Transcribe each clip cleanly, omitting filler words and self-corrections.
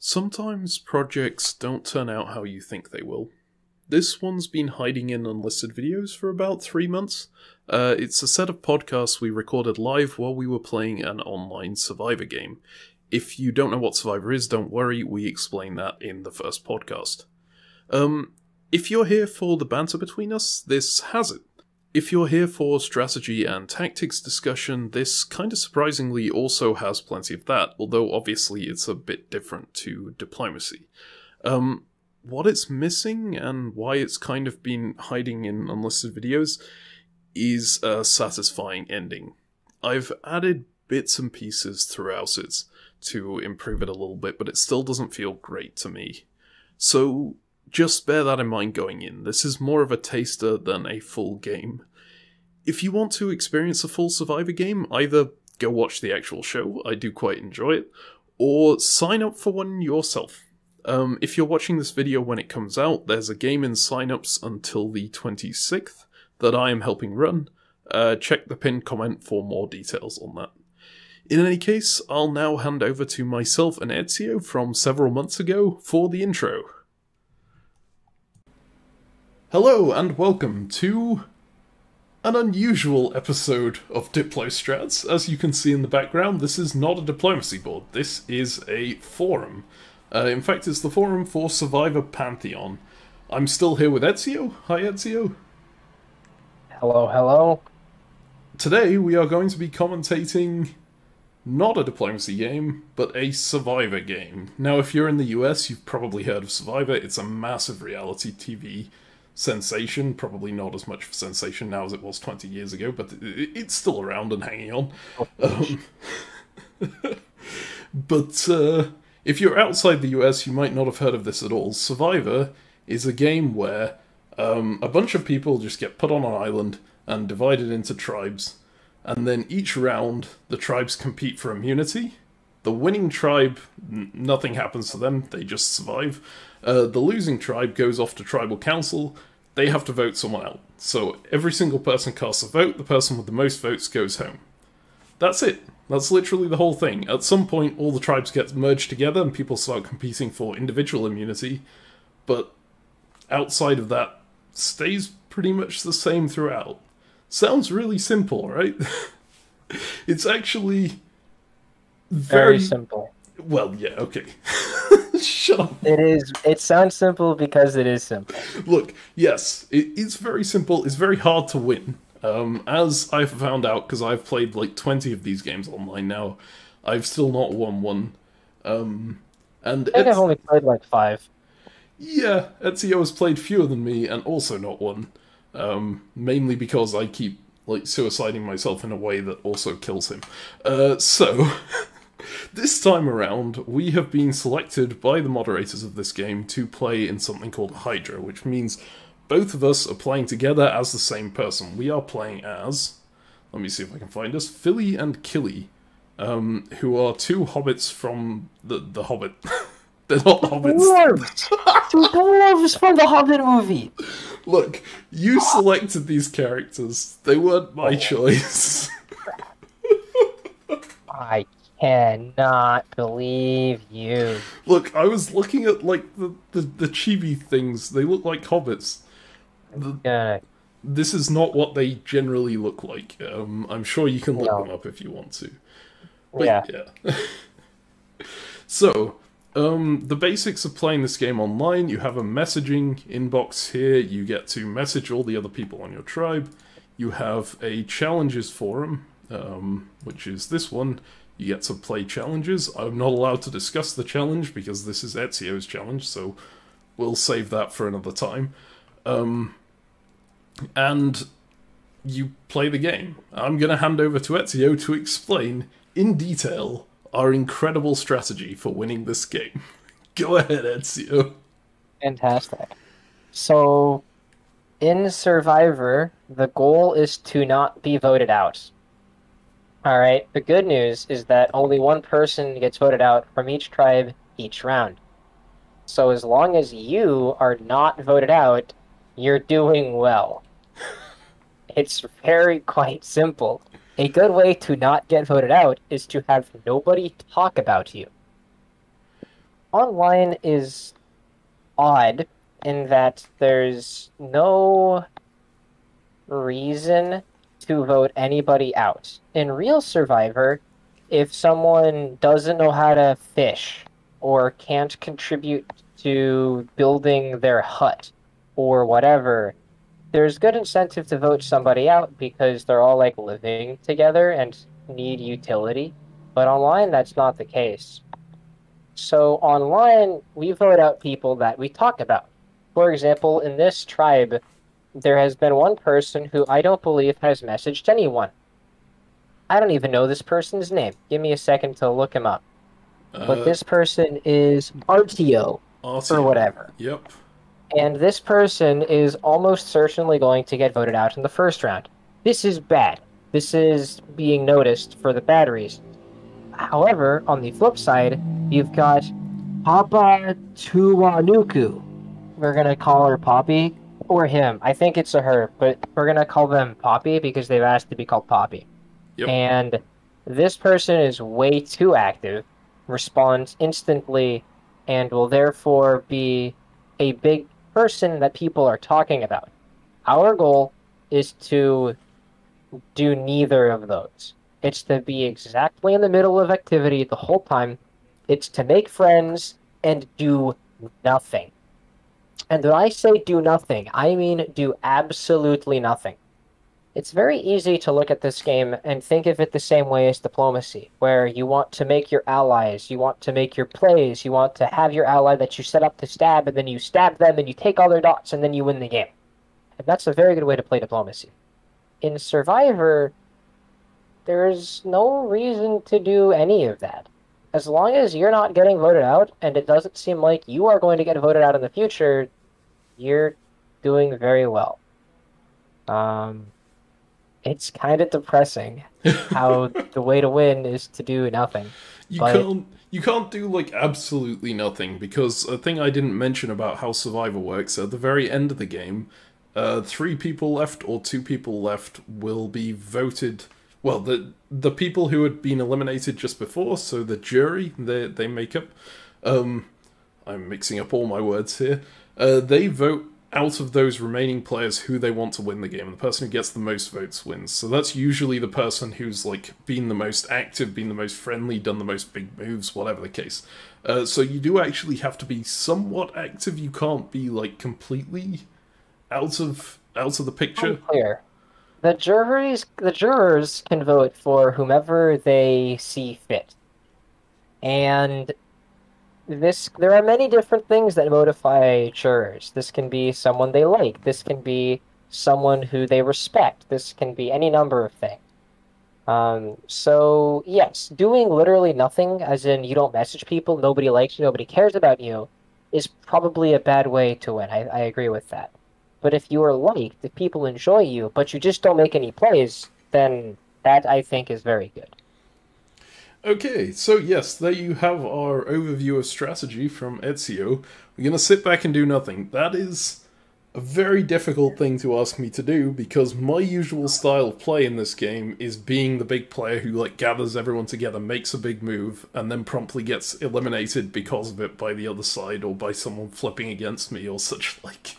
Sometimes projects don't turn out how you think they will. This one's been hiding in unlisted videos for about 3 months. It's a set of podcasts we recorded live while we were playing an online Survivor game. If you don't know what Survivor is, don't worry, we explain that in the first podcast. If you're here for the banter between us, this has it. If you're here for strategy and tactics discussion, this kinda surprisingly also has plenty of that, although obviously it's a bit different to diplomacy. What it's missing, and why it's kind of been hiding in unlisted videos, is a satisfying ending. I've added bits and pieces throughout it to improve it a little bit, but it still doesn't feel great to me. So just bear that in mind going in. This is more of a taster than a full game. If you want to experience a full Survivor game, either go watch the actual show, I do quite enjoy it, or sign up for one yourself. If you're watching this video when it comes out, there's a game in signups until the 26th that I am helping run. Check the pinned comment for more details on that. In any case, I'll now hand over to myself and Ezio from several months ago for the intro. Hello and welcome to an unusual episode of DiploStrats. As you can see in the background, this is not a diplomacy board, this is a forum. In fact, it's the forum for Survivor Pantheon. I'm still here with Ezio. Hi Ezio. Hello, hello. Today we are going to be commentating not a diplomacy game, but a Survivor game. Now if you're in the US, you've probably heard of Survivor. It's a massive reality TV sensation, probably not as much of a sensation now as it was 20 years ago, but it's still around and hanging on. But if you're outside the US, you might not have heard of this at all. Survivor is a game where a bunch of people just get put on an island and divided into tribes, and then each round the tribes compete for immunity. The winning tribe, nothing happens to them, they just survive. The losing tribe goes off to tribal council, they have to vote someone out. So every single person casts a vote, the person with the most votes goes home. That's it. That's literally the whole thing. At some point, all the tribes get merged together and people start competing for individual immunity, but outside of that, stays pretty much the same throughout. Sounds really simple, right? It's actually very simple. Well, yeah, okay. Shut up. It sounds simple because it is simple. Look, yes, it's very simple. It's very hard to win. As I've found out, because I've played like 20 of these games online now, I've still not won one. And I think I've only played like 5. Yeah, Ezio has played fewer than me and also not won. Mainly because I keep like suiciding myself in a way that also kills him. So this time around, we have been selected by the moderators of this game to play in something called Hydra, which means both of us are playing together as the same person. We are playing as, let me see if I can find us, Fili and Kili, who are 2 hobbits from the Hobbit. They're not hobbits. Dwarves! 2 dwarves from the Hobbit movie! Look, you selected these characters. They weren't my choice. I cannot believe you. Look, I was looking at, like, the chibi things. They look like hobbits. This is not what they generally look like. I'm sure you can look them up if you want to. But, yeah. So, the basics of playing this game online: you have a messaging inbox here, you get to message all the other people on your tribe, you have a challenges forum, which is this one. You get to play challenges. I'm not allowed to discuss the challenge because this is Ezio's challenge, so we'll save that for another time. And you play the game. I'm going to hand over to Ezio to explain in detail our incredible strategy for winning this game. Go ahead, Ezio. Fantastic. So, in Survivor, the goal is to not be voted out. Alright, the good news is that only one person gets voted out from each tribe each round. So as long as you are not voted out, you're doing well. It's quite simple. A good way to not get voted out is to have nobody talk about you. online is odd in that there's no reason to vote anybody out. In real Survivor, if someone doesn't know how to fish or can't contribute to building their hut or whatever, there's good incentive to vote somebody out because they're all like living together and need utility. But online, that's not the case. So online, we vote out people that we talk about. For example, in this tribe, there has been one person who I don't believe has messaged anyone. I don't even know this person's name. Give me a second to look him up. But this person is Artio, or whatever. Yep. And this person is almost certainly going to get voted out in the first round. This is bad. This is being noticed for the bad reasons. However, on the flip side, you've got Papa Tuwanuku. We're going to call her Poppy, or him. I think it's a her, but we're going to call them Poppy because they've asked to be called Poppy. Yep. And this person is way too active, responds instantly, and will therefore be a big person that people are talking about. Our goal is to do neither of those. It's to be exactly in the middle of activity the whole time. It's to make friends and do nothing. And when I say do nothing, I mean do absolutely nothing. It's very easy to look at this game and think of it the same way as diplomacy, where you want to make your allies, you want to make your plays, you want to have your ally that you set up to stab, and then you stab them, and you take all their dots, and then you win the game. And that's a very good way to play diplomacy. In Survivor, there's no reason to do any of that. As long as you're not getting voted out, and it doesn't seem like you are going to get voted out in the future, you're doing very well. It's kind of depressing how the way to win is to do nothing. You can't do like absolutely nothing, because a thing I didn't mention about how Survivor works, at the very end of the game, 3 people left or 2 people left will be voted. Well, the people who had been eliminated just before, so the jury, they make up. I'm mixing up all my words here. They vote out of those remaining players who they want to win the game, and the person who gets the most votes wins. So that's usually the person who's like been the most active, been the most friendly, done the most big moves, whatever the case. So you do actually have to be somewhat active. You can't be like completely out of the picture. Unclear. The jurors can vote for whomever they see fit. And there are many different things that motivate jurors. This can be someone they like. This can be someone who they respect. This can be any number of things. So, yes, doing literally nothing, as in you don't message people, nobody likes you, nobody cares about you, is probably a bad way to win. I agree with that. But if you are liked, if people enjoy you, but you just don't make any plays, then that, I think, is very good. Okay, so yes, there you have our overview of strategy from Ezio. We're going to sit back and do nothing. That is a very difficult thing to ask me to do, because my usual style of play in this game is being the big player who like gathers everyone together, makes a big move, and then promptly gets eliminated because of it by the other side or by someone flipping against me or such like.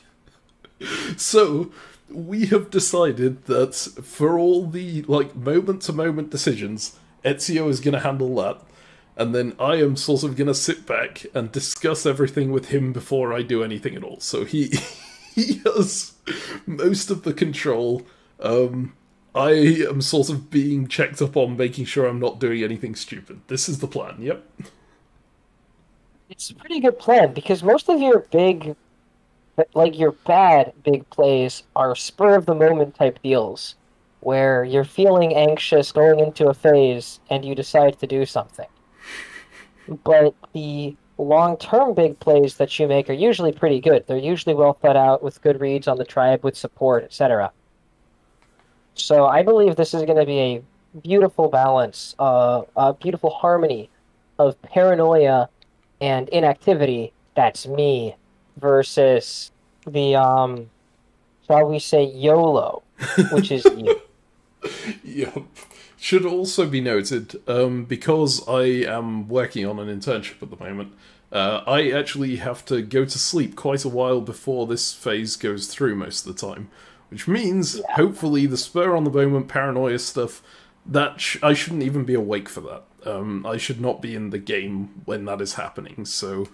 So, we have decided that for all the like moment-to-moment decisions, Ezio is going to handle that, and then I am sort of going to sit back and discuss everything with him before I do anything at all. So he has most of the control. I am sort of being checked up on, making sure I'm not doing anything stupid. This is the plan, yep. It's a pretty good plan, because most of your big, like your bad big plays are spur-of-the-moment type deals, where you're feeling anxious going into a phase and you decide to do something. But the long-term big plays that you make are usually pretty good. They're usually well thought out with good reads on the tribe, with support, etc. So I believe this is going to be a beautiful balance, a beautiful harmony of paranoia and inactivity. That's me, versus the, shall we say, YOLO, which is you. Yep. Should also be noted, because I am working on an internship at the moment, I actually have to go to sleep quite a while before this phase goes through most of the time. Which means, hopefully, the spur-on-the-moment paranoia stuff, I shouldn't even be awake for that. I should not be in the game when that is happening, so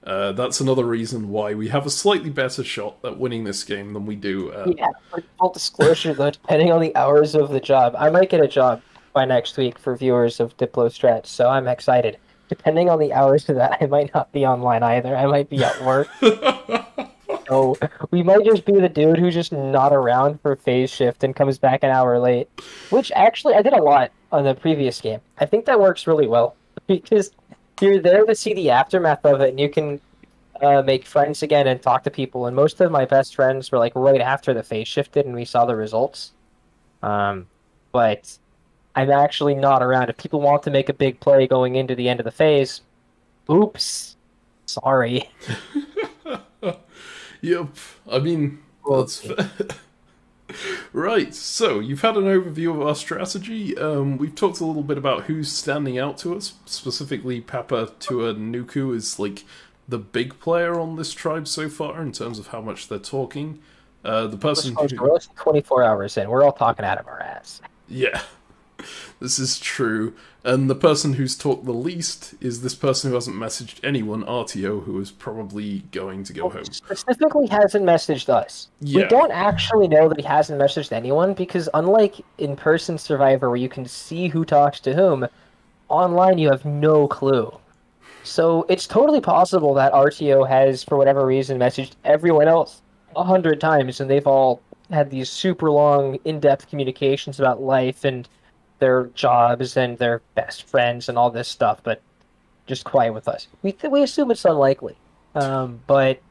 that's another reason why we have a slightly better shot at winning this game than we do. Yeah, for full disclosure, though, depending on the hours of the job, I might get a job by next week for viewers of DiploStrats, so I'm excited. Depending on the hours of that, I might not be online either. I might be at work. So we might just be the dude who's just not around for phase shift and comes back an hour late. Which, actually, I did a lot on the previous game. I think that works really well, because you're there to see the aftermath of it, and you can make friends again and talk to people. And most of my best friends were like right after the phase shifted and we saw the results. But I'm actually not around. If people want to make a big play going into the end of the phase, oops, sorry. Yep, I mean, that's fair. Right, so you've had an overview of our strategy. We've talked a little bit about who's standing out to us. Specifically, Papa Tua Nuku is like the big player on this tribe so far in terms of how much they're talking. The person who... We're 24 hours in. We're all talking out of our ass. Yeah, this is true. And the person who's talked the least is this person who hasn't messaged anyone, RTO, who is probably going to go home. Specifically hasn't messaged us. Yeah. We don't actually know that he hasn't messaged anyone, because unlike in-person Survivor where you can see who talks to whom, online you have no clue. So it's totally possible that RTO has, for whatever reason, messaged everyone else 100 times, and they've all had these super long, in-depth communications about life and their jobs and their best friends and all this stuff, but just quiet with us. We assume it's unlikely, but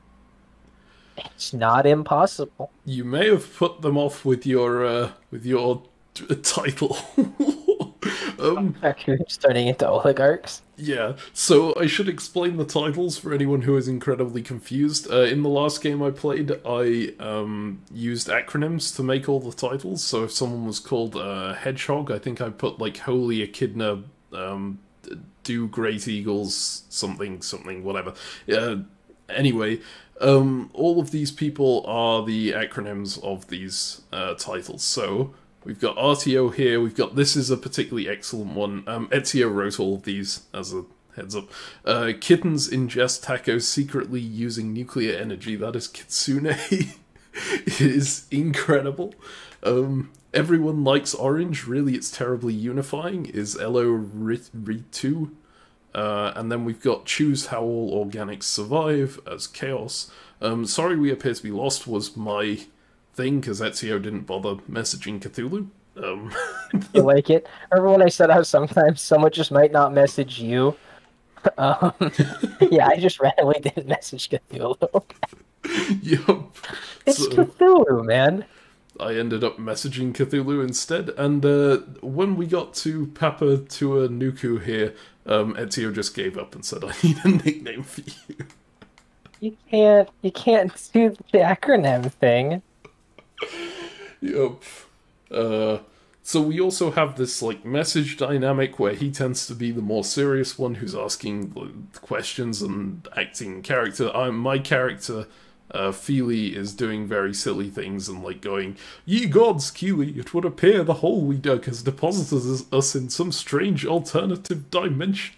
it's not impossible. You may have put them off with your title. Turning into oligarchs. Yeah, so I should explain the titles for anyone who is incredibly confused. In the last game I played, I used acronyms to make all the titles, so if someone was called Hedgehog, I think I put like Holy Echidna, Do Great Eagles, something, whatever. Anyway, all of these people are the acronyms of these titles, so... We've got RTO here, we've got this is a particularly excellent one. Ezio wrote all of these as a heads up. Kittens ingest tacos secretly using nuclear energy. That is Kitsune. It is incredible. Everyone likes orange. Really, it's terribly unifying. Is Elo Ritu. And then we've got choose how all organics survive as chaos. Sorry we appear to be lost was my... thing, because Ezio didn't bother messaging Cthulhu. You like it? Remember when I said how sometimes someone just might not message you? Yeah, I just randomly didn't message Cthulhu. Yup. It's Cthulhu, man. I ended up messaging Cthulhu instead, and when we got to Papa Tua Nuku here, Ezio just gave up and said, I need a nickname for you. You can't do the acronym thing. Yup. So we also have this like message dynamic where he tends to be the more serious one who's asking questions and acting character. My character, Fili, is doing very silly things and like going, "Ye gods, Kili, it would appear the hole we dug has deposited us in some strange alternative dimension."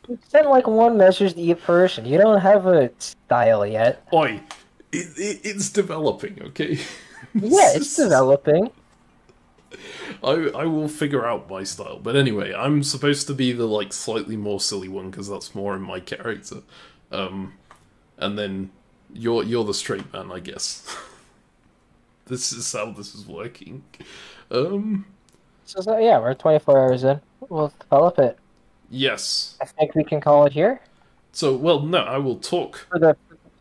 You sent like one message to each person. You don't have a style yet. Oi, it's developing, okay? Yeah, it's developing. I will figure out my style. But anyway, I'm supposed to be the like slightly more silly one because that's more in my character. And then you're the straight man, I guess. This is how this is working. So yeah, we're 24 hours in. We'll develop it. Yes. I think we can call it here. So, well, no, I will talk...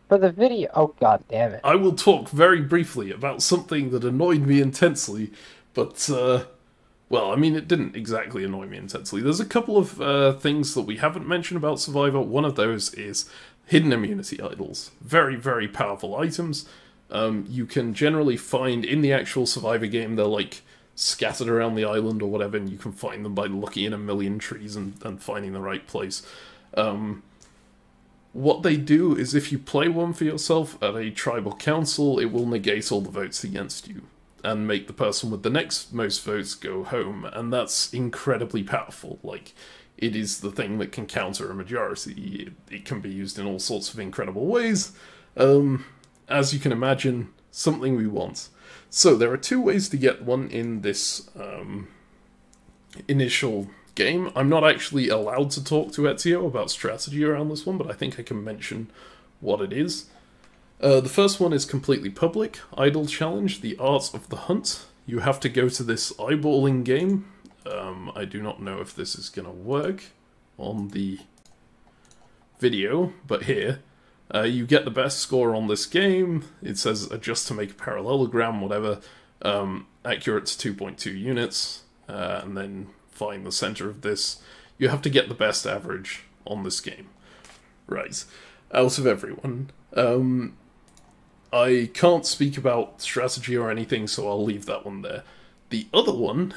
For the video... Oh, god damn it. I will talk very briefly about something that annoyed me intensely, but, well, I mean, it didn't exactly annoy me intensely. There's a couple of things that we haven't mentioned about Survivor. One of those is hidden immunity idols. Very, very powerful items. You can generally find in the actual Survivor game, they're like scattered around the island or whatever, and you can find them by looking in a million trees and finding the right place. What they do is if you play one for yourself at a tribal council, it will negate all the votes against you and make the person with the next most votes go home, and that's incredibly powerful. Like, it is the thing that can counter a majority. It can be used in all sorts of incredible ways. As you can imagine, something we want. So there are two ways to get one in this initial game. I'm not actually allowed to talk to Ezio about strategy around this one, but I think I can mention what it is. The first one is completely public. Idle Challenge, The Art of the Hunt. You have to go to this eyeballing game. I do not know if this is going to work on the video, but here. You get the best score on this game. It says adjust to make a parallelogram, whatever. Accurate to 2.2 units. And then find the center of this. You have to get the best average on this game. Right. Out of everyone. I can't speak about strategy or anything, so I'll leave that one there. The other one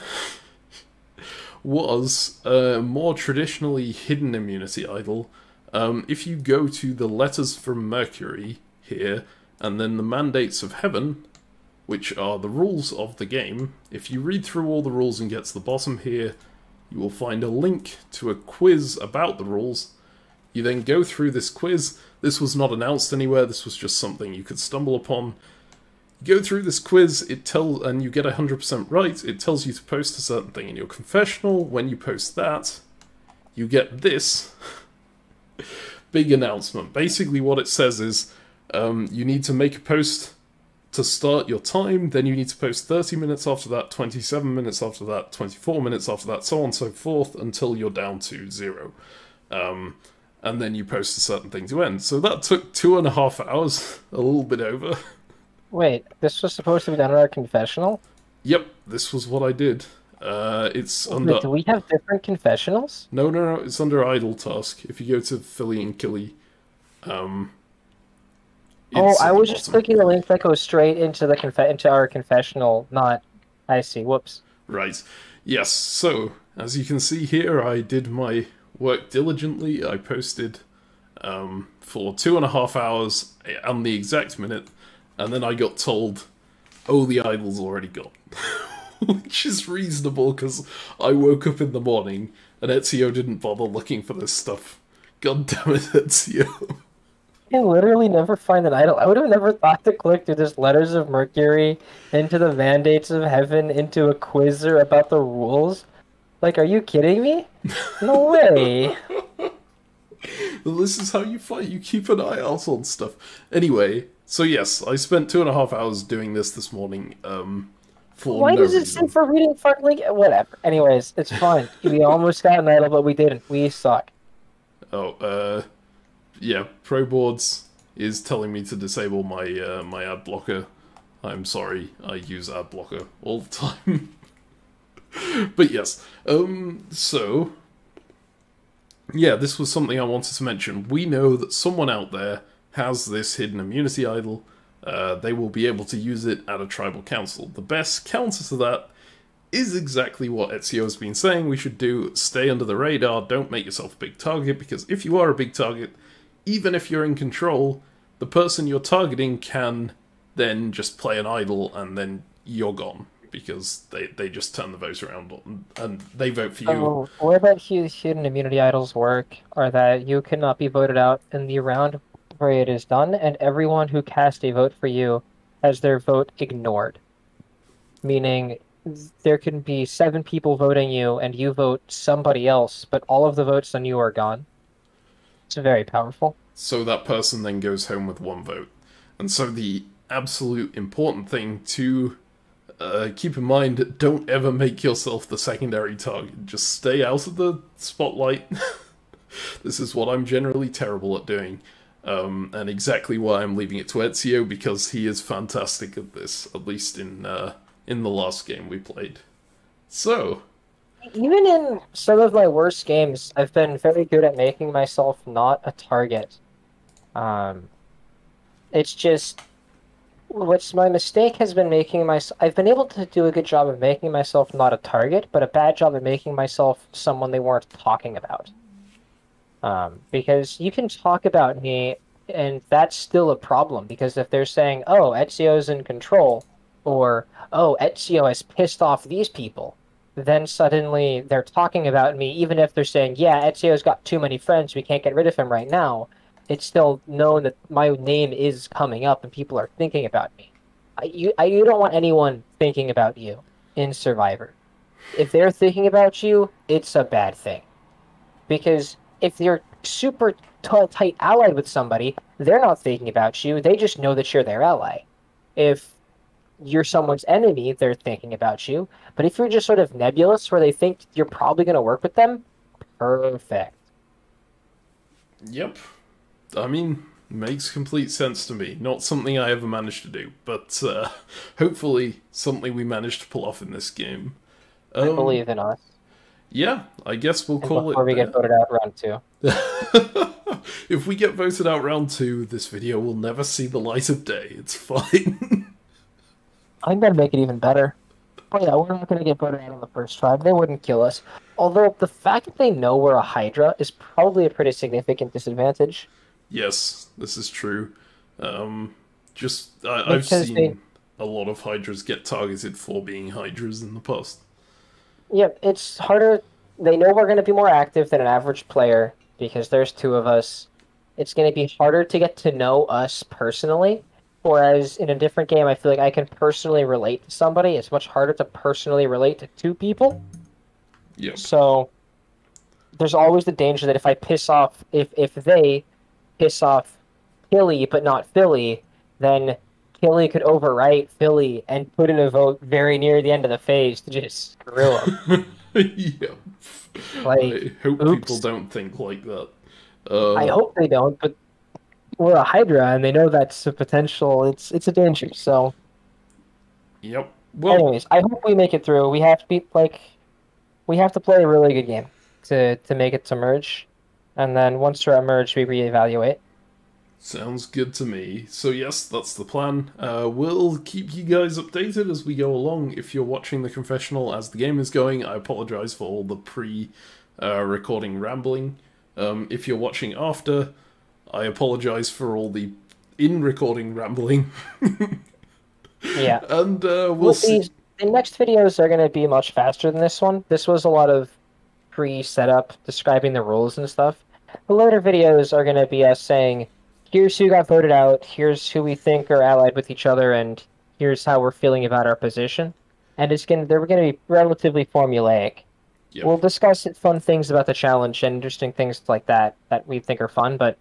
was a more traditionally hidden immunity idol. If you go to the letters from Mercury here, and then the mandates of heaven, which are the rules of the game, if you read through all the rules and get to the bottom here, you will find a link to a quiz about the rules. You then go through this quiz. This was not announced anywhere, this was just something you could stumble upon. You go through this quiz, and you get 100% right. It tells you to post a certain thing in your confessional. When you post that, you get this big announcement. Basically what it says is, you need to make a post to start your time, then you need to post 30 minutes after that, 27 minutes after that, 24 minutes after that, so on and so forth, until you're down to 0. And then you post a certain thing to end. So that took 2.5 hours, a little bit over. Wait, this was supposed to be done in our confessional? Yep, this was what I did. It's under... Do we have different confessionals? No, it's under idle task. If you go to Fili and Kili, I was just clicking the link that goes straight into the into our confessional, not... I see, whoops. Right. Yes, so, as you can see here, I did my work diligently. I posted for 2.5 hours on the exact minute, and then I got told, oh, the idol's already gone. Which is reasonable, because I woke up in the morning, and Ezio didn't bother looking for this stuff. God damn it, Ezio. I literally never find an idol. I would have never thought to click through this Letters of Mercury, into the Mandates of Heaven, into a quizzer about the rules. Like, are you kidding me? No way. Well, this is how you fight. You keep an eye out on stuff. Anyway, so yes, I spent 2.5 hours doing this morning. Why does it say for reading like whatever? Anyways, it's fine. We almost got an idol, but we didn't. We suck. Oh, yeah. ProBoards is telling me to disable my my ad blocker. I'm sorry, I use ad blocker all the time. But yes, so yeah, this was something I wanted to mention. We know that someone out there has this hidden immunity idol. They will be able to use it at a tribal council. The best counter to that is exactly what Ezio has been saying we should do. Stay under the radar, don't make yourself a big target, because if you are a big target, even if you're in control, the person you're targeting can then just play an idol and then you're gone, because they just turn the vote around and they vote for you. Oh, the way that hidden immunity idols work are that you cannot be voted out in the round where it is done, and everyone who cast a vote for you has their vote ignored. Meaning, there can be 7 people voting you, and you vote somebody else, but all of the votes on you are gone. It's very powerful. So that person then goes home with 1 vote. And so the absolute important thing to keep in mind, don't ever make yourself the secondary target. Just stay out of the spotlight. This is what I'm generally terrible at doing. And exactly why I'm leaving it to Ezio, because he is fantastic at this, at least in the last game we played. So, even in some of my worst games, I've been very good at making myself not a target. It's just What's my mistake has been making myself. I've been able to do a good job of making myself not a target, but a bad job of making myself someone they weren't talking about. Because you can talk about me, and that's still a problem. Because if they're saying, "Oh, Ezio's in control," or "Oh, Ezio has pissed off these people," then suddenly they're talking about me, even if they're saying, "Yeah, Ezio's got too many friends, we can't get rid of him right now." It's still known that my name is coming up and people are thinking about me. You don't want anyone thinking about you in Survivor. If they're thinking about you, it's a bad thing. Because if you're super tight allied with somebody, they're not thinking about you. They just know that you're their ally. If you're someone's enemy, they're thinking about you. But if you're just sort of nebulous where they think you're probably going to work with them, perfect. Yep. I mean, makes complete sense to me. Not something I ever managed to do, but hopefully something we managed to pull off in this game. I believe in us. Yeah, I guess we'll call it before we there. get voted out round 2. If we get voted out round 2, this video will never see the light of day. It's fine. I'm going to make it even better. Oh yeah, we're not going to get voted out on the first try. They wouldn't kill us. Although the fact that they know we're a Hydra is probably a pretty significant disadvantage. Yes, this is true. I've seen a lot of Hydras get targeted for being Hydras in the past. Yep, it's harder. They know we're going to be more active than an average player because there's 2 of us. It's going to be harder to get to know us personally. Whereas in a different game, I feel like I can personally relate to somebody. It's much harder to personally relate to 2 people. Yep. So there's always the danger that if I piss off, if they piss off Kili but not Fili, then Kili could overwrite Fili and put in a vote very near the end of the phase to just screw him. Yep. Like, I hope people don't think like that. I hope they don't, but we're a Hydra and they know that's a potential. It's a danger. So, yep. Well, anyways, I hope we make it through. We have to be we have to play a really good game to make it to merge, and then once we're at merge, we reevaluate. Sounds good to me. So yes, that's the plan. We'll keep you guys updated as we go along. If you're watching the confessional as the game is going, I apologize for all the pre-recording rambling. If you're watching after, I apologize for all the in-recording rambling. Yeah. And we'll see. The next videos are going to be much faster than this one. This was a lot of pre-setup, describing the rules and stuff. The later videos are going to be us saying, here's who got voted out, here's who we think are allied with each other, and here's how we're feeling about our position. And they're going to be relatively formulaic. Yep. We'll discuss fun things about the challenge and interesting things like that we think are fun, but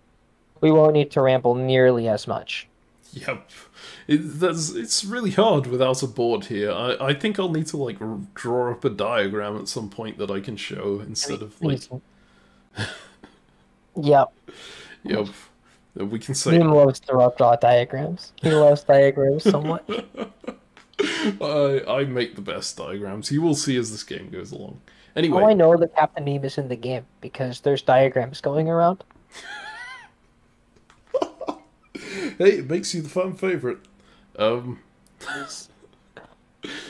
we won't need to ramble nearly as much. Yep. It's really hard without a board here. I think I'll need to draw up a diagram at some point that I can show instead of Yep. Yep. We can say. He loves to draw diagrams. He loves diagrams so much. I make the best diagrams. You will see as this game goes along. Anyway. Oh, I know that Captain Meme is in the game because there's diagrams going around. Hey, it makes you the fan favorite.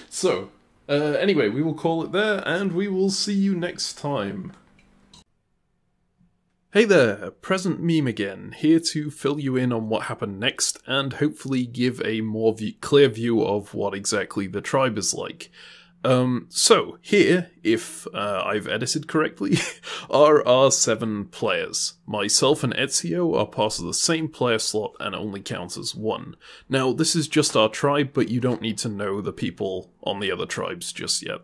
So, anyway, we will call it there, and we will see you next time. Hey there, Present Meme again, here to fill you in on what happened next, and hopefully give a more clear view of what exactly the tribe is like. So, here, if I've edited correctly, are our 7 players. Myself and Ezio are part of the same player slot and only count as 1. Now, this is just our tribe, but you don't need to know the people on the other tribes just yet.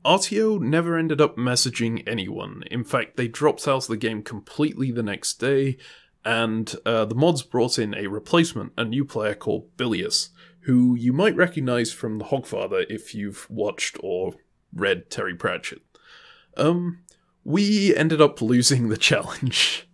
RTO never ended up messaging anyone. In fact, they dropped out of the game completely the next day, and the mods brought in a replacement, a new player called Bilius, who you might recognize from The Hogfather if you've watched or read Terry Pratchett. We ended up losing the challenge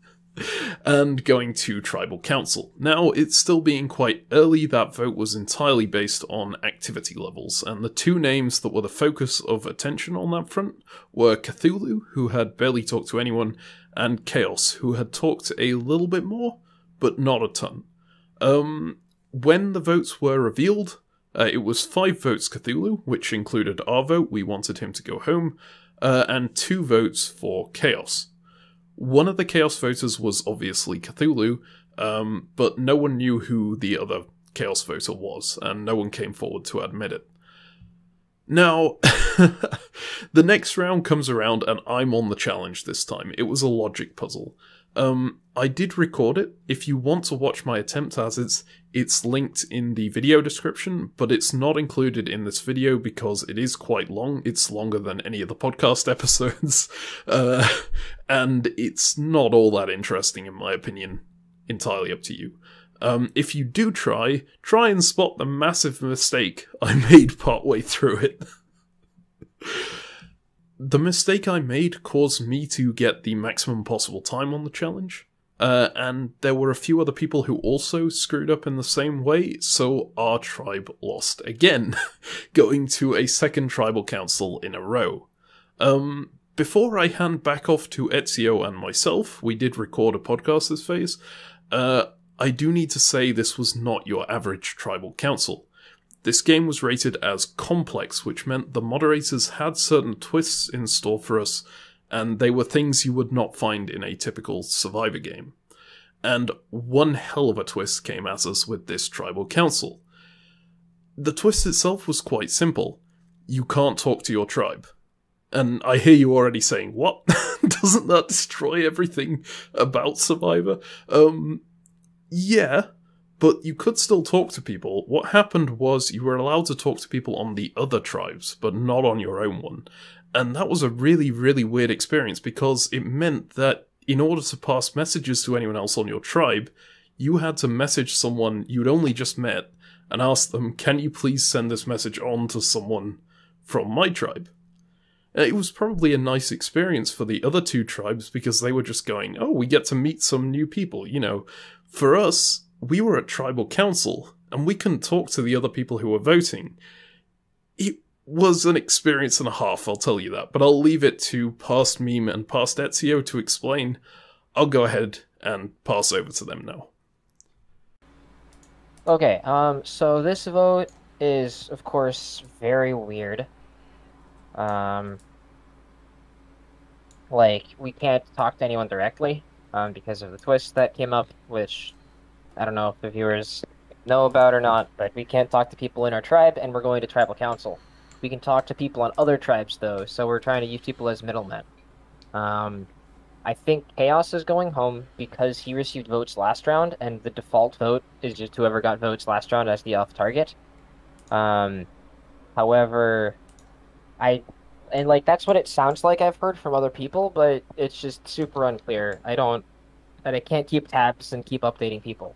and going to Tribal Council. Now, it's still being quite early. That vote was entirely based on activity levels, and the 2 names that were the focus of attention on that front were Cthulhu, who had barely talked to anyone, and Chaos, who had talked a little bit more, but not a ton. when the votes were revealed, it was 5 votes Cthulhu, which included our vote, we wanted him to go home, and 2 votes for Chaos. One of the Chaos voters was obviously Cthulhu, but no one knew who the other Chaos voter was, and no one came forward to admit it. Now, the next round comes around and I'm on the challenge this time. It was a logic puzzle. I did record it. If you want to watch my attempt at it, it's linked in the video description, but it's not included in this video because it is quite long. It's longer than any of the podcast episodes, and it's not all that interesting in my opinion. Entirely up to you. If you do try and spot the massive mistake I made partway through it. The mistake I made caused me to get the maximum possible time on the challenge, and there were a few other people who also screwed up in the same way, so our tribe lost again, going to a second tribal council in a row. Before I hand back off to Ezio and myself, we did record a podcast this phase, I do need to say this was not your average tribal council. This game was rated as complex, which meant the moderators had certain twists in store for us, and they were things you would not find in a typical Survivor game. And one hell of a twist came at us with this tribal council. The twist itself was quite simple. You can't talk to your tribe. And I hear you already saying, what? Doesn't that destroy everything about Survivor? Yeah, but you could still talk to people. What happened was you were allowed to talk to people on the other tribes, but not on your own one. And that was a really, really weird experience because it meant that in order to pass messages to anyone else on your tribe, you had to message someone you'd only just met and ask them, can you please send this message on to someone from my tribe? It was probably a nice experience for the other 2 tribes because they were just going, oh, we get to meet some new people, you know. For us, we were at tribal council, and we couldn't talk to the other people who were voting. It was an experience and a half, I'll tell you that, but I'll leave it to past Meme and past Ezio to explain. I'll go ahead and pass over to them now. Okay, so this vote is, of course, very weird. Like, we can't talk to anyone directly, because of the twist that came up, which I don't know if the viewers know about or not, but we can't talk to people in our tribe, and we're going to tribal council. We can talk to people on other tribes, though, so we're trying to use people as middlemen. I think Chaos is going home because he received votes last round, and the default vote is just whoever got votes last round as the off-target. However, and like that's what it sounds like I've heard from other people, but it's just super unclear. I can't keep tabs and keep updating people.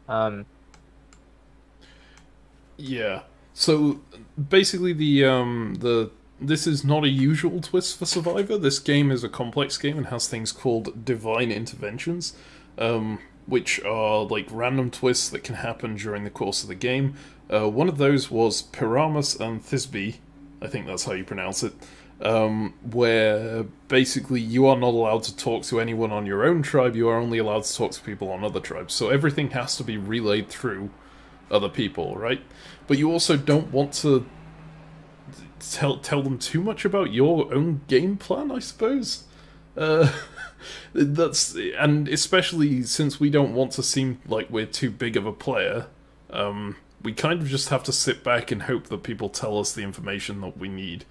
Yeah. So basically, this is not a usual twist for Survivor. This game is a complex game and has things called divine interventions, which are like random twists that can happen during the course of the game. One of those was Pyramus and Thisbe, I think that's how you pronounce it, where basically you are not allowed to talk to anyone on your own tribe, you are only allowed to talk to people on other tribes. So everything has to be relayed through other people, right? But you also don't want to tell them too much about your own game plan, I suppose. And especially since we don't want to seem like we're too big of a player, we kind of just have to sit back and hope that people tell us the information that we need.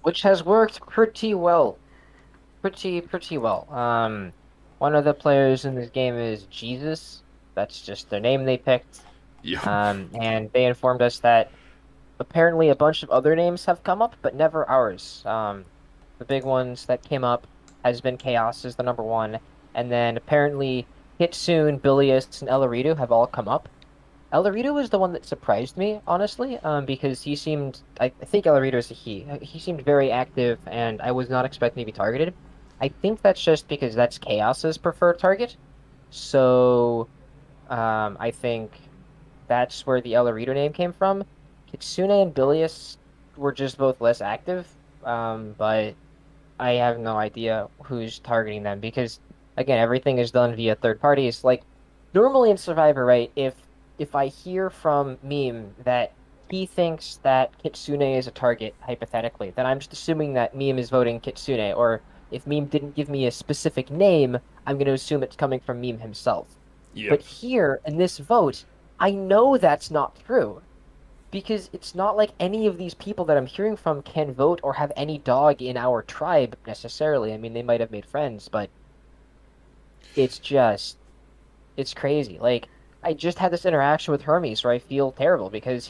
Which has worked pretty well. Pretty well. One of the players in this game is Jesus. That's just their name they picked. Yeah. And they informed us that apparently a bunch of other names have come up, but never ours. The big ones that came up has been Chaos is the number 1, and then apparently Hitsune, Bilius, and Elaridu have all come up. Elaridu was the one that surprised me, honestly, because he seemed... I think Elaridu is a he. He seemed very active, and I was not expecting to be targeted. I think that's just because that's Chaos's preferred target. So, I think that's where the Elaridu name came from. Kitsune and Bilius were just both less active, but I have no idea who's targeting them, because, again, everything is done via third parties. Like, normally in Survivor, right, if if I hear from Meme that he thinks that Kitsune is a target, hypothetically, then I'm just assuming that Meme is voting Kitsune, or if Meme didn't give me a specific name, I'm going to assume it's coming from Meme himself. But Yep. here, in this vote, I know that's not true. Because it's not like any of these people that I'm hearing from can vote or have any dog in our tribe necessarily. I mean, they might have made friends, but it's just, it's crazy. Like, I just had this interaction with Hermes where I feel terrible because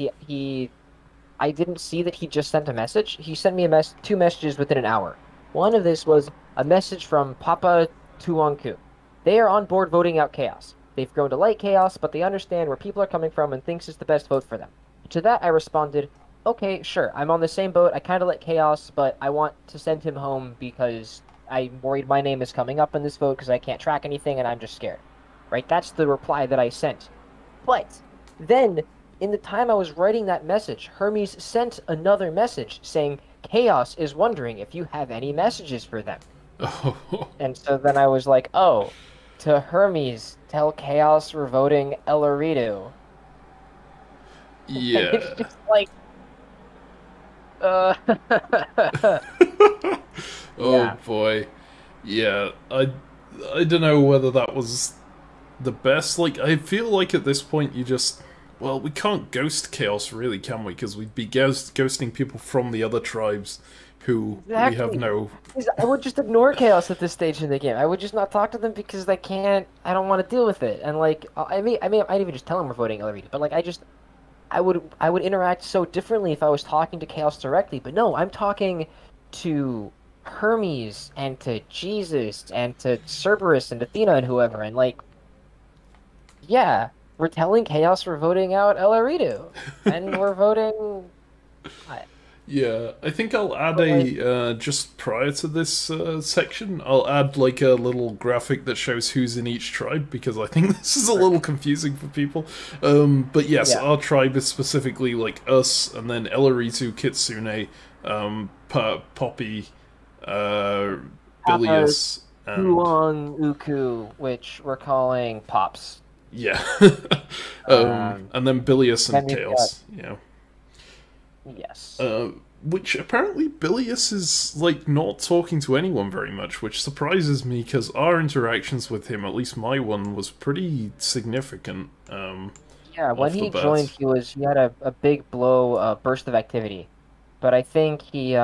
I didn't see that he just sent a message. He sent me two messages within an hour. One of this was a message from Papa Tuanku. They are on board voting out chaos. They've grown to like chaos, but they understand where people are coming from and thinks it's the best vote for them. To that, I responded, okay, sure, I'm on the same boat. I kind of like chaos, but I want to send him home because I'm worried my name is coming up in this vote because I can't track anything and I'm just scared. Right? That's the reply that I sent. But then, in the time I was writing that message, Hermes sent another message saying, Chaos is wondering if you have any messages for them. Oh, And so then I was like, oh, to Hermes, tell Chaos we're voting Elaridu. yeah. It's just like, uh, Oh yeah, boy. Yeah, I don't know whether that was the best. Like, I feel like at this point you just... Well, we can't ghost Chaos, really, can we? Because we'd be ghosting people from the other tribes who we have exactly. no... I would just ignore Chaos at this stage in the game. I would just not talk to them because I don't want to deal with it. And like, I'd even just tell them we're voting Elaridu, but like, I would interact so differently if I was talking to Chaos directly. But no, I'm talking to Hermes and to Jesus and to Cerberus and Athena and whoever, and like, yeah, we're telling Chaos we're voting out Elaridu, and we're voting. Yeah, I think I'll add But like, just prior to this section, I'll add like a little graphic that shows who's in each tribe, because I think this is a little confusing for people. But yes, yeah, our tribe is specifically like us, and then Elaritu, Kitsune, Poppy, Papa Bilious, and... Huang Uku, which we're calling Pops. Yeah. Um, And then Bilious then and we've got Chaos, yeah. yes. Which apparently Bilious is like not talking to anyone very much, which surprises me because our interactions with him, at least my one, was pretty significant. Yeah, when Off the he bat. joined, he had a big burst of activity, but I think he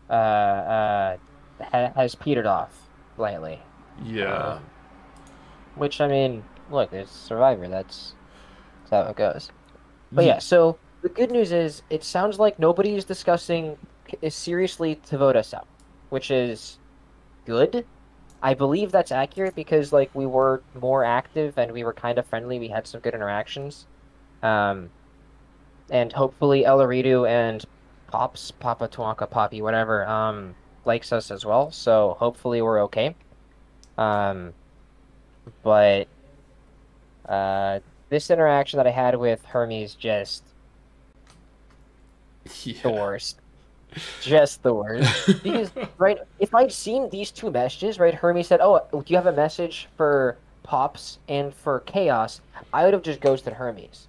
uh has petered off lately. Yeah. Um, which I mean, look, there's Survivor. That's how it goes. But yeah, Ye- so the good news is it sounds like nobody is discussing is seriously to vote us out, which is good. I believe that's accurate because like we were more active and we were kind of friendly. We had some good interactions. Um, and hopefully Elaridu and Papa Tuanka, Poppy, whatever, likes us as well. So hopefully we're okay. Um, but this interaction that I had with Hermes just the yeah. worst. Just the worst. Because, right, if I'd seen these two messages, right, Hermes said, oh, do you have a message for Pops and for Chaos? I would have just ghosted Hermes.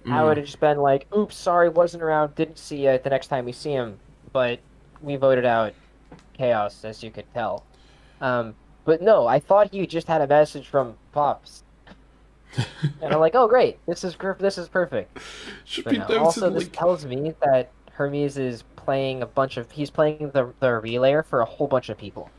I would Mm, have just been like, oops, sorry, wasn't around, didn't see you the next time we see him, but we voted out Chaos, as you could tell. But no, I thought he just had a message from Pops. And I'm like, oh, great, this is perfect. should But be no. noted, Also, this like... tells me that Hermes is playing he's playing the relayer for a whole bunch of people,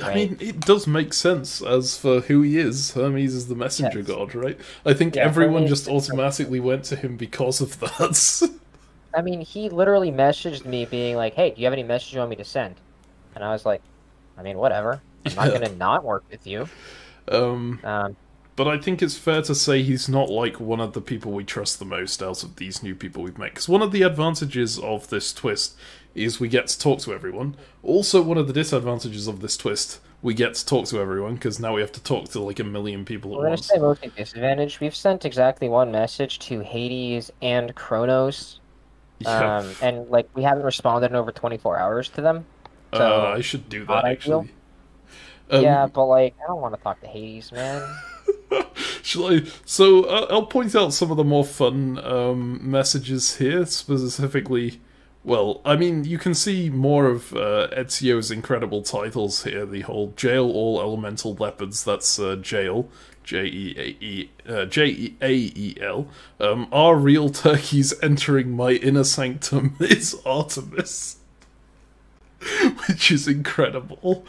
I right? mean, it does make sense as for who he is. Hermes is the messenger Yes. god, right? I think Yeah, everyone Hermes just is like, automatically went to him because of that. I mean, he literally messaged me being like, hey, do you have any message you want me to send? And I was like, I mean, whatever. I'm not Yeah. gonna not work with you. Um, Um, but I think it's fair to say he's not like one of the people we trust the most out of these new people we've met. Because one of the advantages of this twist is we get to talk to everyone. Also, one of the disadvantages of this twist, we get to talk to everyone because now we have to talk to like a million people at we're gonna once. say mostly disadvantage. We've sent exactly one message to Hades and Kronos. Yeah, And like we haven't responded in over 24 hours to them. So I should do not that ideal. actually. Yeah, Um, but like I don't want to talk to Hades, man. Shall I? So I'll point out some of the more fun messages here, specifically. Well, I mean, you can see more of Ezio's incredible titles here. The whole jail all elemental leopards. That's jail, Jael. Are real turkeys entering my inner sanctum is Artemis, which is incredible.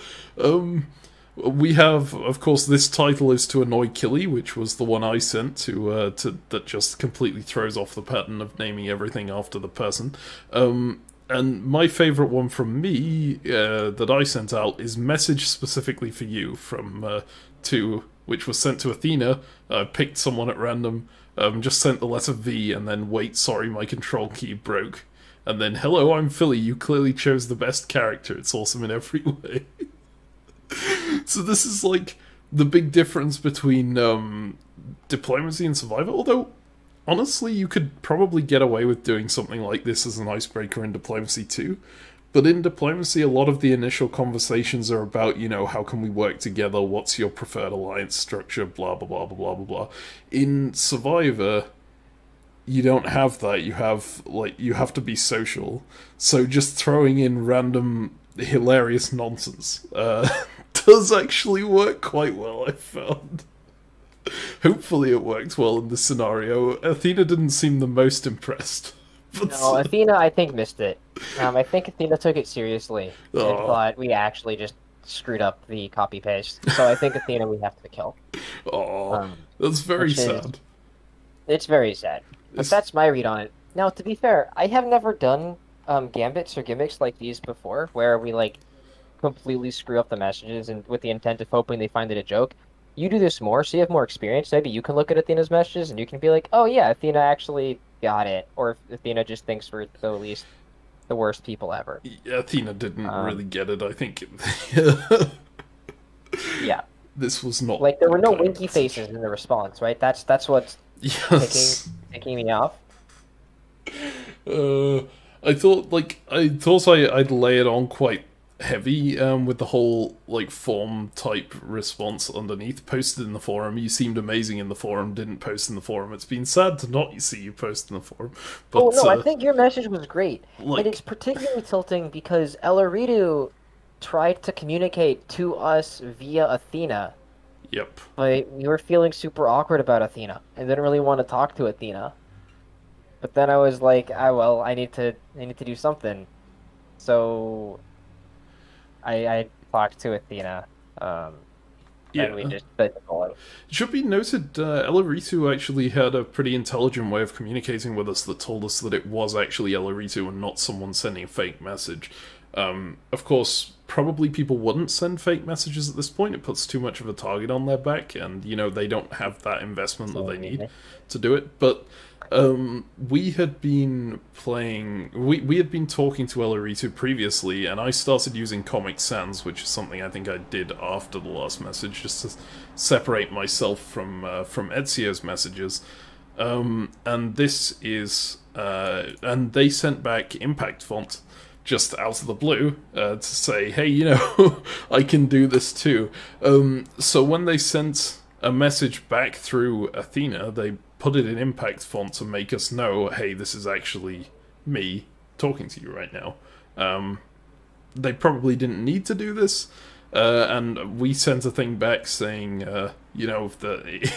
We have, of course, this title is to annoy Kili, which was the one I sent to that just completely throws off the pattern of naming everything after the person. And my favourite one from me that I sent out is message specifically for you from which was sent to Athena. I picked someone at random, just sent the letter V, and then wait, sorry, my control key broke. And then, hello, I'm Fili, you clearly chose the best character, it's awesome in every way. So this is like the big difference between diplomacy and survivor, although honestly you could probably get away with doing something like this as an icebreaker in diplomacy too. But in diplomacy a lot of the initial conversations are about, you know, how can we work together, what's your preferred alliance structure, blah blah blah blah blah blah blah. In survivor you don't have that, you have to be social. So just throwing in random hilarious nonsense does actually work quite well, I found. Hopefully it worked well in this scenario. Athena didn't seem the most impressed. But no, Athena, I think, missed it. I think Athena took it seriously and thought we actually just screwed up the copy-paste. So I think Athena we have to kill. Oh, that's very sad. It's very sad. But that's my read on it. Now, to be fair, I have never done gambits or gimmicks like these before, where we, like, completely screw up the messages and with the intent of hoping they find it a joke. You do this more, so you have more experience. Maybe you can look at Athena's messages and you can be like, oh yeah, Athena actually got it. Or if Athena just thinks we're the least, the worst people ever. Yeah, Athena didn't really get it, I think. Yeah. This was not... Like, there were no winky faces in the response, right? That's what's ticking me off. I thought I'd lay it on quite heavy with the whole like form type response underneath. Posted in the forum, you seemed amazing in the forum, didn't post in the forum. It's been sad to not see you post in the forum. But, oh no, I think your message was great. And it's particularly tilting because Elaridu tried to communicate to us via Athena. Yep. But we were feeling super awkward about Athena and didn't really want to talk to Athena. But then I was like, well, I need to do something. So I talked to Athena. And we just bit the bullet. It should be noted, Elaritu actually had a pretty intelligent way of communicating with us that told us that it was actually Elaritu and not someone sending a fake message. Of course, probably people wouldn't send fake messages at this point. It puts too much of a target on their back, and, you know, they don't have that investment that they need to do it. But we had been playing... We had been talking to Elaritu previously, and I started using Comic Sans, which is something I think I did after the last message, just to separate myself from Ezio's messages. And this is... and they sent back Impact Font, just out of the blue, to say, hey, you know, I can do this too. So when they sent a message back through Athena, they put it in Impact Font to make us know, hey, this is actually me talking to you right now. They probably didn't need to do this, and we sent a thing back saying, you know, that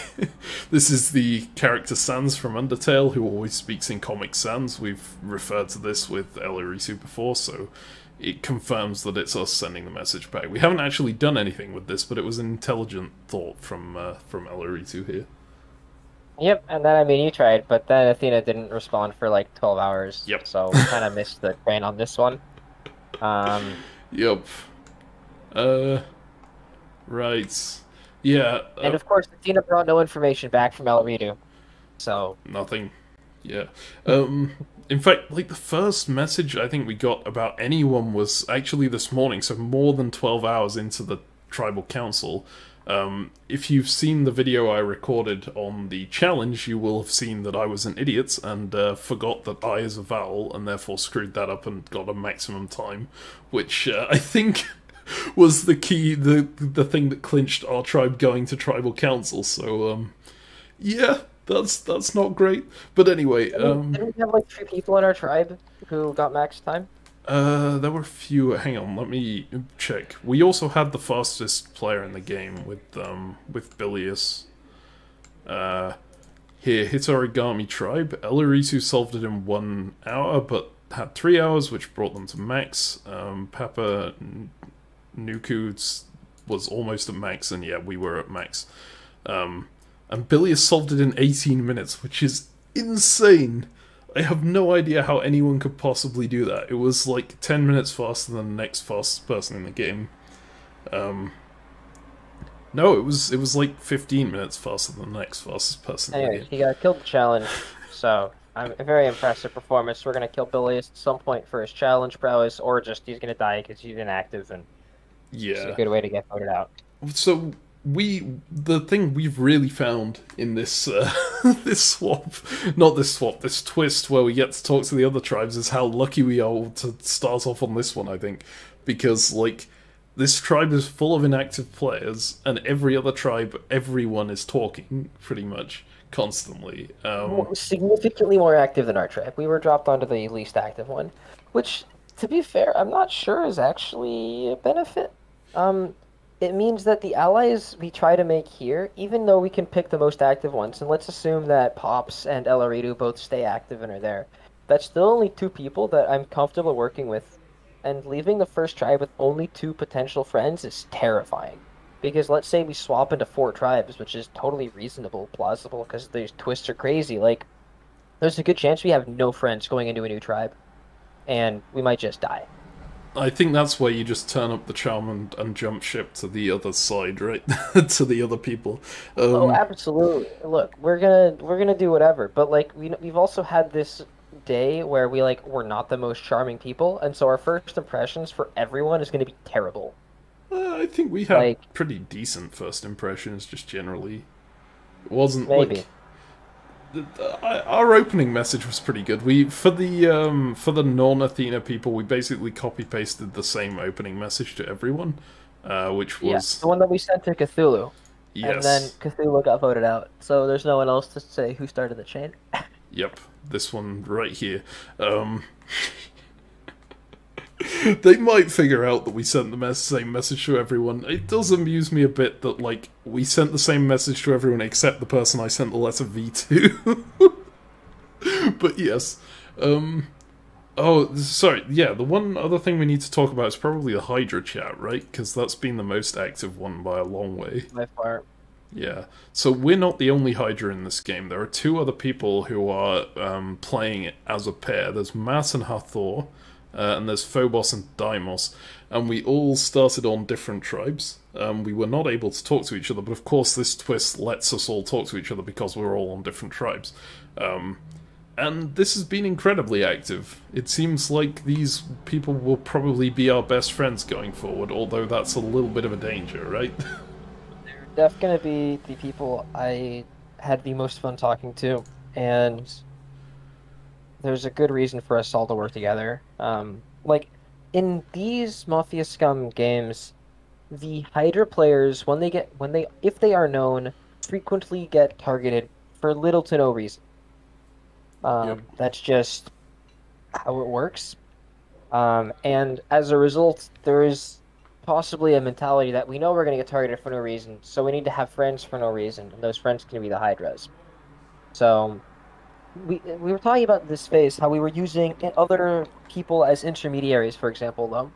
this is the character Sans from Undertale, who always speaks in Comic Sans. We've referred to this with Elaritu before, so it confirms that it's us sending the message back. We haven't actually done anything with this, but it was an intelligent thought from Elaritu here. Yep, and then, I mean, you tried, but then Athena didn't respond for like 12 hours. Yep. So we kind of missed the train on this one. Yep. Right. Yeah. And of course, Athena brought no information back from Elaridu. So... Nothing. Yeah. In fact, like, the first message I think we got about anyone was actually this morning, so more than 12 hours into the Tribal Council. If you've seen the video I recorded on the challenge, you will have seen that I was an idiot and forgot that I is a vowel, and therefore screwed that up and got a maximum time, which I think was the key, the thing that clinched our tribe going to tribal council. So yeah, that's not great. But anyway, Didn't we have like 3 people in our tribe who got max time? there were a few. Hang on, let me check. We also had the fastest player in the game with Bilius. Here, Hitorigami Tribe. Elarisu solved it in 1 hour, but had 3 hours, which brought them to max. Papa Nuku was almost at max, and yeah, we were at max. And Bilius solved it in 18 minutes, which is insane. I have no idea how anyone could possibly do that. It was like 10 minutes faster than the next fastest person in the game. No, it was like 15 minutes faster than the next fastest person in the Anyways, game. he got killed the challenge, so I'm a very impressive performance. We're gonna kill Billy at some point for his challenge prowess, or just he's gonna die because he's inactive, and it's a Yeah. good way to get voted out. So the thing we've really found in this this twist where we get to talk to the other tribes is how lucky we are to start off on this one, I think, because like this tribe is full of inactive players, and every other tribe, everyone is talking pretty much constantly. Significantly more active than our tribe. We were dropped onto the least active one, which, to be fair, I'm not sure is actually a benefit. It means that the allies we try to make here, even though we can pick the most active ones, and let's assume that Pops and Elaridu both stay active and are there, that's still only 2 people that I'm comfortable working with. And leaving the first tribe with only 2 potential friends is terrifying. Because let's say we swap into 4 tribes, which is totally reasonable, plausible, because these twists are crazy. Like, there's a good chance we have no friends going into a new tribe, and we might just die. I think that's where you just turn up the charm and jump ship to the other side, right? To the other people. Oh, absolutely. Look, we're gonna do whatever, but like we've also had this day where we're not the most charming people, and so our first impressions for everyone is gonna be terrible. I think we had Like, pretty decent first impressions, just generally. It wasn't maybe. like our opening message was pretty good. For the non-Athena people, we basically copy pasted the same opening message to everyone, which was The one that we sent to Cthulhu. And then yes, Cthulhu got voted out, so there's no one else to say who started the chain. yep, this one right here. They might figure out that we sent the same message to everyone. It does amuse me a bit that, like, we sent the same message to everyone except the person I sent the letter V to. But yes. Oh, sorry, yeah, the one other thing we need to talk about is probably the Hydra chat, right? Because that's been the most active one by a long way. By far. Yeah. So we're not the only Hydra in this game. There are 2 other people who are playing it as a pair. There's Matt and Hathor. And there's Phobos and Deimos, and we all started on different tribes. We were not able to talk to each other, but of course this twist lets us all talk to each other because we're all on different tribes. And this has been incredibly active. It seems like these people will probably be our best friends going forward, although that's a little bit of a danger, right? They're definitely gonna be the people I had the most fun talking to, and there's a good reason for us all to work together. Like, in these Mafia Scum games, the Hydra players, if they are known, frequently get targeted for little to no reason. Yep. That's just how it works. And as a result, there is possibly a mentality that we know we're going to get targeted for no reason, so we need to have friends for no reason, and those friends can be the Hydras. So we were talking about this phase, how we were using other people as intermediaries, for example, though.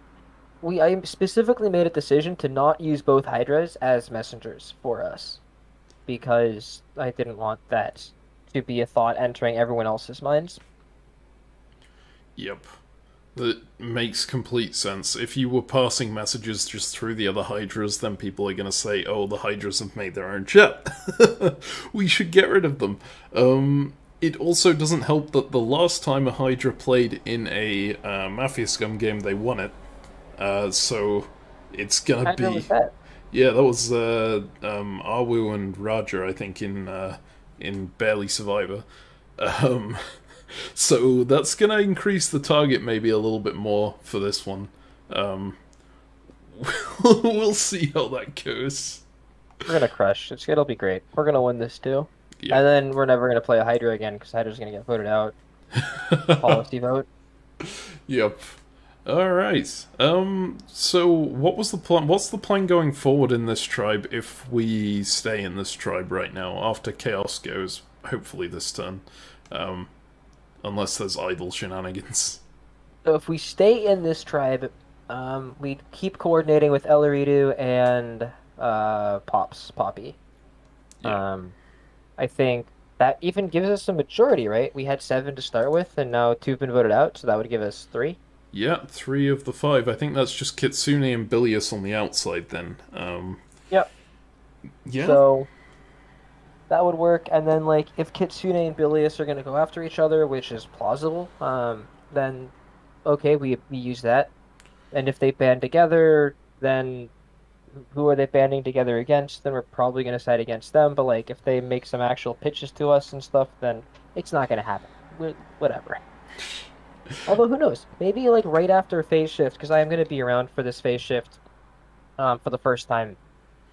I specifically made a decision to not use both Hydras as messengers for us, because I didn't want that to be a thought entering everyone else's minds. Yep. That makes complete sense. If you were passing messages just through the other Hydras, then people are going to say, oh, the Hydras have made their own chat. We should get rid of them. It also doesn't help that the last time a Hydra played in a Mafia Scum game, they won it. So it's going to be... Yeah, that was Arwu and Raja, I think, in Barely Survivor. So that's going to increase the target maybe a little bit more for this one. We'll see how that goes. We're gonna crush. It'll be great. We're gonna win this too. Yeah. And then we're never gonna play a Hydra again because Hydra's gonna get voted out. Policy vote. Yep. All right. So what was the plan? What's the plan going forward in this tribe if we stay in this tribe right now after Chaos goes? Hopefully this turn, unless there's idle shenanigans. So if we stay in this tribe, we keep coordinating with Elaridu and Poppy. Yeah. I think that even gives us a majority, right? We had 7 to start with, and now 2 have been voted out, so that would give us 3. Yeah, 3 of the 5. I think that's just Kitsune and Bilious on the outside then. Yep. Yeah. So that would work, and then like if Kitsune and Bilious are gonna go after each other, which is plausible, then okay, we use that. And if they band together, then who are they banding together against? Then we're probably gonna side against them. But like if they make some actual pitches to us and stuff, then it's not gonna happen. Whatever. Although who knows? Maybe like right after phase shift, because I am gonna be around for this phase shift, for the first time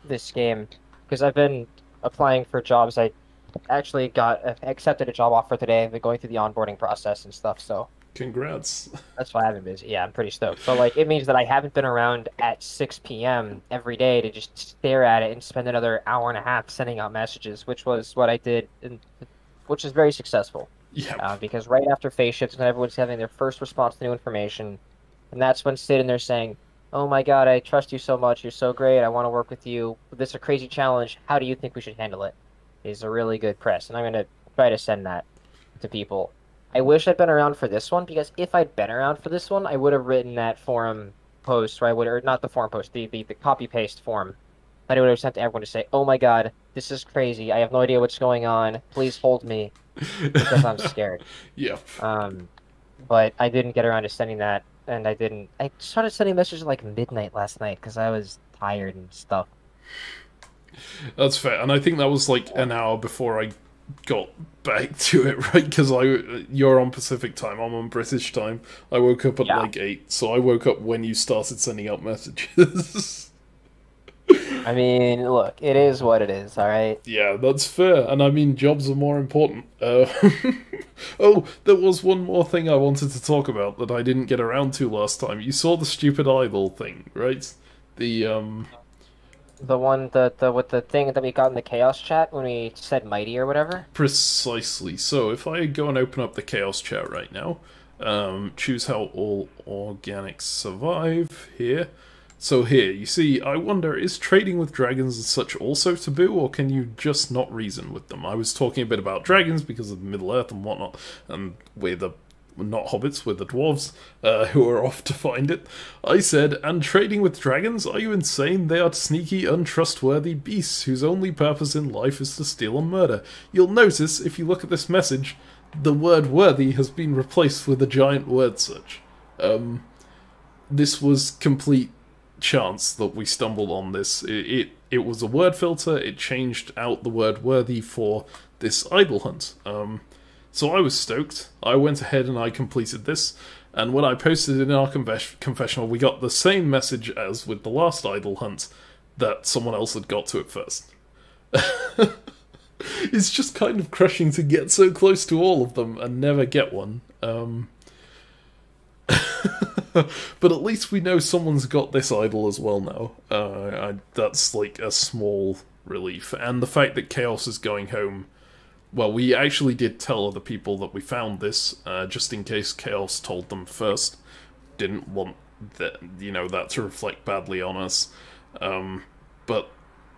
this game, because I've been applying for jobs. I actually got accepted a job offer today. I've been going through the onboarding process and stuff, so Congrats. that's why I haven't been busy. Yeah, I'm pretty stoked. But like, it means that I haven't been around at 6 p.m. every day to just stare at it and spend another hour and a half sending out messages, which was what I did, which is very successful. Yeah. Because right after phase shifts, when everyone's having their first response to new information, and that's when Sid and they're saying, "Oh my God, I trust you so much. You're so great. I want to work with you. This is a crazy challenge. How do you think we should handle it?" Is a really good press, and I'm gonna try to send that to people. I wish I'd been around for this one, because if I'd been around for this one, I would have written that forum post, or not the forum post, the copy paste form. That I would have sent to everyone to say, "Oh my God, this is crazy. I have no idea what's going on. Please hold me," because I'm scared. Yep. But I didn't get around to sending that, and I started sending messages at like midnight last night because I was tired and stuff. That's fair, and I think that was like an hour before I got back to it, right? Because you're on Pacific time, I'm on British time. I woke up at like 8, so I woke up when you started sending out messages. I mean, look, it is what it is, alright? Yeah, that's fair, and I mean, jobs are more important. Oh, there was one more thing I wanted to talk about that I didn't get around to last time. You saw the stupid idol thing, right? The one, with the thing that we got in the Chaos chat when we said mighty or whatever? Precisely. So, if I go and open up the Chaos chat right now, choose how all organics survive here. So here, you see, I wonder, is trading with dragons and such also taboo, or can you just not reason with them? I was talking a bit about dragons because of Middle-earth and whatnot, and we're not hobbits, we're the dwarves, who are off to find it. I said, and trading with dragons? Are you insane? They are sneaky, untrustworthy beasts whose only purpose in life is to steal and murder. You'll notice, if you look at this message, the word worthy has been replaced with a giant word search. This was complete chance that we stumbled on this. It was a word filter. It changed out the word worthy for this idol hunt. So I was stoked. I went ahead and I completed this, and when I posted it in our confessional, we got the same message as with the last idol hunt, that someone else had got to it first. It's just kind of crushing to get so close to all of them and never get one. But at least we know someone's got this idol as well now. That's like a small relief. And the fact that Chaos is going home, well, we actually did tell other people that we found this, just in case Chaos told them first. Didn't want that, that to reflect badly on us. But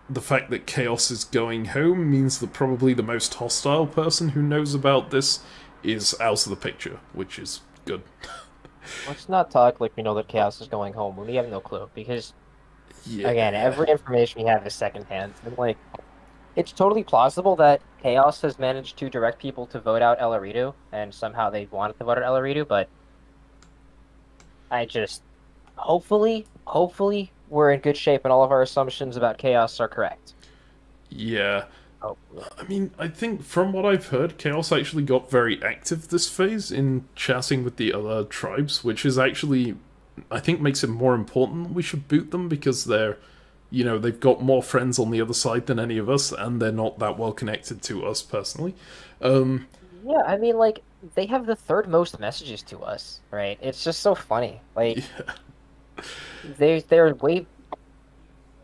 the fact that Chaos is going home means that probably the most hostile person who knows about this is out of the picture, which is good. Let's not talk like we know that Chaos is going home when we have no clue, because, again, every information we have is secondhand. And, like, it's totally plausible that Chaos has managed to direct people to vote out Elaridu, and somehow they wanted to vote out Elaridu, but I just... Hopefully, we're in good shape and all of our assumptions about Chaos are correct. Yeah. Hopefully. I mean, I think from what I've heard, Chaos actually got very active this phase in chatting with the other tribes, which is actually I think makes it more important that we should boot them, because they're, you know, they've got more friends on the other side than any of us, and they're not that well connected to us personally. Yeah, I mean, like, they have the third most messages to us, right? It's just so funny. Like, Yeah. they're way.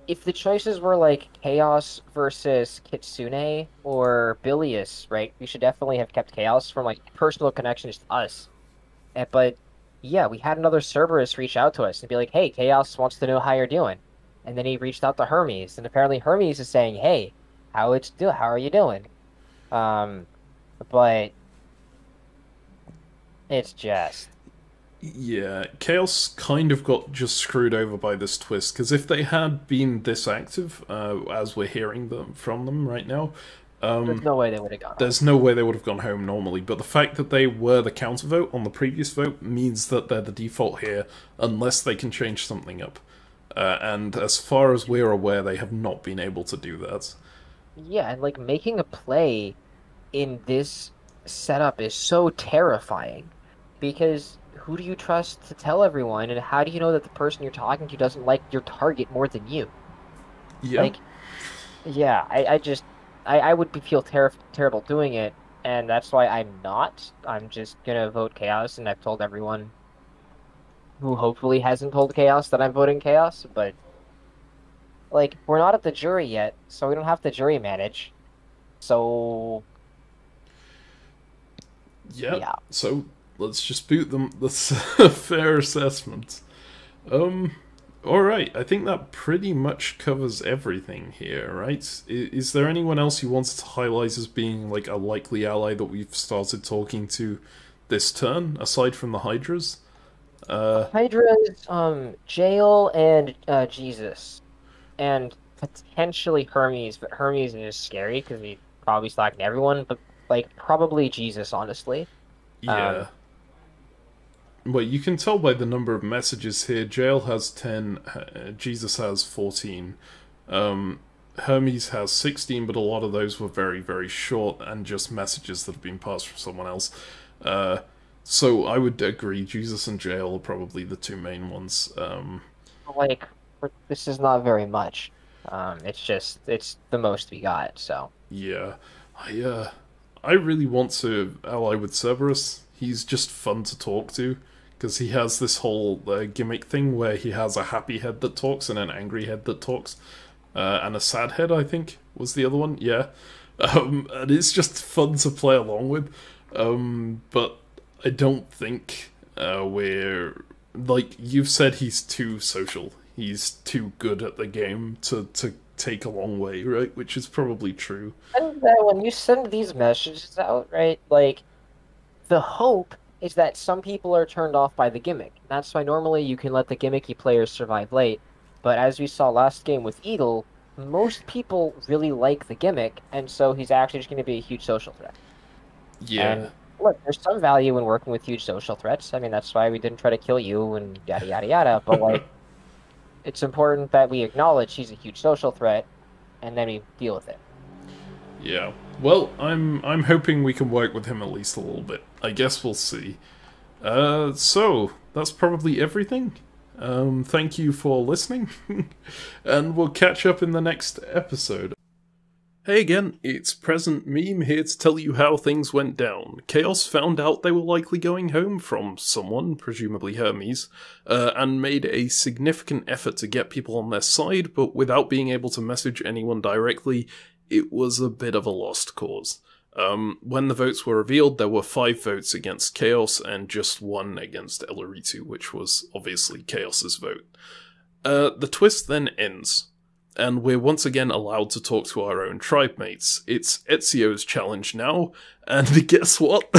If the choices were like Chaos versus Kitsune or Bilious, right? We should definitely have kept Chaos from like personal connections to us. But yeah, we had another Cerberus reach out to us and be like, "Hey, Chaos wants to know how you're doing," and then he reached out to Hermes, and apparently Hermes is saying, "Hey, how are you doing?" Um, but it's just Yeah, Chaos kind of got just screwed over by this twist, because if they had been this active, as we're hearing from them right now, there's no way they would have gone. there's no way they would have gone home normally. But the fact that they were the countervote on the previous vote means that they're the default here, unless they can change something up. And as far as we're aware, they have not been able to do that. Yeah, and like making a play in this setup is so terrifying because who do you trust to tell everyone, and how do you know that the person you're talking to doesn't like your target more than you? Yeah. Like, yeah, I would feel terrible doing it, and that's why I'm not. I'm just gonna vote Chaos, and I've told everyone who hopefully hasn't told Chaos that I'm voting Chaos, but like, we're not at the jury yet, so we don't have to jury manage. So, yeah. So let's just boot them. That's a fair assessment. Alright, I think that pretty much covers everything here, right? Is there anyone else you wanted to highlight as being like a likely ally that we've started talking to this turn, aside from the Hydras? Hydra's, Jail and Jesus. And potentially Hermes, but Hermes is scary because he's probably slacking everyone, but like probably Jesus, honestly. Yeah. Well, you can tell by the number of messages here. Jail has 10, Jesus has 14. Hermes has 16, but a lot of those were very, very short and just messages that have been passed from someone else. So I would agree, Jesus and Jail are probably the two main ones. Like, this is not very much. It's the most we got, so. Yeah. I really want to ally with Cerberus. He's just fun to talk to, because he has this whole gimmick thing where he has a happy head that talks and an angry head that talks. And a sad head, I think, was the other one. Yeah. And it's just fun to play along with. But I don't think we're... Like, you've said he's too social. He's too good at the game to take a long way, right? Which is probably true. And when you send these messages out, right, like, the hope is that some people are turned off by the gimmick. That's why normally you can let the gimmicky players survive late. But as we saw last game with Eagle, most people really like the gimmick, and so he's actually just going to be a huge social threat. Yeah. And look, there's some value in working with huge social threats. I mean, that's why we didn't try to kill you and yada yada yada. But like, it's important that we acknowledge he's a huge social threat, and then we deal with it. Yeah. Well, I'm hoping we can work with him at least a little bit. I guess we'll see. So that's probably everything. Thank you for listening, and we'll catch up in the next episode. Hey again, it's Present Meme here to tell you how things went down. Chaos found out they were likely going home from someone, presumably Hermes, and made a significant effort to get people on their side, but without being able to message anyone directly, it was a bit of a lost cause. When the votes were revealed, there were 5 votes against Chaos and just 1 against Eloritu, which was obviously Chaos's vote. The twist then ends, and we're once again allowed to talk to our own tribe mates. It's Ezio's challenge now, and guess what?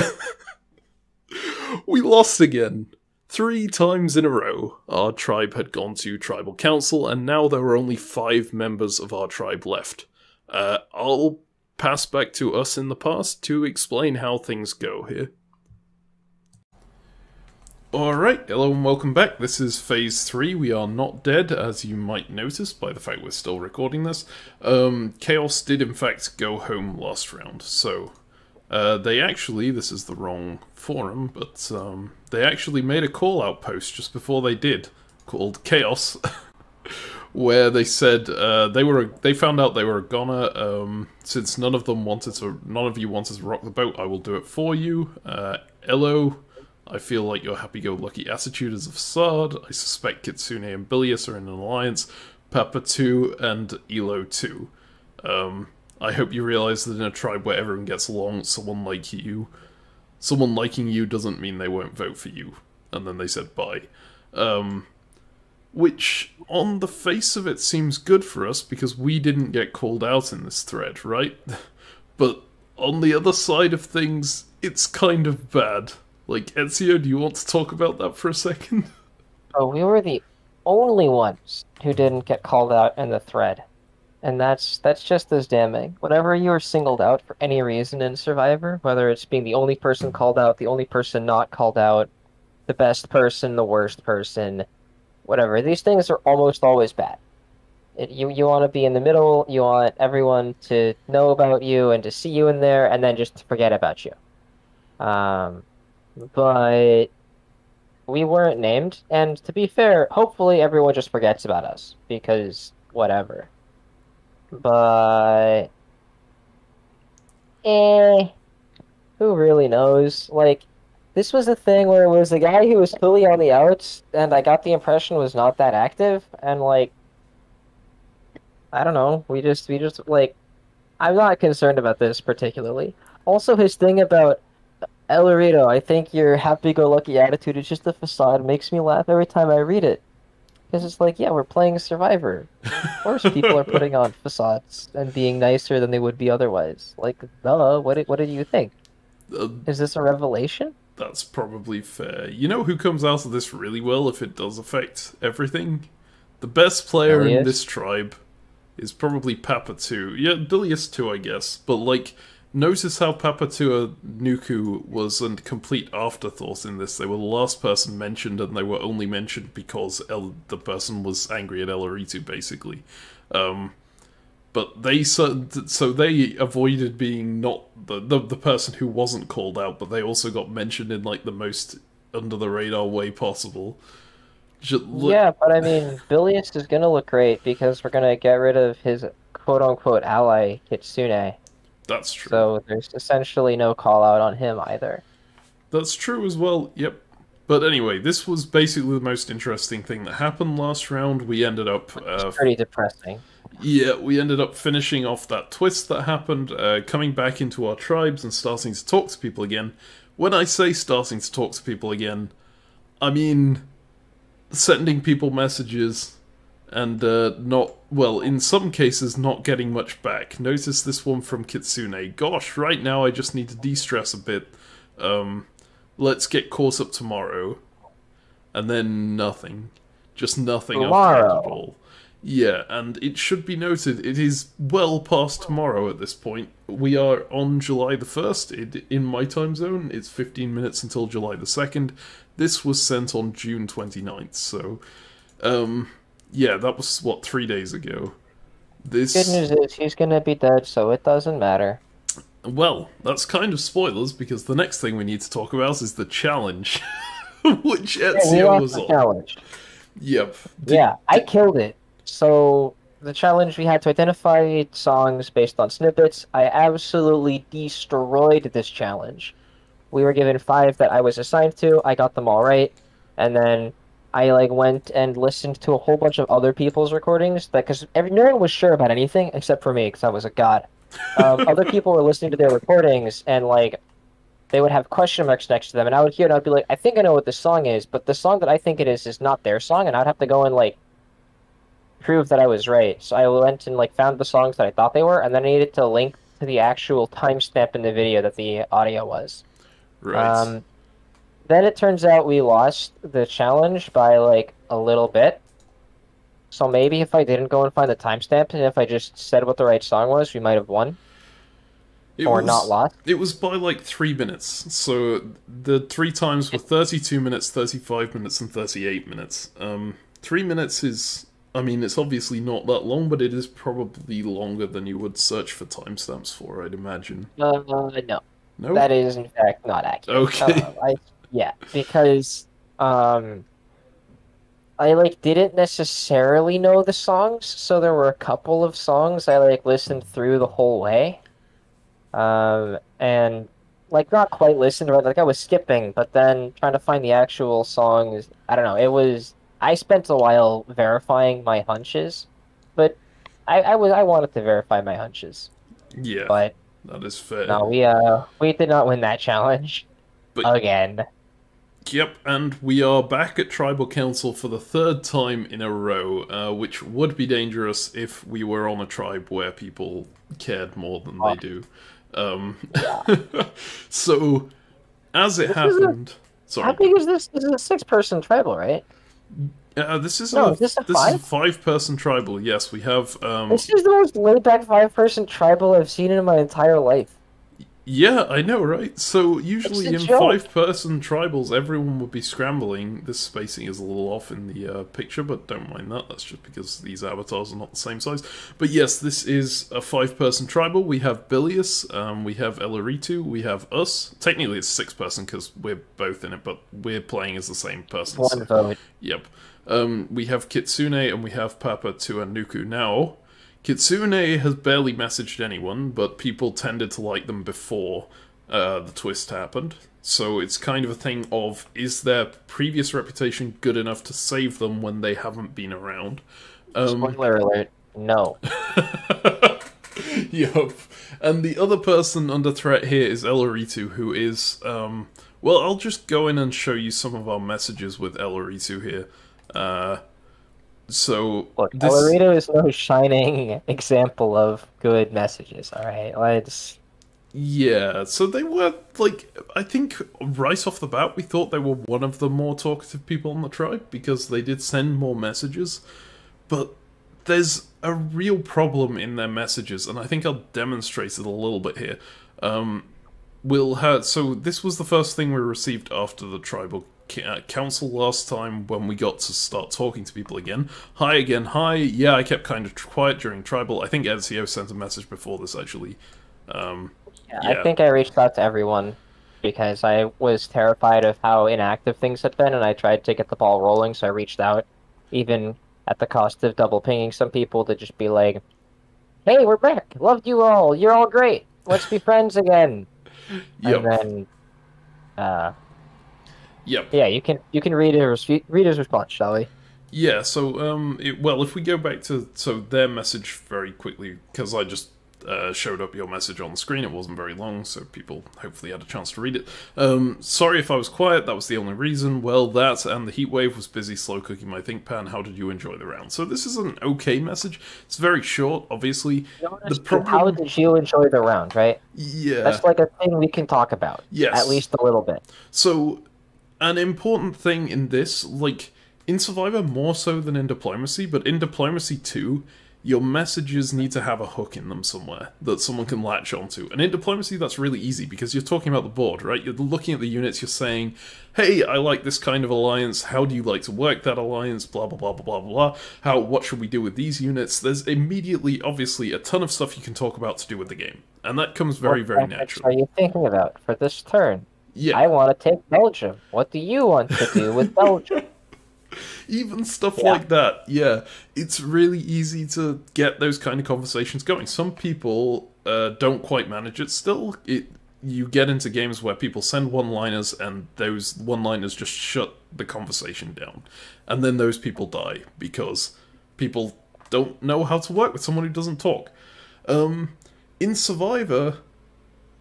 We lost again. 3 times in a row, our tribe had gone to tribal council, and now there were only 5 members of our tribe left. I'll pass back to us in the past to explain how things go here. Alright, hello and welcome back. This is Phase 3. We are not dead, as you might notice by the fact we're still recording this. Chaos did in fact go home last round, so They actually, this is the wrong forum, but they actually made a call-out post just before they did, called Chaos, where they said they found out they were a goner. Since none of you wanted to rock the boat, I will do it for you. Elo, I feel like your happy-go-lucky attitude is a facade. I suspect Kitsune and Bilius are in an alliance. Papa 2 and Elo 2. I hope you realize that in a tribe where everyone gets along, someone liking you doesn't mean they won't vote for you. And then they said bye. Which, on the face of it, seems good for us, because we didn't get called out in this thread, right? But on the other side of things, it's kind of bad. Like, Ezio, do you want to talk about that for a second? Oh, we were the only ones who didn't get called out in the thread. And that's just as damning. Whenever you are singled out for any reason in Survivor, whether it's being the only person called out, the only person not called out, the best person, the worst person, whatever, these things are almost always bad. You want to be in the middle, you want everyone to know about you and to see you in there, and then just to forget about you. But we weren't named, and to be fair, hopefully everyone just forgets about us, because whatever. But who really knows? Like, this was a thing where it was a guy who was fully on the outs, and I got the impression was not that active, and like, I don't know, we just like, I'm not concerned about this particularly. Also, his thing about El Dorito, I think your happy-go-lucky attitude is just a facade, makes me laugh every time I read it. Because it's like, yeah, we're playing Survivor. Of course people are putting on facades and being nicer than they would be otherwise. Like, duh, what did you think? Is this a revelation? That's probably fair. You know who comes out of this really well if it does affect everything? The best player in this tribe is probably Papa 2. Yeah, Bilius 2, I guess. But, like, notice how Papa 2 Nuku was a complete afterthought in this. They were the last person mentioned, and they were only mentioned because the person was angry at El Dorito, basically. But they so they avoided being not the person who wasn't called out, but they also got mentioned in like the most under the radar way possible. Yeah, but I mean, Bilius is gonna look great because we're gonna get rid of his quote unquote ally Kitsune. That's true. So there's essentially no call out on him either. That's true as well. Yep. But anyway, this was basically the most interesting thing that happened last round. We ended up it's pretty depressing. Yeah, we ended up finishing off that twist that happened, coming back into our tribes and starting to talk to people again. When I say starting to talk to people again, I mean sending people messages and not, well, in some cases, not getting much back. Notice this one from Kitsune. Gosh, right now I just need to de-stress a bit. Let's get caught up tomorrow. And then nothing. Just nothing after that at all. Yeah, and it should be noted, it is well past tomorrow at this point. We are on July the 1st, in my time zone. It's 15 minutes until July the 2nd. This was sent on June 29th, so... yeah, that was, what, 3 days ago. This... Good news is he's gonna be dead, so it doesn't matter. Well, that's kind of spoilers, because the next thing we need to talk about is the challenge. Which Ezio was on. Challenge. Yep. Yeah, I killed it. So, the challenge, we had to identify songs based on snippets. I absolutely destroyed this challenge. We were given 5 that I was assigned to, I got them all right, and then I went and listened to a whole bunch of other people's recordings, because no one was sure about anything except for me, because I was a god. Other people were listening to their recordings, and they would have question marks next to them, and I would hear it, and I'd be like, I think I know what this song is, but the song that I think it is not their song, and I'd have to go and prove that I was right. So I went and found the songs that I thought they were, and then I needed to link to the actual timestamp in the video that the audio was. Right. Then it turns out we lost the challenge by a little bit. So maybe if I didn't go and find the timestamp, and if I just said what the right song was, we might have won. Not lost. It was by 3 minutes. So the 3 times were 32 minutes, 35 minutes, and 38 minutes. 3 minutes is... I mean, it's obviously not that long, but it is probably longer than you would search for timestamps for, I'd imagine. No. No? That is, in fact, not accurate. Okay. Yeah, because I like didn't necessarily know the songs, so there were a couple of songs I like listened through the whole way. And like not quite listened, but like I was skipping, but then trying to find the actual songs. I don't know. I spent a while verifying my hunches, but I wanted to verify my hunches, Yeah, but that is fair. no, we did not win that challenge But again. yep, and we are back at Tribal Council for the third time in a row, which would be dangerous if we were on a tribe where people cared more than they do. Yeah. So, as it This is happened... How Sorry. big is this? This is a 6-person tribal, right? This is No, is this a this is a 5? 5-person tribal, yes. We have... This is the most laid-back 5-person tribal I've seen in my entire life. Yeah, I know, right? So, usually It's a in joke. 5-person tribals, everyone would be scrambling. This spacing is a little off in the picture, but don't mind that. That's just because these avatars are not the same size. But yes, this is a 5-person tribal. We have Bilius, we have Elaritu, we have us. Technically it's 6-person because we're both in it, but we're playing as the same person. One vote. Yep. We have Kitsune and we have Papa Tuanuku. Now, Kitsune has barely messaged anyone, but people tended to like them before the twist happened. So it's kind of a thing of, is their previous reputation good enough to save them when they haven't been around? Spoiler alert, no. Yup. And the other person under threat here is Elaritu, who is, well, I'll just go in and show you some of our messages with Elaritu here. So Look, this... Elorito is no shining example of good messages, alright? Let's... Yeah, so they were, like, I think right off the bat we thought they were one of the more talkative people on the tribe, because they did send more messages, but there's a real problem in their messages, and I think I'll demonstrate it a little bit here. So this was the first thing we received after the tribal council last time, when we got to start talking to people again. Hi again, hi. Yeah, I kept kind of quiet during tribal. I think Ezio sent a message before this, actually. Yeah, I think I reached out to everyone because I was terrified of how inactive things had been, and I tried to get the ball rolling, so I reached out, even at the cost of double pinging some people to just be like, hey, we're back! Loved you all! You're all great! Let's be friends again! Yep. And then, Yep. yeah, you can read his response, shall we? Yeah, so, well, if we go back to their message very quickly, because I just showed up your message on the screen, it wasn't very long, so people hopefully had a chance to read it. Sorry if I was quiet, that was the only reason. Well, that and the heatwave was busy slow cooking my ThinkPan. How did you enjoy the round? So this is an okay message. It's very short, obviously. The problem... How did you enjoy the round, right? Yeah. That's like a thing we can talk about. Yes. At least a little bit. So, an important thing in this, like, in Survivor more so than in Diplomacy, but in Diplomacy too, your messages need to have a hook in them somewhere that someone can latch onto. And in Diplomacy, that's really easy, because you're talking about the board, right? You're looking at the units, you're saying, hey, I like this kind of alliance, how do you like to work that alliance, blah, blah, blah, blah, blah, blah. What should we do with these units? There's immediately, obviously, a ton of stuff you can talk about to do with the game. And that comes very, very naturally. What are you thinking about for this turn? Yeah. I want to take Belgium. What do you want to do with Belgium? Even stuff like that, yeah. It's really easy to get those kind of conversations going. Some people don't quite manage it still. You get into games where people send one-liners, and those one-liners just shut the conversation down. And then those people die, because people don't know how to work with someone who doesn't talk. In Survivor,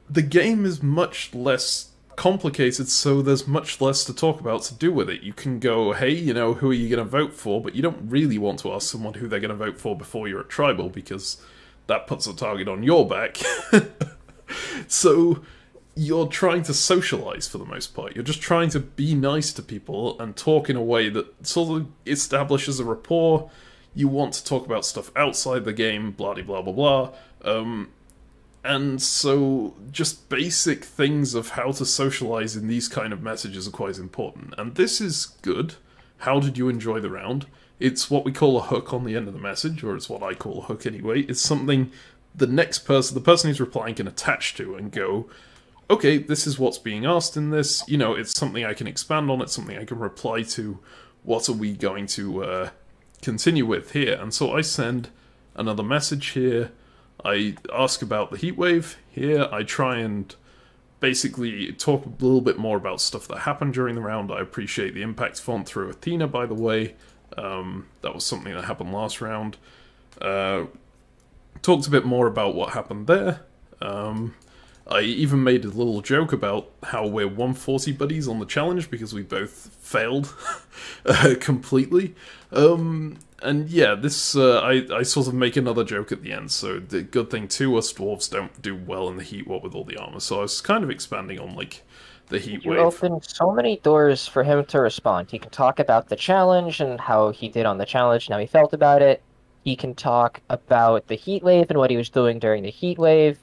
the game is much less complicated, so there's much less to talk about to do with it. You can go, hey, you know, who are you going to vote for? But you don't really want to ask someone who they're going to vote for before you're at Tribal, because that puts a target on your back. So you're trying to socialize for the most part. You're just trying to be nice to people and talk in a way that sort of establishes a rapport. You want to talk about stuff outside the game, blah, blah, blah, blah. And so, just basic things of how to socialize in these kind of messages are quite important. And this is good. How did you enjoy the round? It's what we call a hook on the end of the message, or it's what I call a hook anyway. It's something the next person, the person who's replying, can attach to and go, okay, this is what's being asked in this, you know, it's something I can expand on, it's something I can reply to, what are we going to continue with here? And so I send another message here, I ask about the heatwave here, I try and basically talk a little bit more about stuff that happened during the round. I appreciate the impact font through Athena, by the way. That was something that happened last round. Talked a bit more about what happened there. I even made a little joke about how we're 140 buddies on the challenge because we both failed completely. And yeah, this I sort of make another joke at the end, so the good thing too, us dwarves don't do well in the heat, what with all the armor, so I was kind of expanding on, like, the heat wave. You opened so many doors for him to respond. He can talk about the challenge and how he did on the challenge and how he felt about it. He can talk about the heat wave and what he was doing during the heat wave.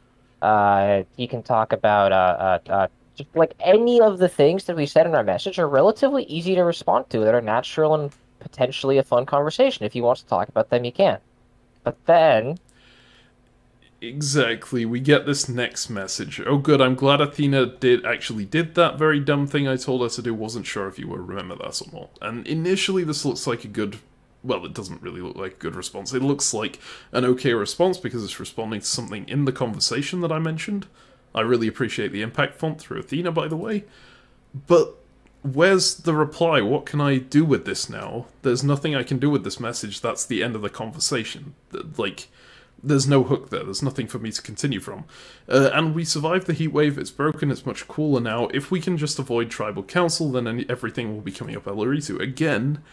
He can talk about just like any of the things that we said in our message are relatively easy to respond to, that are natural and potentially a fun conversation. If he wants to talk about them, he can. But then... Exactly, we get this next message. Oh good, I'm glad Athena actually did that very dumb thing I told her to do. Wasn't sure if you would remember that or not. And initially this looks like a good... Well, it doesn't really look like a good response. It looks like an okay response because it's responding to something in the conversation that I mentioned. I really appreciate the impact font through Athena, by the way. But where's the reply? What can I do with this now? There's nothing I can do with this message. That's the end of the conversation. Like, there's no hook there. There's nothing for me to continue from. And we survived the heatwave. It's broken. It's much cooler now. If we can just avoid Tribal Council, then everything will be coming up Elaritu. Again,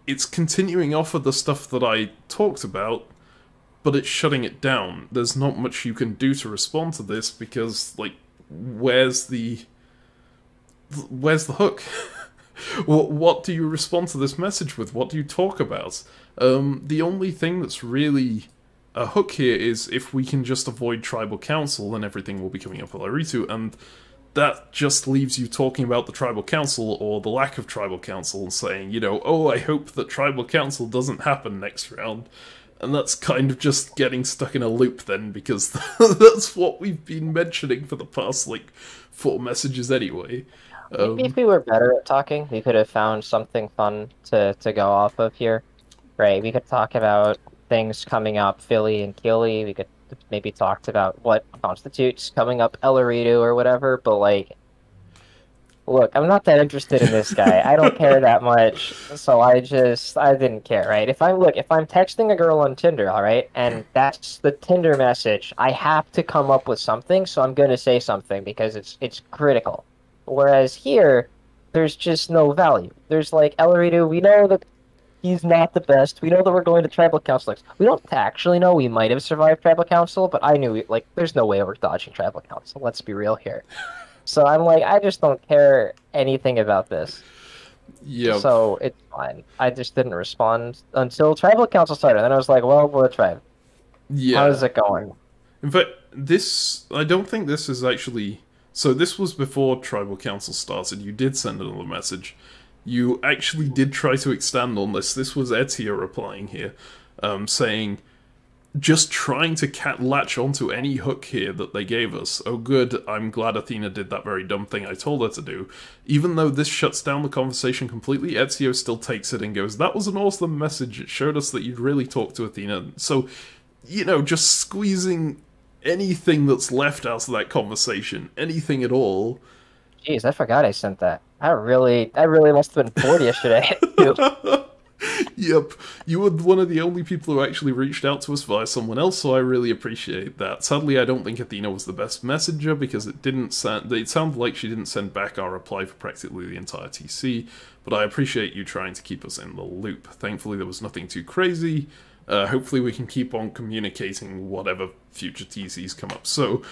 it's continuing off of the stuff that I talked about, but it's shutting it down. There's not much you can do to respond to this because, like, where's the hook? What do you respond to this message with? What do you talk about? The only thing that's really a hook here is if we can just avoid Tribal Council, then everything will be coming up Elaritu, and that just leaves you talking about the Tribal Council or the lack of Tribal Council and saying, you know, oh, I hope that Tribal Council doesn't happen next round. And that's kind of just getting stuck in a loop then, because that's what we've been mentioning for the past, like, 4 messages anyway. Maybe if we were better at talking, we could have found something fun to go off of here. Right, we could talk about things coming up, Fili and Kili, we could maybe talked about what constitutes coming up Elaritu or whatever, but, like, look, I'm not that interested in this guy. I don't care that much, so I didn't care, right? If I'm texting a girl on Tinder, alright, and that's the Tinder message, I have to come up with something, so I'm gonna say something, because it's critical. Whereas here, there's just no value. There's, like, Elaritu, we know that he's not the best. We know that we're going to Tribal Council. We don't actually know. We might have survived Tribal Council, but I knew, like, there's no way we're dodging Tribal Council. Let's be real here. So I'm like, I just don't care anything about this. Yeah. So it's fine. I just didn't respond until Tribal Council started. Then I was like, well, we'll try. Yeah. How's it going? In fact, I don't think this is actually... So this was before Tribal Council started. You did send another message. You actually did try to extend on this. This was Etia replying here, saying, just trying to latch onto any hook here that they gave us. Oh good, I'm glad Athena did that very dumb thing I told her to do. Even though this shuts down the conversation completely, Ezio still takes it and goes, that was an awesome message, it showed us that you'd really talked to Athena. So, you know, just squeezing anything that's left out of that conversation, anything at all. Jeez, I forgot I sent that. I really must have been bored yesterday. Yep, you were one of the only people who actually reached out to us via someone else, so I really appreciate that. Sadly, I don't think Athena was the best messenger, because it sounded like she didn't send back our reply for practically the entire TC, but I appreciate you trying to keep us in the loop. Thankfully, there was nothing too crazy. Hopefully we can keep on communicating whatever future TCs come up. So,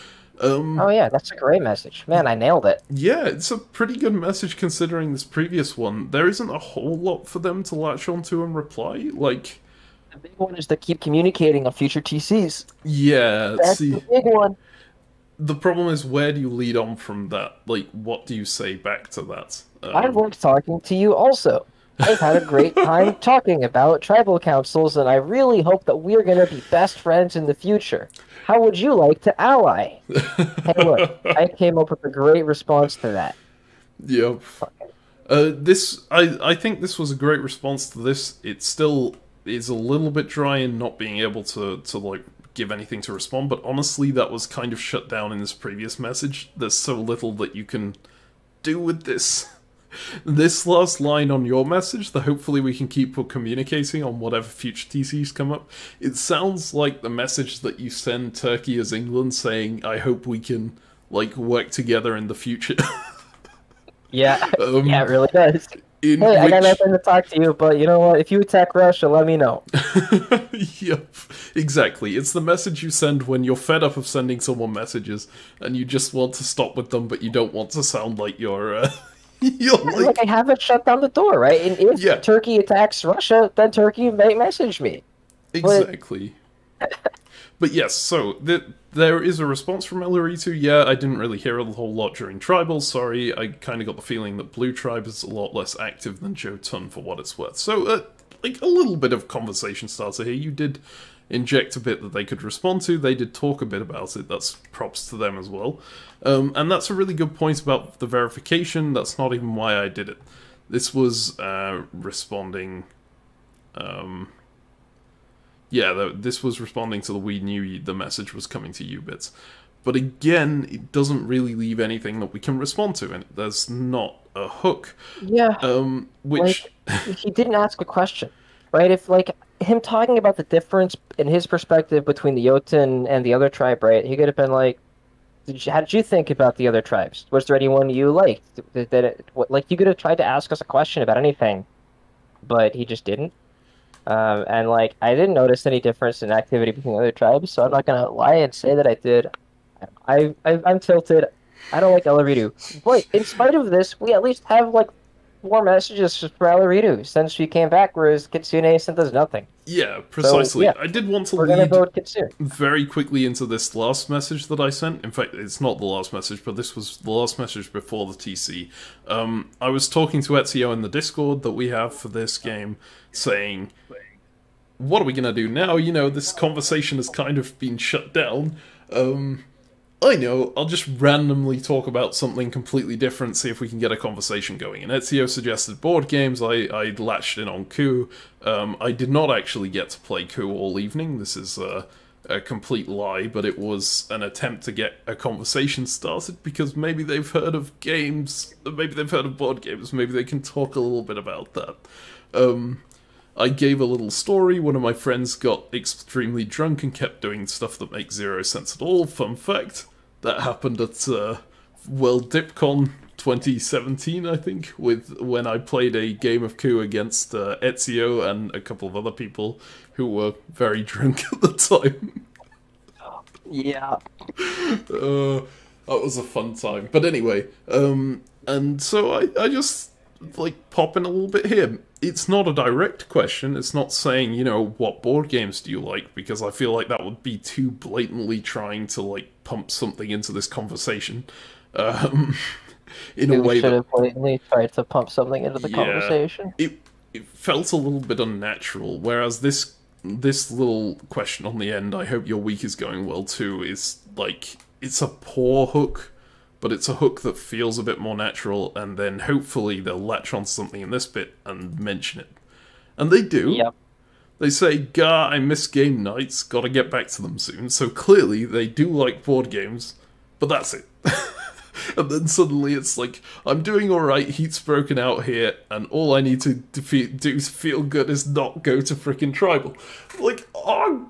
oh yeah, that's a great message. Man, I nailed it. Yeah, it's a pretty good message considering this previous one. There isn't a whole lot for them to latch onto and reply. Like, the big one is to keep communicating on future TCs. Yeah, that's the big one. The problem is, where do you lead on from that? Like, what do you say back to that? I've liked talking to you also. I've had a great time talking about tribal councils, and I really hope that we're going to be best friends in the future. How would you like to ally? Hey, look, I came up with a great response to that. Yep. I think this was a great response to this. It still is a little bit dry in not being able to like give anything to respond, but honestly that was kind of shut down in this previous message. There's so little that you can do with this. This last line on your message, that hopefully we can keep communicating on whatever future TCs come up, it sounds like the message that you send Turkey as England saying, I hope we can, like, work together in the future. Yeah, yeah, it really does. Hey, I got nothing to talk to you, but you know what? If you attack Russia, let me know. Yep, exactly. It's the message you send when you're fed up of sending someone messages, and you just want to stop with them, but you don't want to sound like you're... like, I haven't shut down the door, right? And if Turkey attacks Russia, then Turkey may message me. Exactly. But yes, so there is a response from Elaritu. Yeah, I didn't really hear a whole lot during Tribal, sorry. I kind of got the feeling that Blue Tribe is a lot less active than Jotun for what it's worth. So, like, a little bit of conversation starter here. You did inject a bit that they could respond to. They did talk a bit about it. That's props to them as well. And that's a really good point about the verification. That's not even why I did it. This was responding... this was responding to the we knew the message was coming to you bits. But again, it doesn't really leave anything that we can respond to, and there's not a hook. Yeah. Which... Like, he didn't ask a question, right? If, like, him talking about the difference in his perspective between the Jotun and the other tribe, right? He could have been like, how did you think about the other tribes? Was there anyone you liked? Like, you could have tried to ask us a question about anything, but he just didn't. And, like, I didn't notice any difference in activity between the other tribes, so I'm not gonna lie and say that I did. I'm tilted. I don't like Elaritu. But in spite of this, we at least have, like, 4 messages for Elaritu since she came back, whereas Kitsune sent us nothing. Yeah, precisely. So, yeah, I did want to lead Kitsune very quickly into this last message that I sent. In fact, it's not the last message, but this was the last message before the TC. I was talking to Ezio in the Discord that we have for this game, saying, what are we going to do now? You know, this conversation has kind of been shut down. I know, I'll just randomly talk about something completely different, see if we can get a conversation going. And Ezio suggested board games, I latched in on Coup. I did not actually get to play Coup all evening, this is a complete lie, but it was an attempt to get a conversation started, because maybe they've heard of games, maybe they've heard of board games, maybe they can talk a little bit about that. I gave a little story, one of my friends got extremely drunk and kept doing stuff that makes zero sense at all, fun fact. That happened at World DipCon 2017, I think, when I played a game of Coup against Ezio and a couple of other people who were very drunk at the time. Yeah. That was a fun time. But anyway, and so I just, like, pop in a little bit here. It's not a direct question, it's not saying, you know, what board games do you like, because I feel like that would be too blatantly trying to, like, pump something into this conversation. In a way that... should have blatantly tried to pump something into the conversation. It felt a little bit unnatural, whereas this little question on the end, I hope your week is going well too, is, like, it's a poor hook, but it's a hook that feels a bit more natural, and then hopefully they'll latch on something in this bit and mention it. And they do. Yep. They say, "Gah, I miss game nights, gotta get back to them soon." So clearly they do like board games, but that's it. And then suddenly it's like, I'm doing alright, heat's broken out here, and all I need to do to feel good is not go to frickin' Tribal. Like, oh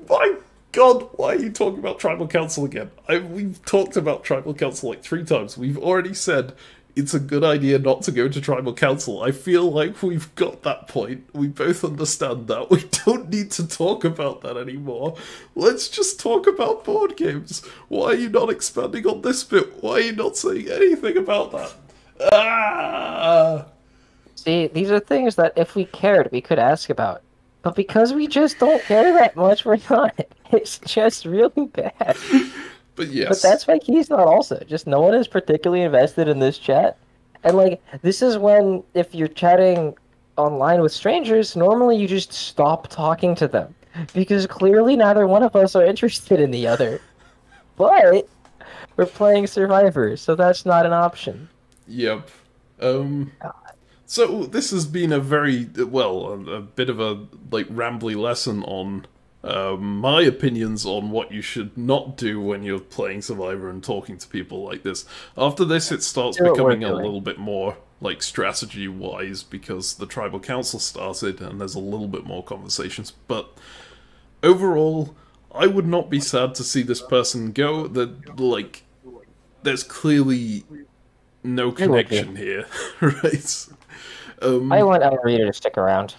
my God, why are you talking about Tribal Council again? We've talked about Tribal Council like 3 times. We've already said it's a good idea not to go to Tribal Council. I feel like we've got that point. We both understand that. We don't need to talk about that anymore. Let's just talk about board games. Why are you not expanding on this bit? Why are you not saying anything about that? Ah! See, these are things that if we cared, we could ask about. But because we just don't care that much, we're not. It's just really bad. But yes. But that's why he's not also. Just no one is particularly invested in this chat. And, like, this is when, if you're chatting online with strangers, normally you just stop talking to them. because clearly neither one of us are interested in the other. But we're playing Survivor, so that's not an option. Yep. So this has been a very, well, a bit of a, like, rambly lesson on my opinions on what you should not do when you're playing Survivor and talking to people like this. After this, it starts becoming a little bit more, like, strategy-wise, because the Tribal Council started, and there's a little bit more conversations, but overall, I would not be sad to see this person go. That, like, there's clearly no connection here, right? I want Elrita to stick around.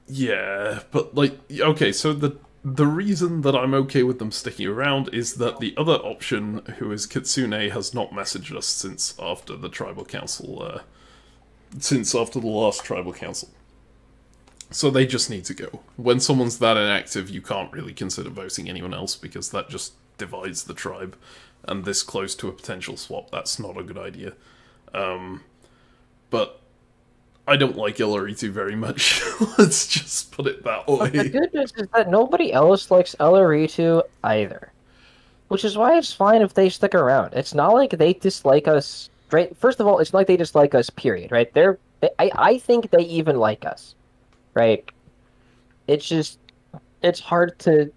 Yeah, but, like, okay, so the reason that I'm okay with them sticking around is that the other option, who is Kitsune, has not messaged us since after the Tribal Council, since after the last Tribal Council. So they just need to go. When someone's that inactive, you can't really consider voting anyone else, because that just divides the tribe. And this close to a potential swap, that's not a good idea. But I don't like Elaritu very much. Let's just put it that way. But the good news is that nobody else likes Elaritu either. Which is why it's fine if they stick around. It's not like they dislike us. Right? First of all, it's not like they dislike us, period. Right? I think they even like us. Right? It's just, it's hard to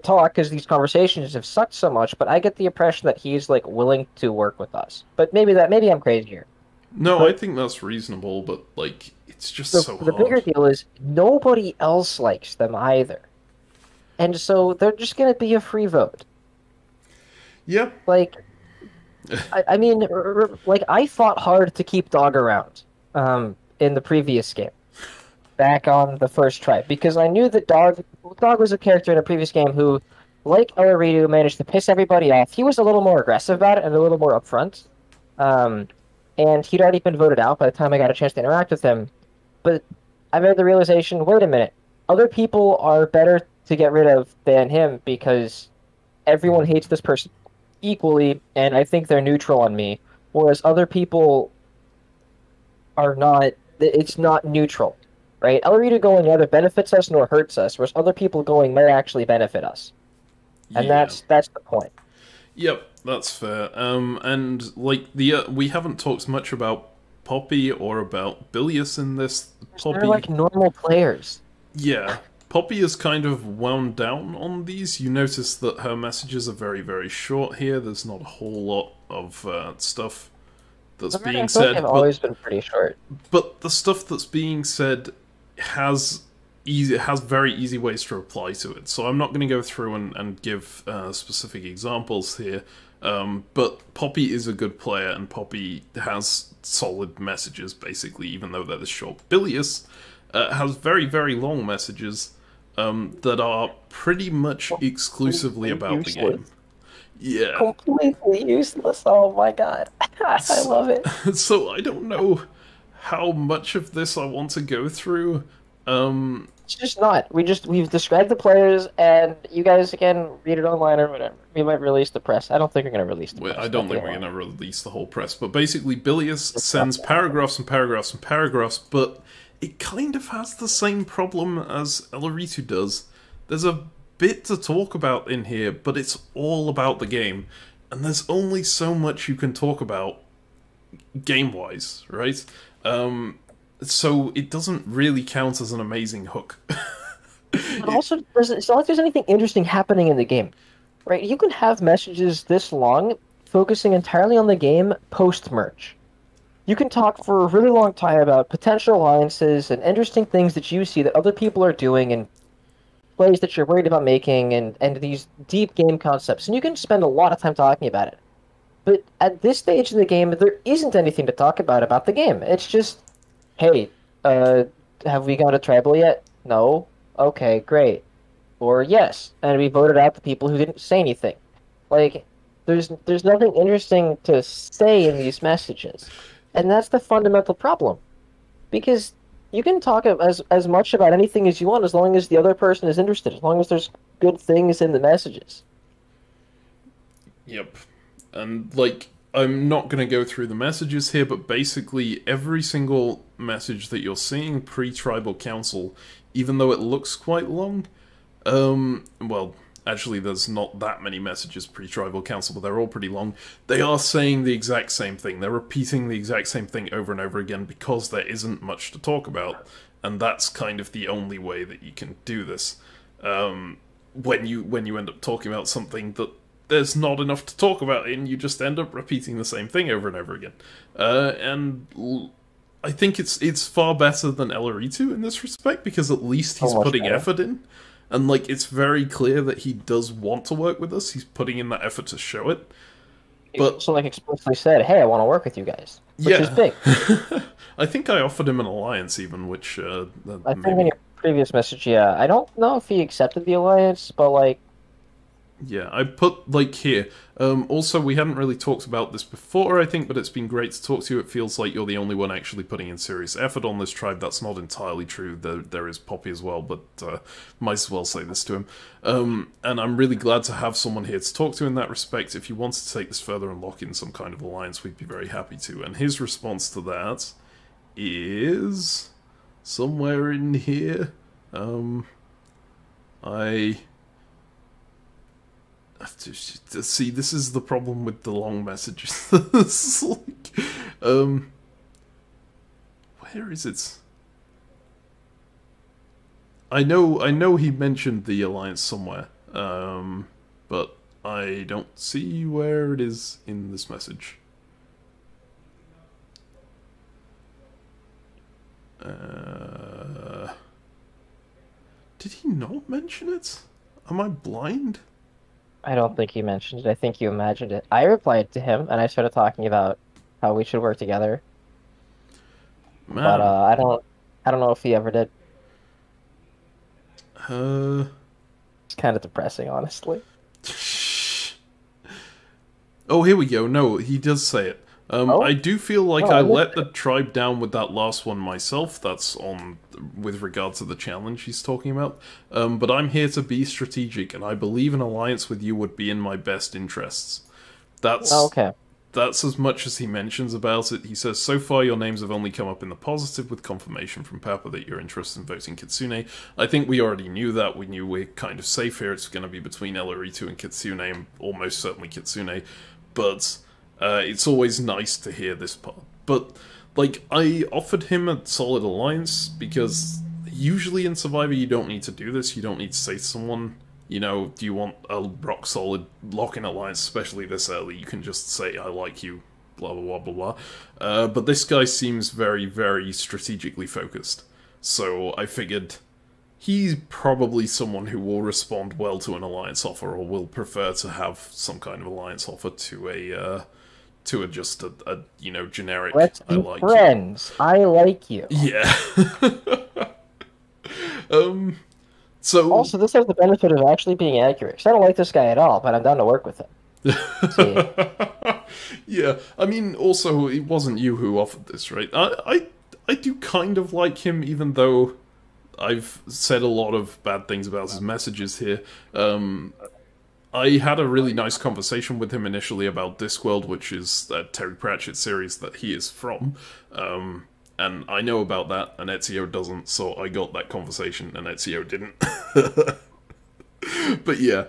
talk because these conversations have sucked so much, but I get the impression that he's, like, willing to work with us. But maybe I'm crazy here. No, I think that's reasonable, but, like, it's just so hard. The bigger deal is nobody else likes them either. And so they're just going to be a free vote. Yeah. Like, I mean, like, I fought hard to keep Dog around in the previous game. Back on the first tribe, because I knew that Dog was a character in a previous game who, like Elaritu, managed to piss everybody off. He was a little more aggressive about it and a little more upfront. And he'd already been voted out by the time I got a chance to interact with him. But I made the realization, wait a minute, other people are better to get rid of than him because everyone hates this person equally, and I think they're neutral on me. Whereas other people are not, it's not neutral. Right? Elaritu going neither benefits us nor hurts us, whereas other people going might actually benefit us. And yeah. that's the point. Yep, that's fair. And, like, we haven't talked much about Poppy or about Bilious in this. Poppy, they're like normal players. Yeah. Poppy is kind of wound down on these. You notice that her messages are very, very short here. There's not a whole lot of stuff that's being said. They've always been pretty short. But the stuff that's being said has very easy ways to reply to it. So I'm not going to go through and give specific examples here. But Poppy is a good player, and Poppy has solid messages, basically, even though they're this short. Bilious has very, very long messages that are pretty much exclusively about the game. Yeah. Completely useless. Oh my god. I love it. So I don't know how much of this I want to go through. It's just not. We've described the players, and you guys can read it online or whatever. We might release the press. I don't think we're going to release the press. I don't think we're going to release the whole press, but basically Bilious sends paragraphs and paragraphs and paragraphs, but it kind of has the same problem as Elaritu does. There's a bit to talk about in here, but it's all about the game, and there's only so much you can talk about game-wise, right? So it doesn't really count as an amazing hook. But also, it's not like there's anything interesting happening in the game, right? You can have messages this long, focusing entirely on the game post-merge. You can talk for a really long time about potential alliances and interesting things that you see that other people are doing and plays that you're worried about making and these deep game concepts. And you can spend a lot of time talking about it. But at this stage of the game, there isn't anything to talk about the game. It's just, hey, have we gone to tribal yet? No? Okay, great. Or yes, and we voted out the people who didn't say anything. Like, there's nothing interesting to say in these messages. And that's the fundamental problem. Because you can talk as much about anything as you want as long as the other person is interested, as long as there's good things in the messages. Yep. And, like, I'm not going to go through the messages here, but basically every single message that you're seeing pre-Tribal Council even though it looks quite long. Well, actually, there's not that many messages pre-tribal council, but they're all pretty long. They are saying the exact same thing. They're repeating the exact same thing over and over again because there isn't much to talk about, and that's kind of the only way that you can do this. When you end up talking about something that there's not enough to talk about, and you just end up repeating the same thing over and over again. And I think it's far better than Elaritu in this respect, because at least he's putting effort in. And, like, it's very clear that he does want to work with us. He's putting in that effort to show it. But so, like, explicitly said, hey, I want to work with you guys. Which is big. I think I offered him an alliance, even, which... I think in your previous message, yeah. I don't know if he accepted the alliance, but, like... Yeah, I put, like, here. Also, we hadn't really talked about this before, I think, but it's been great to talk to you. It feels like you're the only one actually putting in serious effort on this tribe. That's not entirely true. There is Poppy as well, but might as well say this to him. And I'm really glad to have someone here to talk to in that respect. If you wanted to take this further and lock in some kind of alliance, we'd be very happy to. And his response to that is... somewhere in here. See, this is the problem with the long messages. It's like, where is it? I know he mentioned the alliance somewhere, but I don't see where it is in this message. Did he not mention it? Am I blind? I don't think he mentioned it. I think you imagined it. I replied to him, and I started talking about how we should work together. Man. But I don't know if he ever did. It's kind of depressing, honestly. Oh, here we go. No, he does say it. I do feel like I let the tribe down with that last one myself. That's on with regard to the challenge he's talking about. But I'm here to be strategic, and I believe an alliance with you would be in my best interests. That's as much as he mentions about it. He says, so far your names have only come up in the positive, with confirmation from Papa that you're interested in voting Kitsune. I think we already knew that. We knew we're kind of safe here. It's going to be between Elaritu and Kitsune, and almost certainly Kitsune. But... it's always nice to hear this part. But, like, I offered him a solid alliance, because usually in Survivor you don't need to do this. You don't need to say to someone, you know, do you want a rock-solid lock-in alliance, especially this early. You can just say, I like you, blah, blah, blah, blah, blah. But this guy seems very, very strategically focused. So I figured he's probably someone who will respond well to an alliance offer, or will prefer to have some kind of alliance offer to just a you know, generic Let's be friends. I like you. Yeah. So also, this has the benefit of actually being accurate. So I don't like this guy at all, but I'm down to work with him. Yeah, I mean, also, it wasn't you who offered this, right? I do kind of like him, even though I've said a lot of bad things about his messages here. I had a really nice conversation with him initially about Discworld, which is a Terry Pratchett series that he is from. And I know about that, and Ezio doesn't, so I got that conversation, and Ezio didn't. But yeah,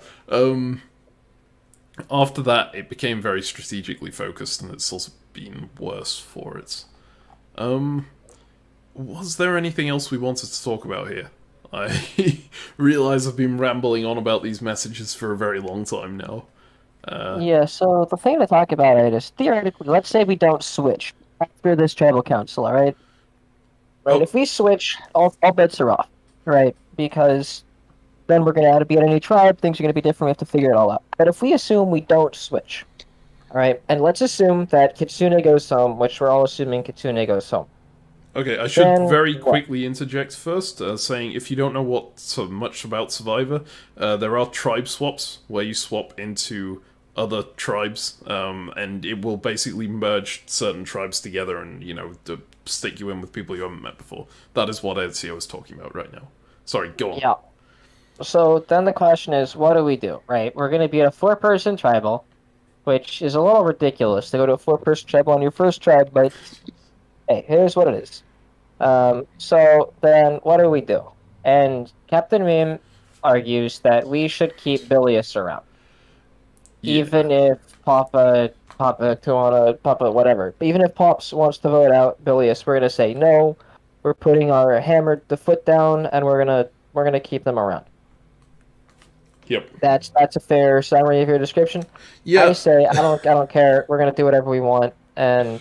after that, it became very strategically focused, and it's also been worse for it. Was there anything else we wanted to talk about here? I realize I've been rambling on about these messages for a very long time now. Yeah, so the thing to talk about it is, theoretically, let's say we don't switch after this tribal council, alright? Right, if we switch, all bets are off, right? Because then we're going to have to be at a new tribe, things are going to be different, we have to figure it all out. But if we assume we don't switch, alright, and let's assume that Kitsune goes home, which we're all assuming Kitsune goes home. Okay, I should very quickly interject first, saying if you don't know so much about Survivor, there are tribe swaps, where you swap into other tribes, and it will basically merge certain tribes together and, you know, to stick you in with people you haven't met before. That is what Ezio is talking about right now. Sorry, go on. Yeah. So then the question is, what do we do, right? We're going to be at a 4-person tribal, which is a little ridiculous to go to a 4-person tribal on your first tribe, but hey, here's what it is. So then what do we do? And Captain Meme argues that we should keep Bilious around. Yeah. Even if Papa, whatever. Even if Pops wants to vote out Bilious, we're gonna say no. We're putting our the foot down, and we're gonna keep them around. Yep. That's a fair summary of your description. Yeah. I say I don't care. We're gonna do whatever we want, and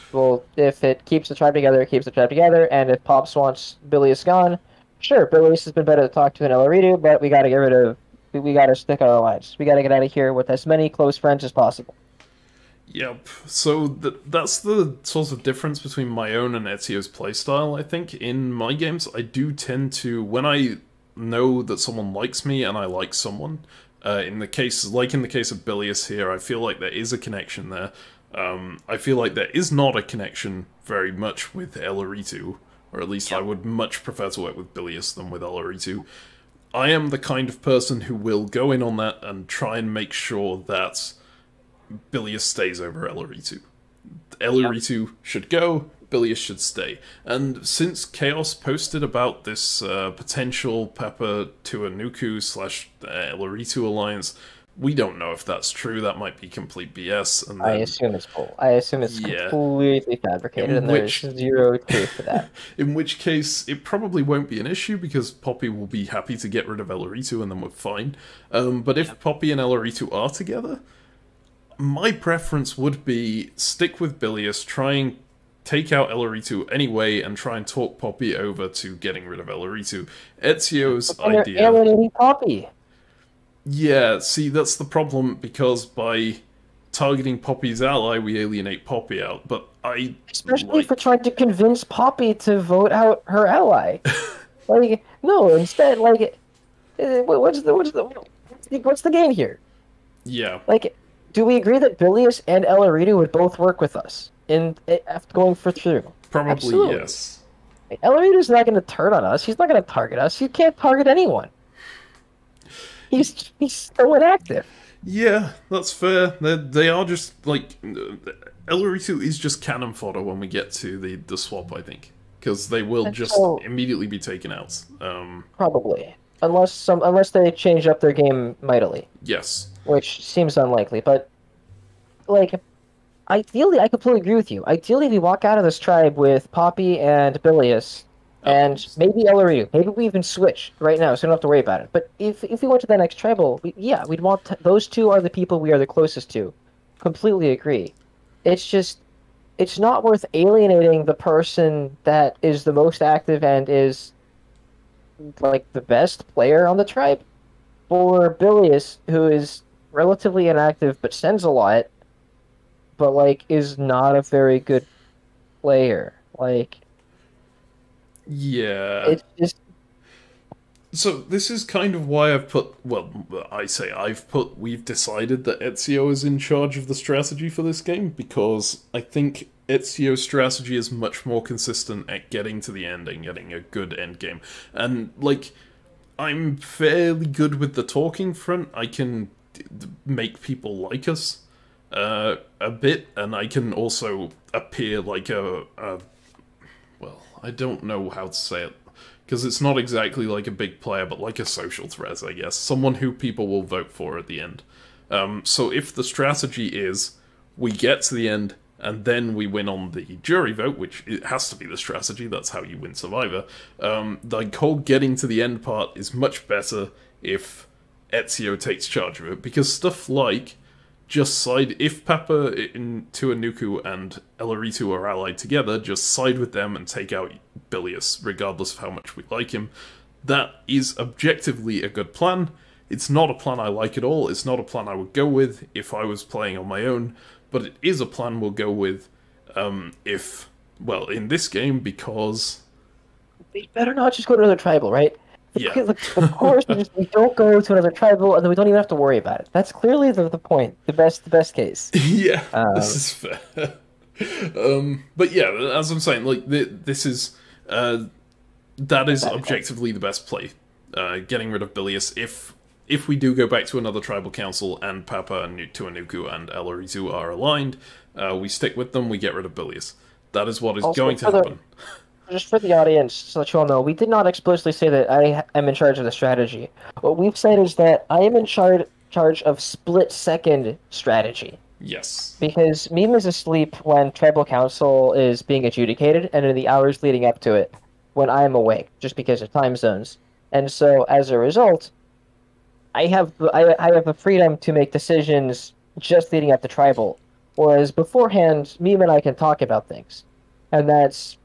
if it keeps the tribe together, it keeps the tribe together. And if Pops wants Bilious gone, sure, Bilious has been better to talk to in Elaridu, but we gotta get rid of. We gotta stick our lives. We gotta get out of here with as many close friends as possible. Yep. So that's the sort of difference between my own and Ezio's playstyle, I think. In my games, I do tend to, when I know that someone likes me and I like someone, in the case of Bilious here, I feel like there is a connection there. I feel like there is not a connection very much with Elaridu, or at least I would much prefer to work with Bilious than with Elaridu. I am the kind of person who will go in on that and try and make sure that Bilious stays over Elaridu. Elaridu should go, Bilious should stay. And since Chaos posted about this potential Pepper Tuanuku / Elaridu alliance, we don't know if that's true. That might be complete BS. And then, I assume it's bull. I assume it's completely fabricated, and there's zero truth to that. In which case, it probably won't be an issue, because Poppy will be happy to get rid of Elaridu, and then we're fine. But if Poppy and Elaridu are together, my preference would be stick with Bilious, try and take out Elaridu anyway, and try and talk Poppy over to getting rid of Elaridu. Ezio's idea... You're alienating Poppy! Yeah, see, that's the problem, because by targeting Poppy's ally, we alienate Poppy out, but Especially for trying to convince Poppy to vote out her ally. No, instead, what's the gain here? Yeah. Do we agree that Bilious and Elaridu would both work with us after going through? Probably, absolutely. Yes. Elaridu's not going to turn on us. He's not going to target us. He can't target anyone. He's so inactive. Yeah, that's fair. They are just, Elaridu is just cannon fodder when we get to the swap, I think. Because they will immediately be taken out. Probably. Unless they change up their game mightily. Yes. Which seems unlikely, but, ideally, I completely agree with you. Ideally, we walk out of this tribe with Poppy and Bilious, and maybe Elaridu. Maybe we even switch right now, so we don't have to worry about it. But if we went to the next tribal, we'd want those two are the people we are the closest to. Completely agree. It's just, it's not worth alienating the person that is the most active and is, the best player on the tribe, for Bilious, who is relatively inactive but sends a lot, but, is not a very good player. Yeah. It's just... So this is kind of why we've decided that Ezio is in charge of the strategy for this game, because I think Ezio's strategy is much more consistent at getting to the end and getting a good end game. And, I'm fairly good with the talking front. I can make people like us a bit, and I can also appear like I don't know how to say it, because it's not exactly like a big player, but like a social threat, I guess. Someone who people will vote for at the end. So if the strategy is, we get to the end, and then we win on the jury vote, which it has to be the strategy, that's how you win Survivor, the whole getting to the end part is much better if Ezio takes charge of it, because stuff like just side, if Pepper, Tuanuku, and Elaridu are allied together, just side with them and take out Bilious, regardless of how much we like him. That is objectively a good plan. It's not a plan I like at all. It's not a plan I would go with if I was playing on my own, but it is a plan we'll go with in this game, because... We better not just go to another tribal, right? Yeah. Of course, we don't go to another tribal, and then we don't even have to worry about it. That's clearly the point. The best case. Yeah, this is fair. But yeah, as I'm saying, this is... that is objectively the best play. Getting rid of Bilious. If we do go back to another tribal council, and Papa and Tuanuku and Elaridu are aligned, we stick with them, we get rid of Bilious. That is what is going to happen. just for the audience, so that you all know, we did not explicitly say that I am in charge of the strategy. What we've said is that I am in charge of split-second strategy. Yes. Because Meme is asleep when Tribal Council is being adjudicated, and in the hours leading up to it, when I am awake, just because of time zones. And so, as a result, I have the freedom to make decisions just leading up to Tribal, whereas beforehand, Meme and I can talk about things, and that's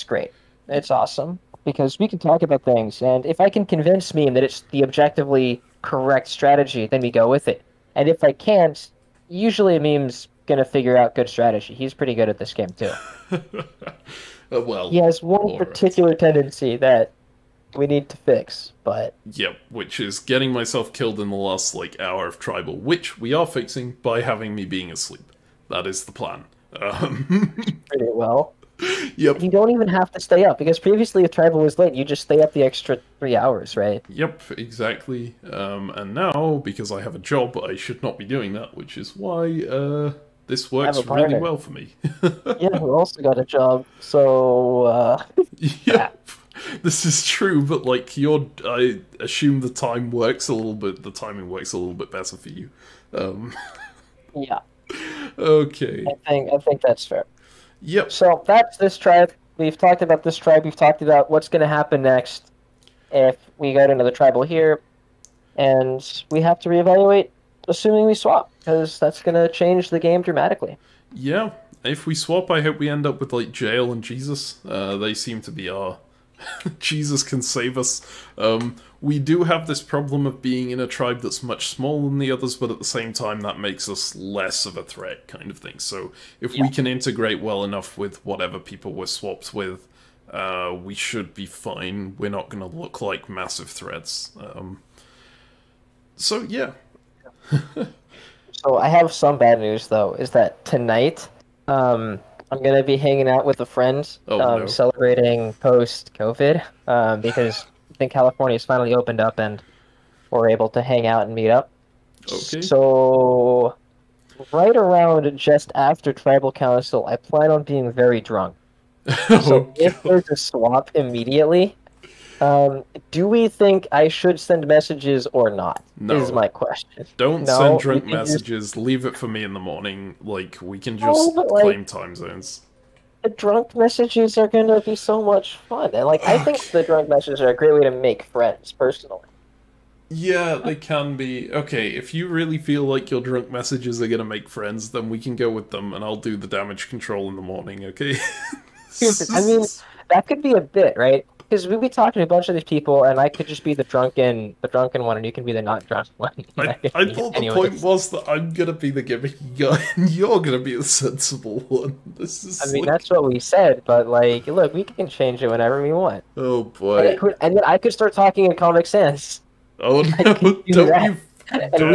great. It's awesome because we can talk about things, and if I can convince Meme that it's the objectively correct strategy, then we go with it. And if I can't, usually Meme's gonna figure out good strategy. He's pretty good at this game too. Well, He has one particular tendency that we need to fix, but yep, which is getting myself killed in the last like hour of Tribal, which we are fixing by having me being asleep. That is the plan. pretty well. Yep. You don't even have to stay up, because previously if Tribal was late, you just stay up the extra 3 hours, right? Yep, exactly. And now, because I have a job, I should not be doing that, which is why this works really well for me. Yeah, who also got a job, so Yep. This is true, but like I assume the timing works a little bit better for you. yeah. Okay. I think that's fair. Yep. So that's this tribe. We've talked about this tribe. We've talked about what's going to happen next if we go to another tribal here, and we have to reevaluate, assuming we swap, because that's going to change the game dramatically. Yeah. If we swap, I hope we end up with like Jail and Jesus. They seem to be our Jesus can save us. We do have this problem of being in a tribe that's much smaller than the others, but at the same time that makes us less of a threat, kind of thing. So if we can integrate well enough with whatever people we're swapped with, we should be fine. We're not going to look like massive threats. So yeah. So I have some bad news, though, is that tonight I'm going to be hanging out with a friend celebrating post-COVID because I think California's finally opened up and we're able to hang out and meet up. Okay. So right around just after Tribal Council, I plan on being very drunk. So if there's a swap immediately, do we think I should send messages or not? No. Is my question. Don't send drunk messages. Leave it for me in the morning. Like, we can just claim time zones. The drunk messages are going to be so much fun. And, like, I think the drunk messages are a great way to make friends, personally. Yeah, they can be. Okay, if you really feel like your drunk messages are going to make friends, then we can go with them, and I'll do the damage control in the morning, okay? I mean, that could be a bit, right? Because we'd be talking to a bunch of these people, and I could just be the drunken one, and you can be the not drunk one. I thought the point was that I'm gonna be the gimmicky guy, and you're gonna be the sensible one. This is. I mean, that's what we said, but like, look, we can change it whenever we want. Oh boy! And then I could start talking in Comic Sans. Oh no! Don't you dare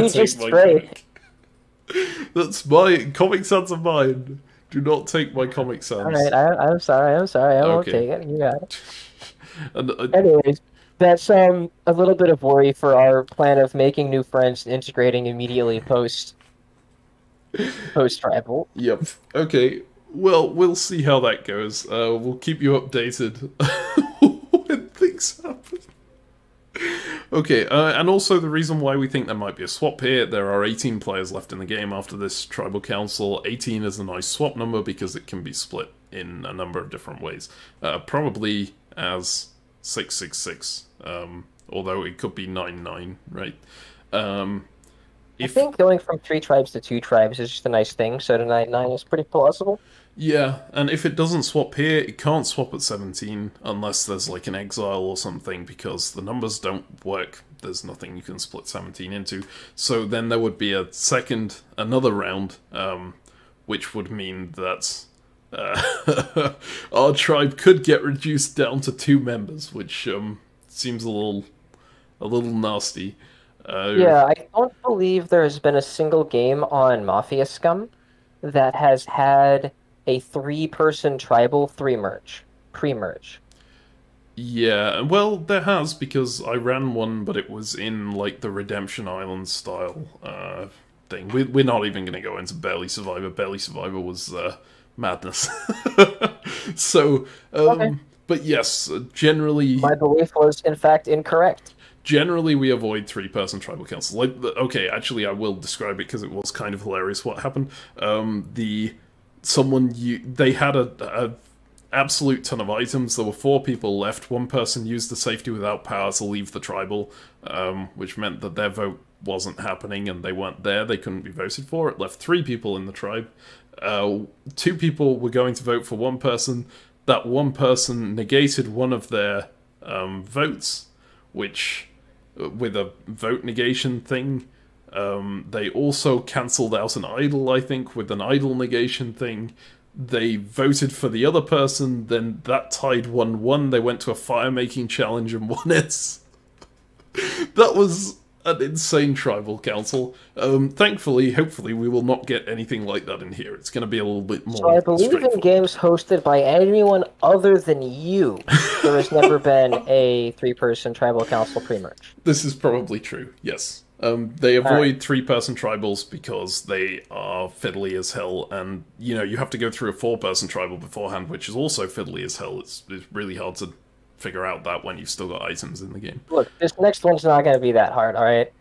take my comic. That's my Comic Sans of mine. Do not take my Comic Sans. All right, I'm sorry. I won't take it. You got it. And, anyways, that's a little bit of worry for our plan of making new friends and integrating immediately post tribal. Yep. Okay. Well, we'll see how that goes. We'll keep you updated when things happen. Okay, and also the reason why we think there might be a swap here, there are 18 players left in the game after this Tribal Council. 18 is a nice swap number because it can be split in a number of different ways. Probably as 666, although it could be 99, right? I think going from 3 tribes to 2 tribes is just a nice thing, so to 99 is pretty plausible. Yeah, and if it doesn't swap here, it can't swap at 17 unless there's like an exile or something, because the numbers don't work. There's nothing you can split 17 into. So then there would be another round, which would mean that our tribe could get reduced down to 2 members, which seems a little nasty. Yeah, I don't believe there has been a single game on Mafia Scum that has had a 3-person tribal pre-merge. Yeah, well, there has, because I ran one, but it was in, like, the Redemption Island style thing. We're not even going to go into Barely Survivor. Barely Survivor was madness. So, Okay. but yes, generally... My belief was, in fact, incorrect. Generally, we avoid three-person tribal councils. Like, okay, actually, I will describe it because it was kind of hilarious what happened. They had a absolute ton of items. There were 4 people left. One person used the safety without power to leave the tribal, which meant that their vote wasn't happening and they weren't there. They couldn't be voted for. It left 3 people in the tribe. 2 people were going to vote for one person. That one person negated one of their votes, which, with a vote negation thing, they also cancelled out an idol, I think, with an idol negation thing. They voted for the other person, then that tied 1-1. They went to a fire-making challenge and won it. That was an insane tribal council. Thankfully, hopefully, we will not get anything like that in here. It's going to be a little bit more. So I believe in games hosted by anyone other than you, there has never been a 3-person tribal council pre-merge. This is probably true, yes. They avoid 3-person tribals because they are fiddly as hell, and, you know, you have to go through a 4-person tribal beforehand, which is also fiddly as hell. It's really hard to figure out that when you've still got items in the game. Look, this next one's not going to be that hard, alright?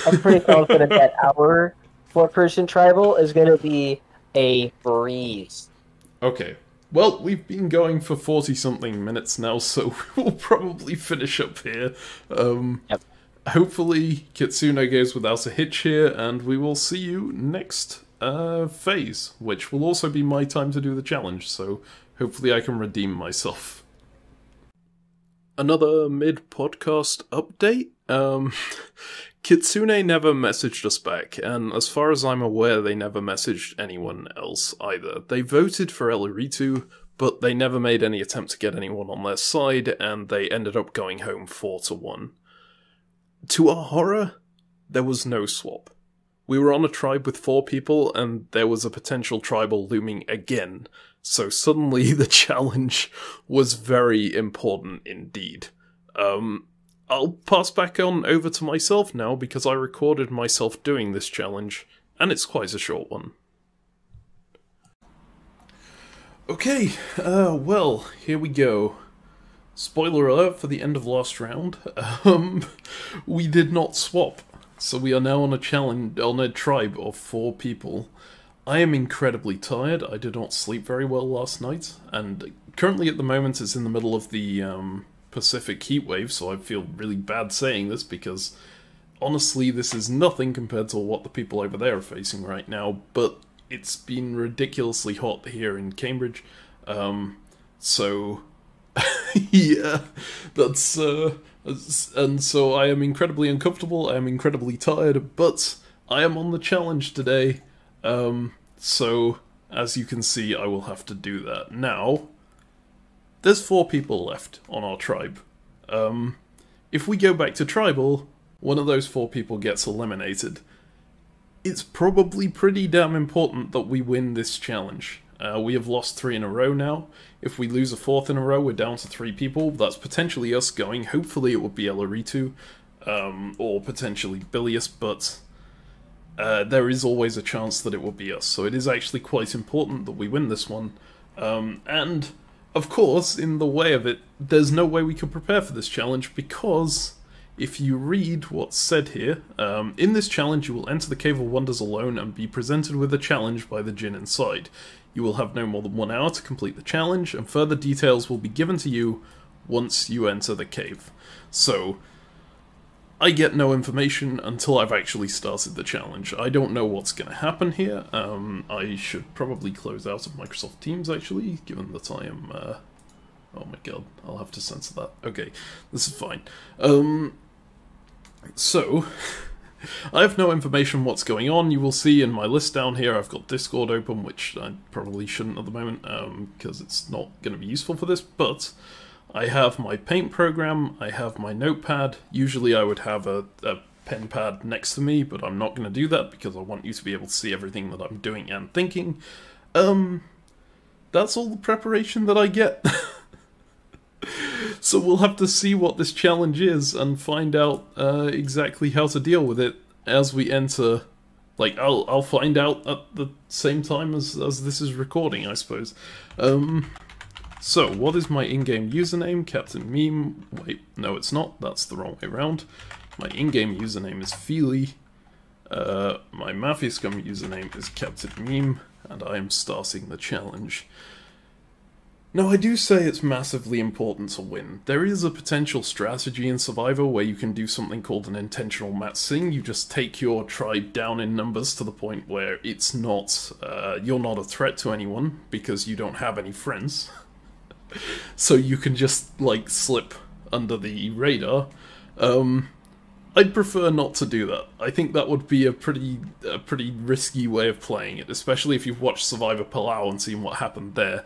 I'm pretty confident that our 4-person tribal is going to be a breeze. Okay. Well, we've been going for 40-something minutes now, so we'll probably finish up here. Yep. Hopefully, Kitsune goes without a hitch here, and we will see you next phase, which will also be my time to do the challenge, so hopefully I can redeem myself. Another mid-podcast update? Kitsune never messaged us back, and as far as I'm aware, they never messaged anyone else either. They voted for Eliritu, but they never made any attempt to get anyone on their side, and they ended up going home 4-1. To our horror, there was no swap. We were on a tribe with 4 people, and there was a potential tribal looming again, so suddenly the challenge was very important indeed. I'll pass back on over to myself now, because I recorded myself doing this challenge, and it's quite a short one. Okay, well, here we go. Spoiler alert for the end of last round. We did not swap, so we are now on a challenge, on a tribe of 4 people. I am incredibly tired. I did not sleep very well last night, and currently at the moment it's in the middle of the Pacific heatwave, so I feel really bad saying this because honestly this is nothing compared to what the people over there are facing right now, but it's been ridiculously hot here in Cambridge, so yeah, that's and so I am incredibly uncomfortable, I am incredibly tired, but I am on the challenge today, so as you can see I will have to do that. Now, there's 4 people left on our tribe. If we go back to tribal, one of those 4 people gets eliminated. It's probably pretty damn important that we win this challenge. We have lost 3 in a row now. If we lose a 4th in a row, we're down to 3 people. That's potentially us going. Hopefully it would be Eliritu, or potentially Bilius, but there is always a chance that it will be us. So it is actually quite important that we win this one. And, of course, in the way of it, there's no way we can prepare for this challenge, because if you read what's said here, in this challenge you will enter the Cave of Wonders alone and be presented with a challenge by the djinn inside. You will have no more than 1 hour to complete the challenge, and further details will be given to you once you enter the cave. So, I get no information until I've actually started the challenge. I don't know what's going to happen here. I should probably close out of Microsoft Teams, actually, given that I am... oh my god, I'll have to censor that. Okay, this is fine. So, I have no information what's going on. You will see in my list down here I've got Discord open, which I probably shouldn't at the moment, because it's not going to be useful for this, but I have my paint program, I have my notepad. Usually I would have a pen pad next to me, but I'm not going to do that because I want you to be able to see everything that I'm doing and thinking. That's all the preparation that I get. So we'll have to see what this challenge is and find out exactly how to deal with it as we enter Like, I'll find out at the same time as this is recording, I suppose. So, what is my in-game username? Captain Meme. Wait, no it's not. That's the wrong way around. My in-game username is Fili. My Mafia Scum username is Captain Meme, and I am starting the challenge. Now, I do say it's massively important to win. There is a potential strategy in Survivor where you can do something called an intentional matsing. You just take your tribe down in numbers to the point where it's not, you're not a threat to anyone because you don't have any friends. So you can just, like, slip under the radar. I'd prefer not to do that. I think that would be a pretty risky way of playing it, especially if you've watched Survivor Palau and seen what happened there.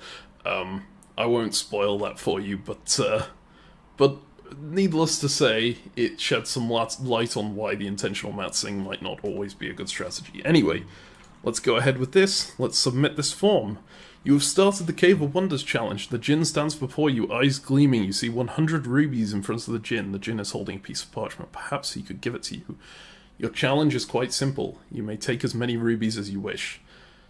I won't spoil that for you, but needless to say, it sheds some light on why the intentional matsing might not always be a good strategy. Anyway, let's go ahead with this. Let's submit this form. You have started the Cave of Wonders challenge. The djinn stands before you, eyes gleaming. You see 100 rubies in front of the djinn. The djinn is holding a piece of parchment. Perhaps he could give it to you. Your challenge is quite simple. You may take as many rubies as you wish.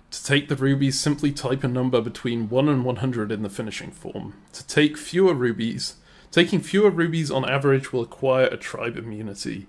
To take the rubies, simply type a number between 1 and 100 in the finishing form. Taking fewer rubies on average will acquire a tribe immunity.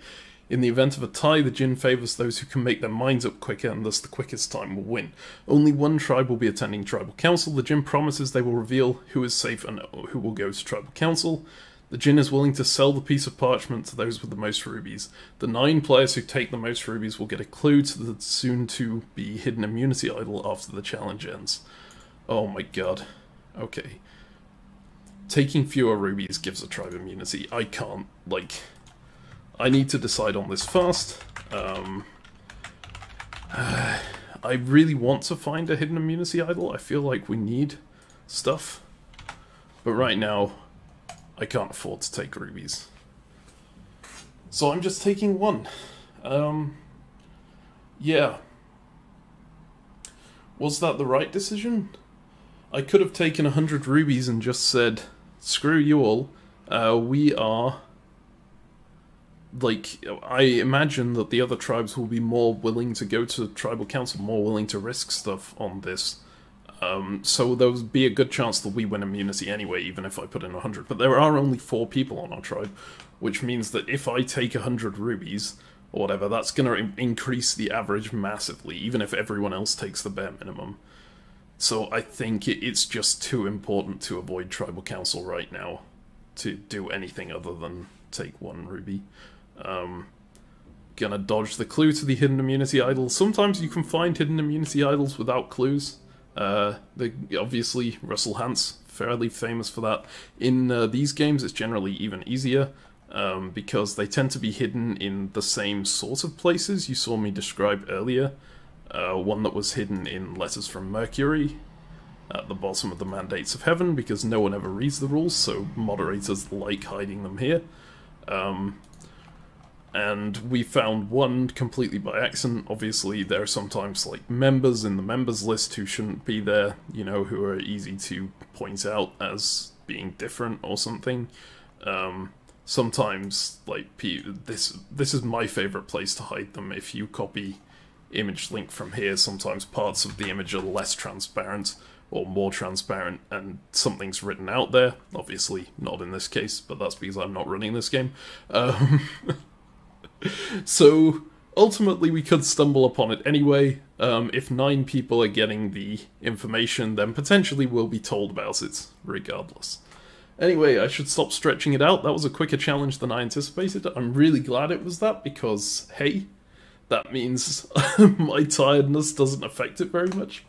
In the event of a tie, the djinn favours those who can make their minds up quicker, and thus the quickest time will win. Only one tribe will be attending tribal council. The djinn promises they will reveal who is safe and who will go to tribal council. The djinn is willing to sell the piece of parchment to those with the most rubies. The 9 players who take the most rubies will get a clue to the soon-to-be hidden immunity idol after the challenge ends. Oh my god. Okay. Taking fewer rubies gives a tribe immunity. I can't, like... I need to decide on this fast. I really want to find a hidden immunity idol. I feel like we need stuff. But right now... I can't afford to take rubies. So I'm just taking 1. Yeah. Was that the right decision? I could have taken 100 rubies and just said, screw you all, we are... Like, I imagine that the other tribes will be more willing to go to tribal council, more willing to risk stuff on this. So there would be a good chance that we win immunity anyway, even if I put in 100. But there are only 4 people on our tribe, which means that if I take 100 rubies, or whatever, that's going to increase the average massively, even if everyone else takes the bare minimum. So I think it's just too important to avoid tribal council right now to do anything other than take 1 ruby. Gonna dodge the clue to the hidden immunity idol. Sometimes you can find hidden immunity idols without clues. Obviously, Russell Hantz, fairly famous for that. In these games, it's generally even easier, because they tend to be hidden in the same sort of places you saw me describe earlier. One that was hidden in Letters from Mercury, at the bottom of the Mandates of Heaven, because no one ever reads the rules, so moderators like hiding them here. And we found one completely by accident. Obviously, there are sometimes like members in the members list who shouldn't be there, you know, who are easy to point out as being different or something. Sometimes, like, this is my favorite place to hide them. If you copy image link from here, sometimes parts of the image are less transparent or more transparent, and something's written out there. Obviously, not in this case, but that's because I'm not running this game. So, ultimately we could stumble upon it anyway. If 9 people are getting the information, then potentially we'll be told about it, regardless. Anyway, I should stop stretching it out. That was a quicker challenge than I anticipated. I'm really glad it was that, because, hey, that means my tiredness doesn't affect it very much.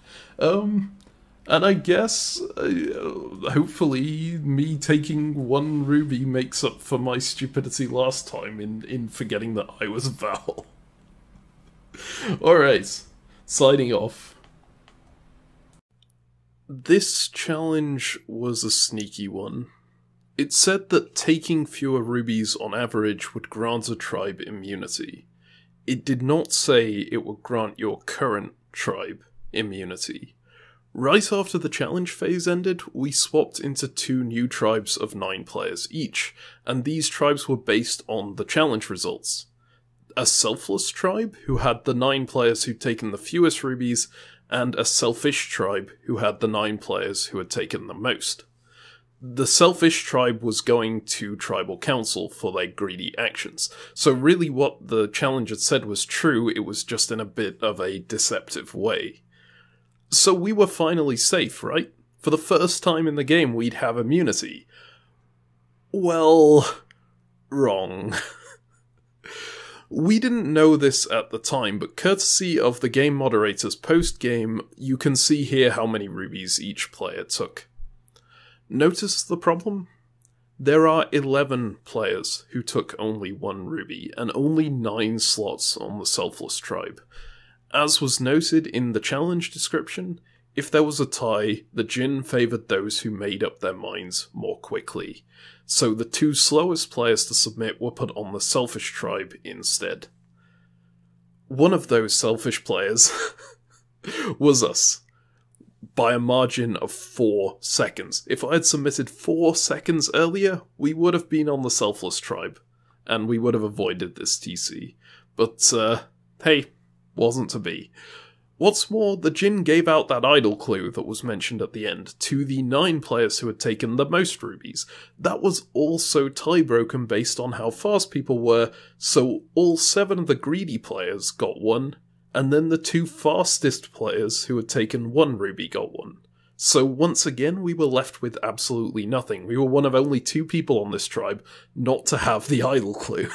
And I guess, hopefully, me taking 1 ruby makes up for my stupidity last time in forgetting that I was Val. Alright, signing off. This challenge was a sneaky one. It said that taking fewer rubies on average would grant a tribe immunity. It did not say it would grant your current tribe immunity. Right after the challenge phase ended, we swapped into 2 new tribes of 9 players each, and these tribes were based on the challenge results. a selfless tribe, who had the 9 players who'd taken the fewest rubies, and a selfish tribe, who had the 9 players who had taken the most. The selfish tribe was going to tribal council for their greedy actions. So really what the challenge had said was true, it was just in a bit of a deceptive way. So we were finally safe, right? For the first time in the game, we'd have immunity. Well, wrong. We didn't know this at the time, but courtesy of the game moderator's post-game, you can see here how many rubies each player took. Notice the problem? There are 11 players who took only 1 ruby, and only 9 slots on the Selfless tribe. As was noted in the challenge description, if there was a tie, the Jinn favoured those who made up their minds more quickly, so the 2 slowest players to submit were put on the Selfish tribe instead. One of those selfish players was us, by a margin of 4 seconds. If I had submitted 4 seconds earlier, we would have been on the Selfless tribe, and we would have avoided this TC. But, hey, wasn't to be. What's more, the Jinn gave out that idle clue that was mentioned at the end to the 9 players who had taken the most rubies. That was also tie-broken based on how fast people were, so all 7 of the greedy players got 1, and then the 2 fastest players who had taken 1 ruby got 1. So once again, we were left with absolutely nothing. We were one of only 2 people on this tribe not to have the idle clue.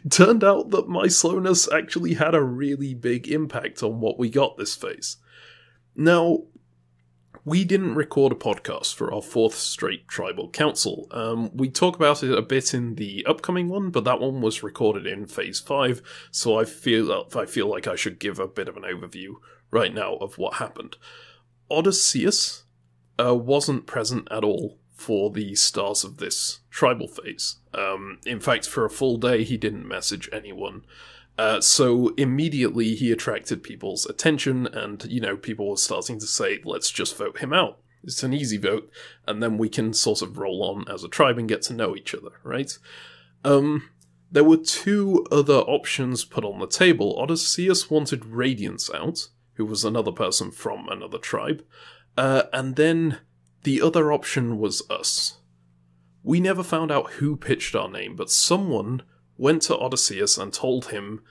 Turned out that my slowness actually had a really big impact on what we got this phase. Now, we didn't record a podcast for our 4th straight tribal council. We talk about it a bit in the upcoming one, but that one was recorded in phase 5, so I feel like I should give a bit of an overview right now of what happened. Odysseus wasn't present at all for the start of this tribal phase. In fact, for a full day, he didn't message anyone. So immediately he attracted people's attention, and, people were starting to say, let's just vote him out. It's an easy vote, and then we can sort of roll on as a tribe and get to know each other, right? There were 2 other options put on the table. Odysseus wanted Radiance out, who was another person from another tribe, and then the other option was us. We never found out who pitched our name, but someone went to Odysseus and told him,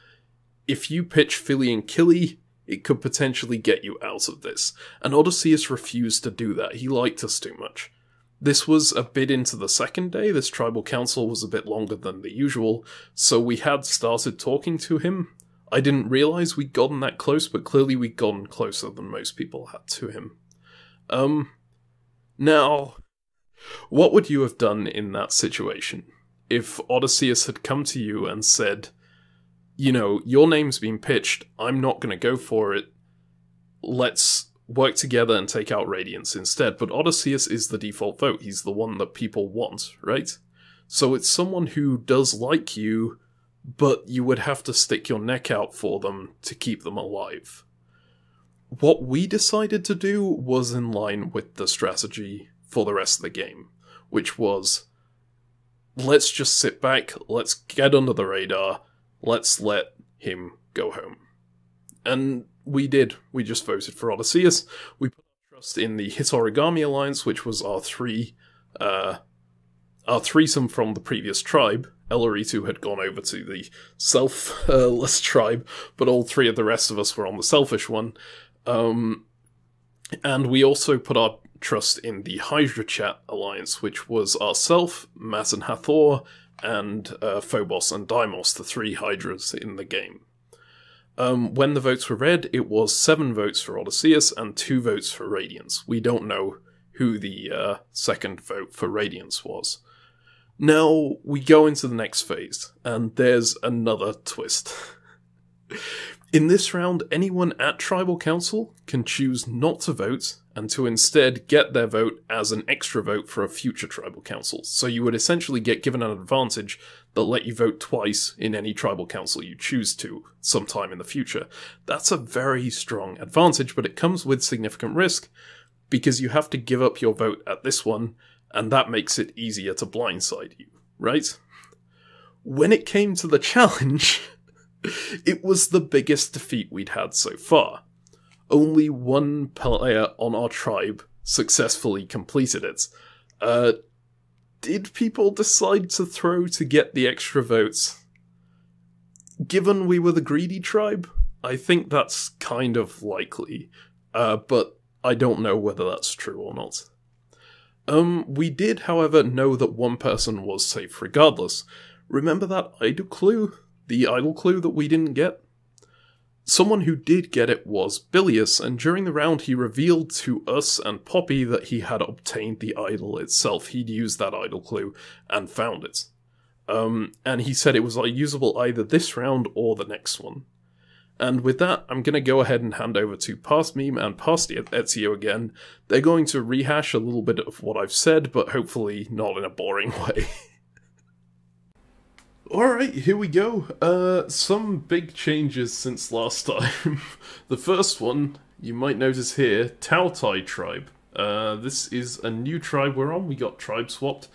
if you pitch Fili and Kili, it could potentially get you out of this. And Odysseus refused to do that. He liked us too much. This was a bit into the second day. This tribal council was a bit longer than the usual, so we had started talking to him. I didn't realise we'd gotten that close, but clearly we'd gotten closer than most people had to him. Now, what would you have done in that situation? If Odysseus had come to you and said, your name's been pitched, I'm not going to go for it, let's work together and take out Radiance instead. But Odysseus is the default vote, he's the one that people want, right? So it's someone who does like you, but you would have to stick your neck out for them to keep them alive. What we decided to do was in line with the strategy for the rest of the game, which was, let's just sit back, let's get under the radar, let's let him go home. And we did. We just voted for Odysseus. We put our trust in the Hit Origami Alliance, which was our threesome from the previous tribe. Elaritu had gone over to the selfless tribe, but all 3 of the rest of us were on the selfish one. And we also put our trust in the Hydra Chat Alliance, which was ourself, Matt and Hathor, and Phobos and Deimos, the 3 Hydras in the game. When the votes were read, it was 7 votes for Odysseus and 2 votes for Radiance. We don't know who the second vote for Radiance was. Now, we go into the next phase, and there's another twist. In this round, anyone at Tribal Council can choose not to vote, and to instead get their vote as an extra vote for a future Tribal Council. So you would essentially get given an advantage that let you vote twice in any Tribal Council you choose to, sometime in the future. That's a very strong advantage, but it comes with significant risk, because you have to give up your vote at this one, and that makes it easier to blindside you, right? When it came to the challenge, It was the biggest defeat we'd had so far. Only one player on our tribe successfully completed it. Did people decide to throw to get the extra votes? Given we were the greedy tribe, I think that's kind of likely, but I don't know whether that's true or not. We did, however, know that one person was safe regardless. Remember that idle clue? The idle clue that we didn't get? Someone who did get it was Bilius, and during the round he revealed to us and Poppy that he had obtained the idol itself. He'd used that idle clue and found it. And he said it was usable either this round or the next one. And with that, I'm going to go ahead and hand over to Past Meme and Past Ezio again. They're going to rehash a little bit of what I've said, but hopefully not in a boring way. Alright, here we go. Some big changes since last time. The first one, you might notice here, Tautai tribe. This is a new tribe we're on. We got tribe swapped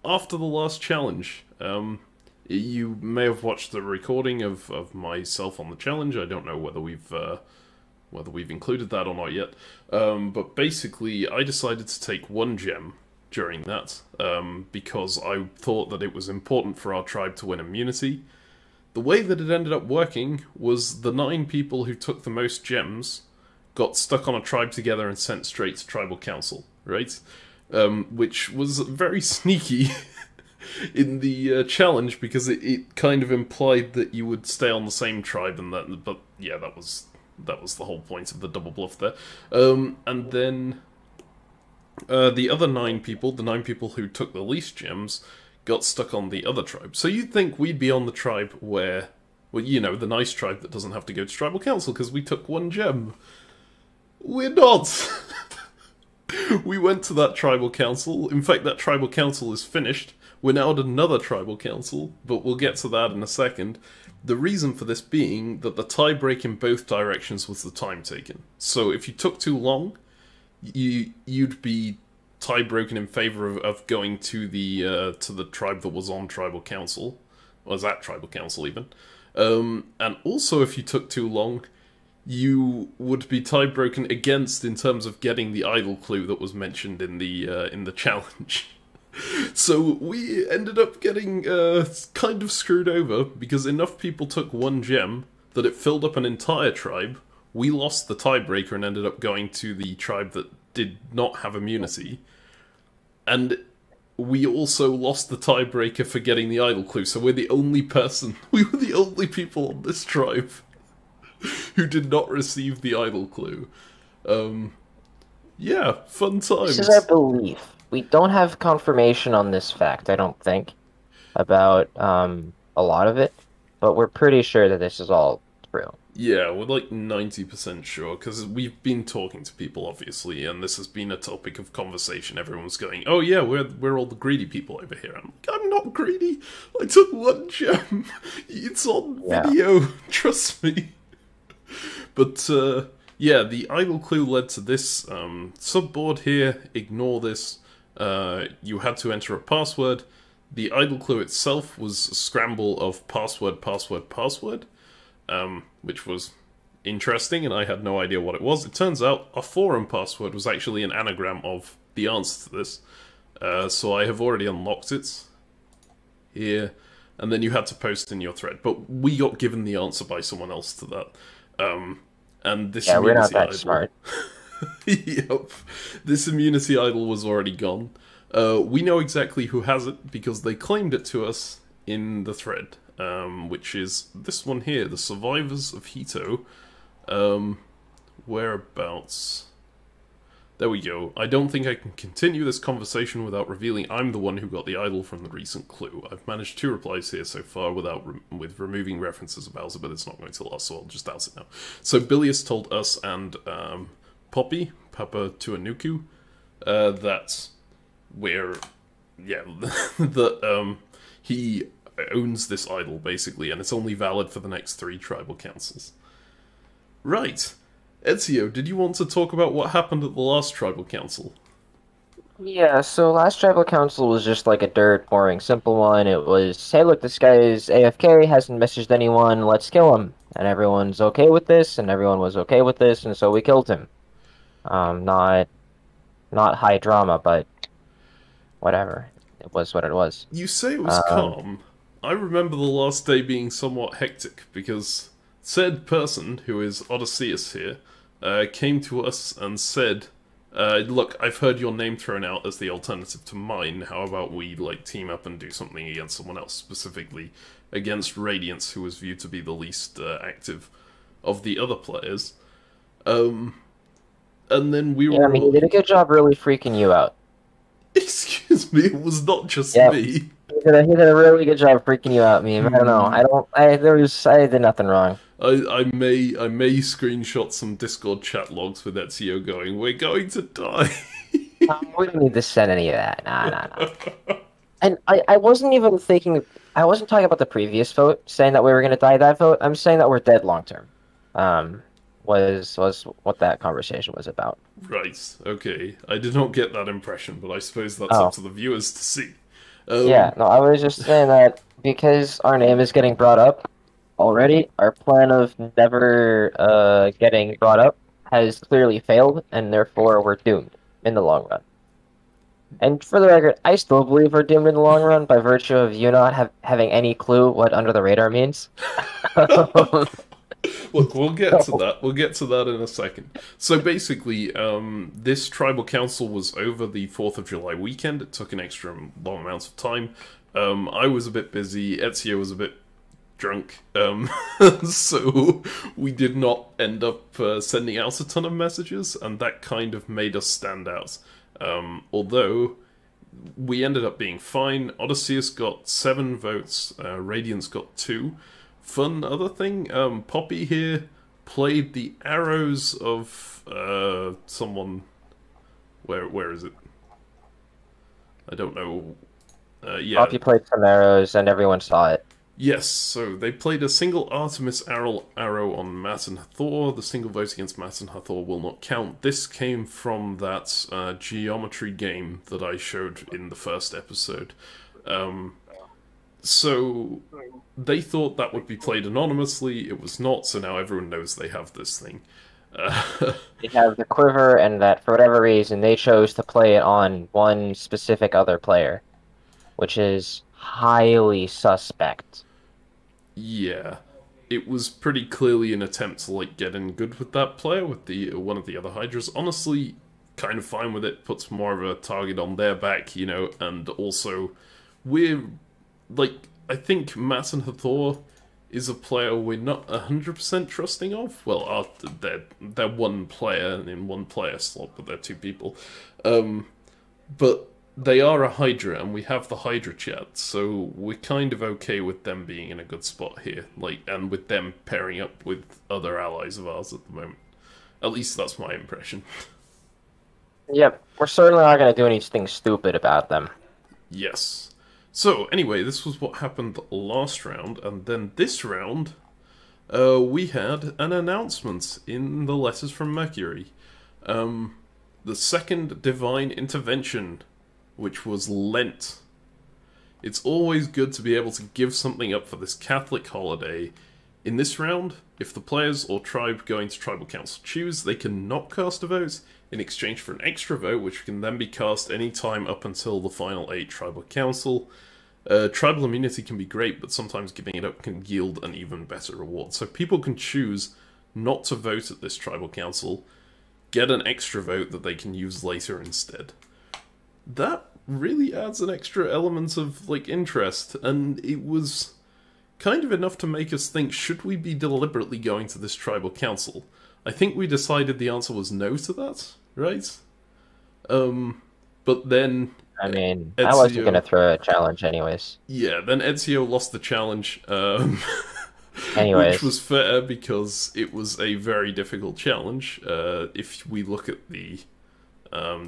after the last challenge. You may have watched the recording of myself on the challenge. I don't know whether we've included that or not yet. But basically, I decided to take one gem during that, because I thought that it was important for our tribe to win immunity. The way that it ended up working was the 9 people who took the most gems got stuck on a tribe together and sent straight to tribal council, right? Which was very sneaky in the challenge, because it kind of implied that you would stay on the same tribe, and that, but yeah, that was the whole point of the double bluff there. And then the other 9 people, the 9 people who took the least gems, got stuck on the other tribe. So you'd think we'd be on the tribe where, well, you know, the nice tribe that doesn't have to go to tribal council because we took 1 gem. We're not! We went to that tribal council. In fact, that tribal council is finished. We're now at another tribal council, but we'll get to that in a second. The reason for this being that the tie-break in both directions was the time taken. So if you took too long, you'd be tie-broken in favour of going to the tribe that was on tribal council, or was at tribal council even. And also, if you took too long, you would be tie-broken against in terms of getting the idol clue that was mentioned in the challenge. So we ended up getting kind of screwed over because enough people took 1 gem that it filled up an entire tribe. We lost the tiebreaker and ended up going to the tribe that did not have immunity. And we also lost the tiebreaker for getting the idol clue, so we're the only people on this tribe who did not receive the idol clue. Yeah, fun times. This is our belief. We don't have confirmation on this fact, I don't think, about a lot of it, but we're pretty sure that this is all true. Yeah, we're like 90% sure, because we've been talking to people, obviously, and this has been a topic of conversation. Everyone's going, oh yeah, we're all the greedy people over here. I'm like, I'm not greedy. I took 1 gem. It's on video. Trust me. But, yeah, the idle clue led to this. Subboard here, ignore this. You had to enter a password. The idle clue itself was a scramble of password, password, password. Which was interesting, and I had no idea what it was. It turns out a forum password was actually an anagram of the answer to this. So I have already unlocked it here, and then you had to post in your thread. But we got given the answer by someone else to that. And this we're not that idol, smart. Yep. This immunity idol was already gone. We know exactly who has it because they claimed it to us in the thread. Which is this one here, the Survivors of Hito. Whereabouts? There we go. I don't think I can continue this conversation without revealing I'm the one who got the idol from the recent clue. I've managed 2 replies here so far with removing references of Bowser, but it's not going to last, so I'll just out it now. So Bilius told us and Poppy, Papa Tuanuku, that he owns this idol, basically, and it's only valid for the next 3 tribal councils. Right. Ezio, did you want to talk about what happened at the last tribal council? Yeah, so last tribal council was just like a dirt, boring, simple one. It was, hey, look, this guy is AFK, hasn't messaged anyone, let's kill him. And everyone's okay with this, and everyone was okay with this, and so we killed him. Not high drama, but whatever. It was what it was. You say it was Um, calm. I remember the last day being somewhat hectic because said person, who is Odysseus here, came to us and said, "Look, I've heard your name thrown out as the alternative to mine. How about we like team up and do something against someone else, specifically against Radiance, who was viewed to be the least active of the other players?" Um, and then we yeah, were I mean, he all, did a good job really freaking you out. excuse me, it was not just Yeah, me. he did a really good job freaking you out, meme. I don't know. Hmm. I did nothing wrong. I may screenshot some Discord chat logs with Ezio going, "We're going to die." We don't need to send any of that. Nah. And I wasn't even thinking, I wasn't talking about the previous vote, saying that we were going to die that vote. I'm saying that we're dead long term. Um, was what that conversation was about. Right, okay. I did not get that impression, but I suppose that's up Oh, to the viewers to see. yeah. Um, No, I was just saying that because our name is getting brought up already, our plan of never getting brought up has clearly failed, and therefore we're doomed in the long run. And for the record, I still believe we're doomed in the long run by virtue of you not having any clue what under the radar means. Look, we'll get to that. We'll get to that in a second. So basically, this tribal council was over the 4th of July weekend. It took an extra long amount of time. I was a bit busy. Ezio was a bit drunk. So we did not end up sending out a ton of messages, and that kind of made us stand out. Although we ended up being fine. Odysseus got 7 votes. Radiance got 2. Fun other thing, Poppy here played the arrows of someone. Where is it? I don't know. Yeah. Poppy played some arrows, and everyone saw it. Yes, so they played a single Artemis arrow on Matt and Hathor. The single vote against Matt and Hathor will not count. This came from that geometry game that I showed in the first episode. So they thought that would be played anonymously. It was not, so now everyone knows they have this thing. They have the quiver, and that for whatever reason they chose to play it on one specific other player, which is highly suspect. Yeah, it was pretty clearly an attempt to like get in good with that player with the one of the other Hydras. Honestly, kind of fine with it. Puts more of a target on their back, and also we're like I think Matt and Hathor is a player we're not 100% trusting of. Well, they're one player in one player slot, but they're 2 people. But they are a Hydra, and we have the Hydra chat, so we're kind of okay with them being in a good spot here, and with them pairing up with other allies of ours at the moment. At least that's my impression. Yep, we're certainly not going to do anything stupid about them. Yes. So, anyway, this was what happened last round, and then this round, we had an announcement in the Letters from Mercury. The second Divine Intervention, which was Lent. It's always good to be able to give something up for this Catholic holiday. In this round, if the players or tribe going to Tribal Council choose, they can not cast a vote in exchange for an extra vote, which can then be cast any time up until the final 8 Tribal Council. Tribal immunity can be great, but sometimes giving it up can yield an even better reward. So people can choose not to vote at this Tribal Council, get an extra vote that they can use later instead. That really adds an extra element of interest, and it was kind of enough to make us think, should we be deliberately going to this tribal council? I think we decided the answer was no to that, right? But then I mean, Ezio, I wasn't going to throw a challenge anyways. Yeah, then Ezio lost the challenge, Anyways. which was fair because it was a very difficult challenge. If we look at the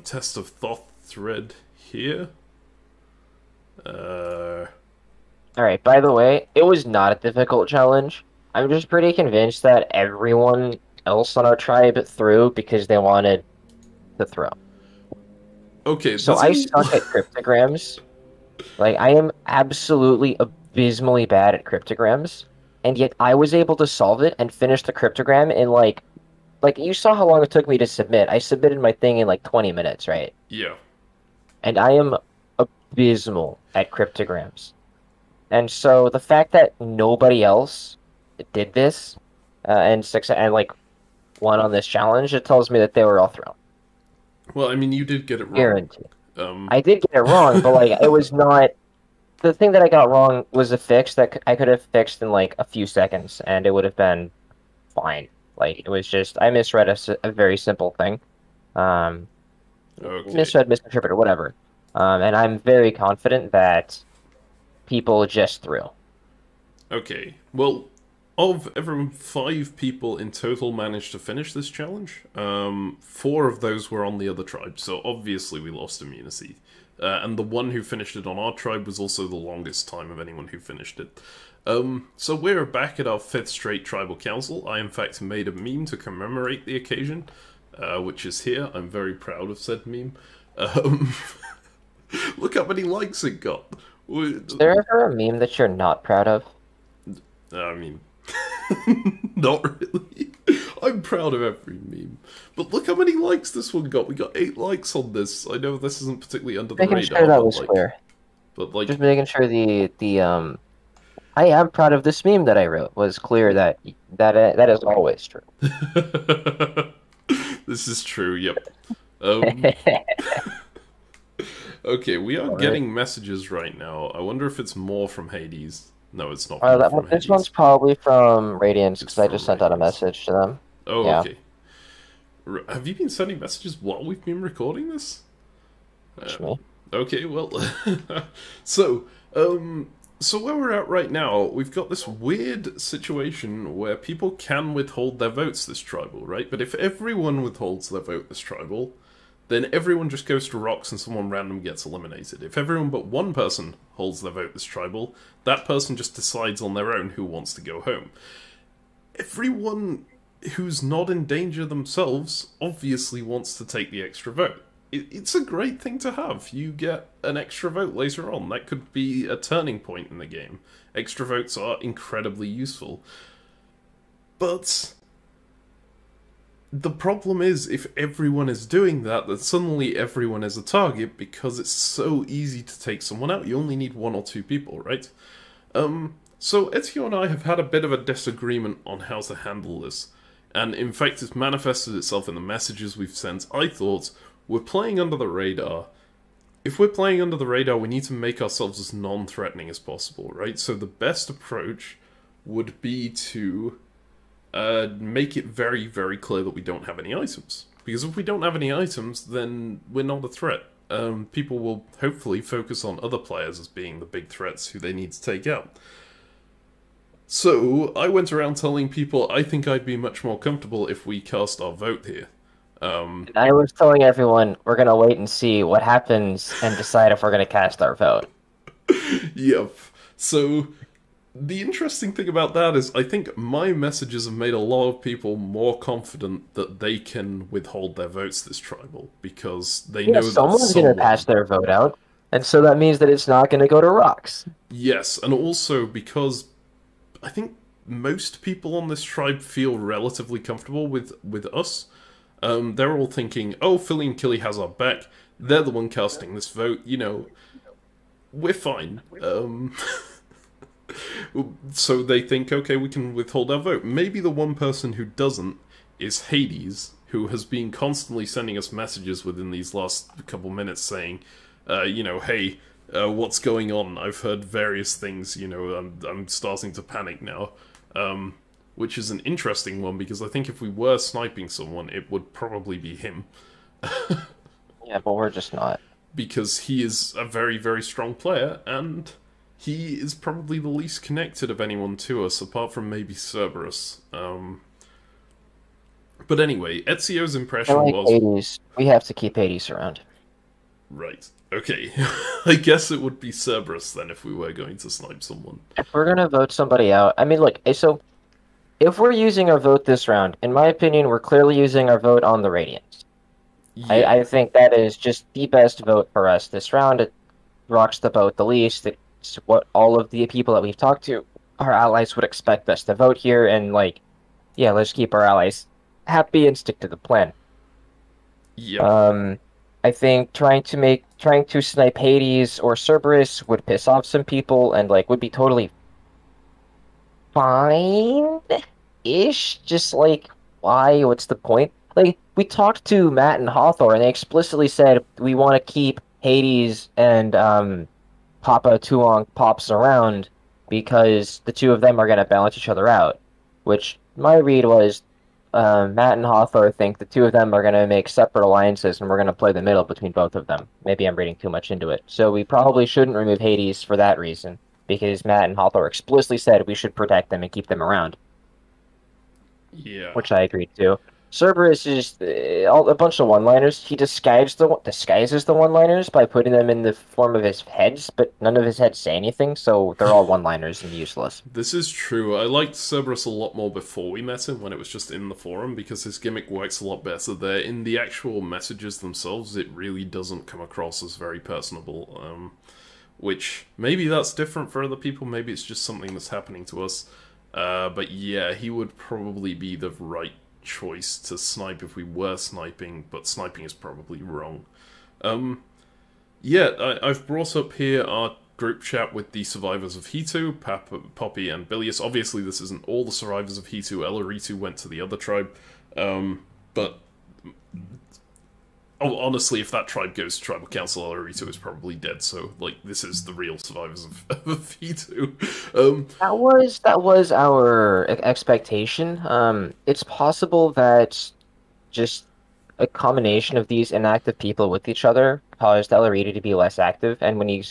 Test of Thoth thread here. Alright, by the way, it was not a difficult challenge. I'm just pretty convinced that everyone else on our tribe threw because they wanted to throw. Okay, So I suck at cryptograms. Like, I am absolutely abysmally bad at cryptograms, and yet I was able to solve it and finish the cryptogram in like you saw how long it took me to submit. I submitted my thing in like 20 minutes, right? Yeah. And I am abysmal at cryptograms. And so the fact that nobody else did this and like won on this challenge, it tells me that they were all thrown. Well, I mean, you did get it wrong. Guaranteed. I did get it wrong, but like it was not. The thing that I got wrong was a fix that I could have fixed in like a few seconds, and it would have been fine. Like it was just I misread a very simple thing, misread, misinterpreted, whatever. And I'm very confident that people just threw. Okay, well, of everyone, 5 people in total managed to finish this challenge. 4 of those were on the other tribe, so obviously we lost immunity. And the one who finished it on our tribe was also the longest time of anyone who finished it. So we're back at our 5th straight tribal council. I in fact made a meme to commemorate the occasion, which is here. I'm very proud of said meme. Look how many likes it got. Is there ever a meme that you're not proud of? I mean, not really. I'm proud of every meme. But look how many likes this one got. We got 8 likes on this. I know this isn't particularly under the radar. Making sure that was clear. But like, just making sure I am proud of this meme that I wrote was clear that is always true. This is true, yep. Okay, we are getting messages right now. I wonder if it's more from Hades. No, it's not. This one's probably from Radiance, because I just sent out a message to them. Oh, yeah. Okay. Have you been sending messages while we've been recording this? Okay, well, so where we're at right now, we've got this weird situation where people can withhold their votes this tribal, right? But if everyone withholds their vote this tribal, then everyone just goes to rocks and someone random gets eliminated. If everyone but one person holds their vote this tribal, that person just decides on their own who wants to go home. Everyone who's not in danger themselves obviously wants to take the extra vote. It's a great thing to have. You get an extra vote later on. That could be a turning point in the game. Extra votes are incredibly useful. But the problem is, if everyone is doing that, then suddenly everyone is a target because it's so easy to take someone out. You only need 1 or 2 people, right? So Ezio and I have had a bit of a disagreement on how to handle this. And in fact, it's manifested itself in the messages we've sent. I thought, we're playing under the radar. If we're playing under the radar, we need to make ourselves as non-threatening as possible, right? So the best approach would be to make it very, very clear that we don't have any items. Because if we don't have any items, then we're not a threat. People will hopefully focus on other players as being the big threats who they need to take out. So, I went around telling people I think I'd be much more comfortable if we cast our vote here. I was telling everyone we're going to wait and see what happens and decide if we're going to cast our vote. Yep. So, the interesting thing about that is I think my messages have made a lot of people more confident that they can withhold their votes this tribal, because they know that someone's going to pass their vote out, and so that means that it's not going to go to rocks. Yes, and also because I think most people on this tribe feel relatively comfortable with us. They're all thinking, oh, Fili and Kili has our back, they're the one casting this vote, you know, we're fine. So they think, okay, we can withhold our vote. Maybe the one person who doesn't is Hades, who has been constantly sending us messages within these last couple minutes saying, you know, hey, what's going on? I've heard various things, you know, I'm starting to panic now. Which is an interesting one, because I think if we were sniping someone, it would probably be him. Yeah, but we're just not. Because he is a very, very strong player, and he is probably the least connected of anyone to us, apart from maybe Cerberus. But anyway, Ezio's impression was... Hades. We have to keep Hades around. Right. Okay. I guess it would be Cerberus, then, if we were going to snipe someone. If we're going to vote somebody out... I mean, look, so... If we're using our vote this round, in my opinion, we're clearly using our vote on the Radiance. Yeah. I think that is just the best vote for us this round. It rocks the boat the least. It's what all of the people that we've talked to, our allies would expect us to vote here, and like, yeah, let's keep our allies happy and stick to the plan. Yep. Um, I think trying to snipe Hades or Cerberus would piss off some people and like would be totally fine-ish. Just like, why? What's the point? Like, we talked to Matt and Hawthorne, and they explicitly said we want to keep Hades and Papa Tuong Pops around because the two of them are going to balance each other out. Which my read was Matt and Hawthorne think the two of them are going to make separate alliances and we're going to play the middle between both of them. Maybe I'm reading too much into it. So we probably shouldn't remove Hades for that reason, because Matt and Hawthorne explicitly said we should protect them and keep them around, Yeah. which I agreed to. Cerberus is a bunch of one-liners. He disguises the one-liners by putting them in the form of his heads, but none of his heads say anything, so they're all one-liners and useless. This is true. I liked Cerberus a lot more before we met him, when it was just in the forum, because his gimmick works a lot better there. In the actual messages themselves, it really doesn't come across as very personable. Which, maybe that's different for other people, maybe it's just something that's happening to us. But yeah, he would probably be the right choice to snipe if we were sniping, but sniping is probably wrong. Yeah, I've brought up here our group chat with the survivors of Hitu, Poppy and Bilius. Obviously this isn't all the survivors of Hitu, Elaritu went to the other tribe, but honestly, if that tribe goes to tribal council, Elaritu is probably dead, so, like, this is the real survivors of Hitu. That was our expectation. It's possible that just a combination of these inactive people with each other caused Ellarita to be less active, and when he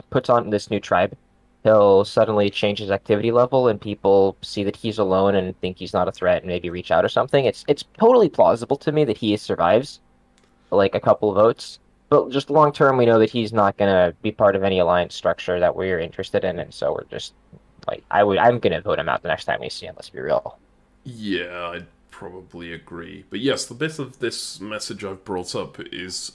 puts on this new tribe, he'll suddenly change his activity level, and people see that he's alone and think he's not a threat and maybe reach out or something. It's totally plausible to me that he survives, like, a couple of votes. But just long term, we know that he's not gonna be part of any alliance structure that we're interested in, and so we're just like, I'm gonna vote him out the next time we see him. Let's be real. Yeah, I'd probably agree. But yes, the bit of this message I've brought up is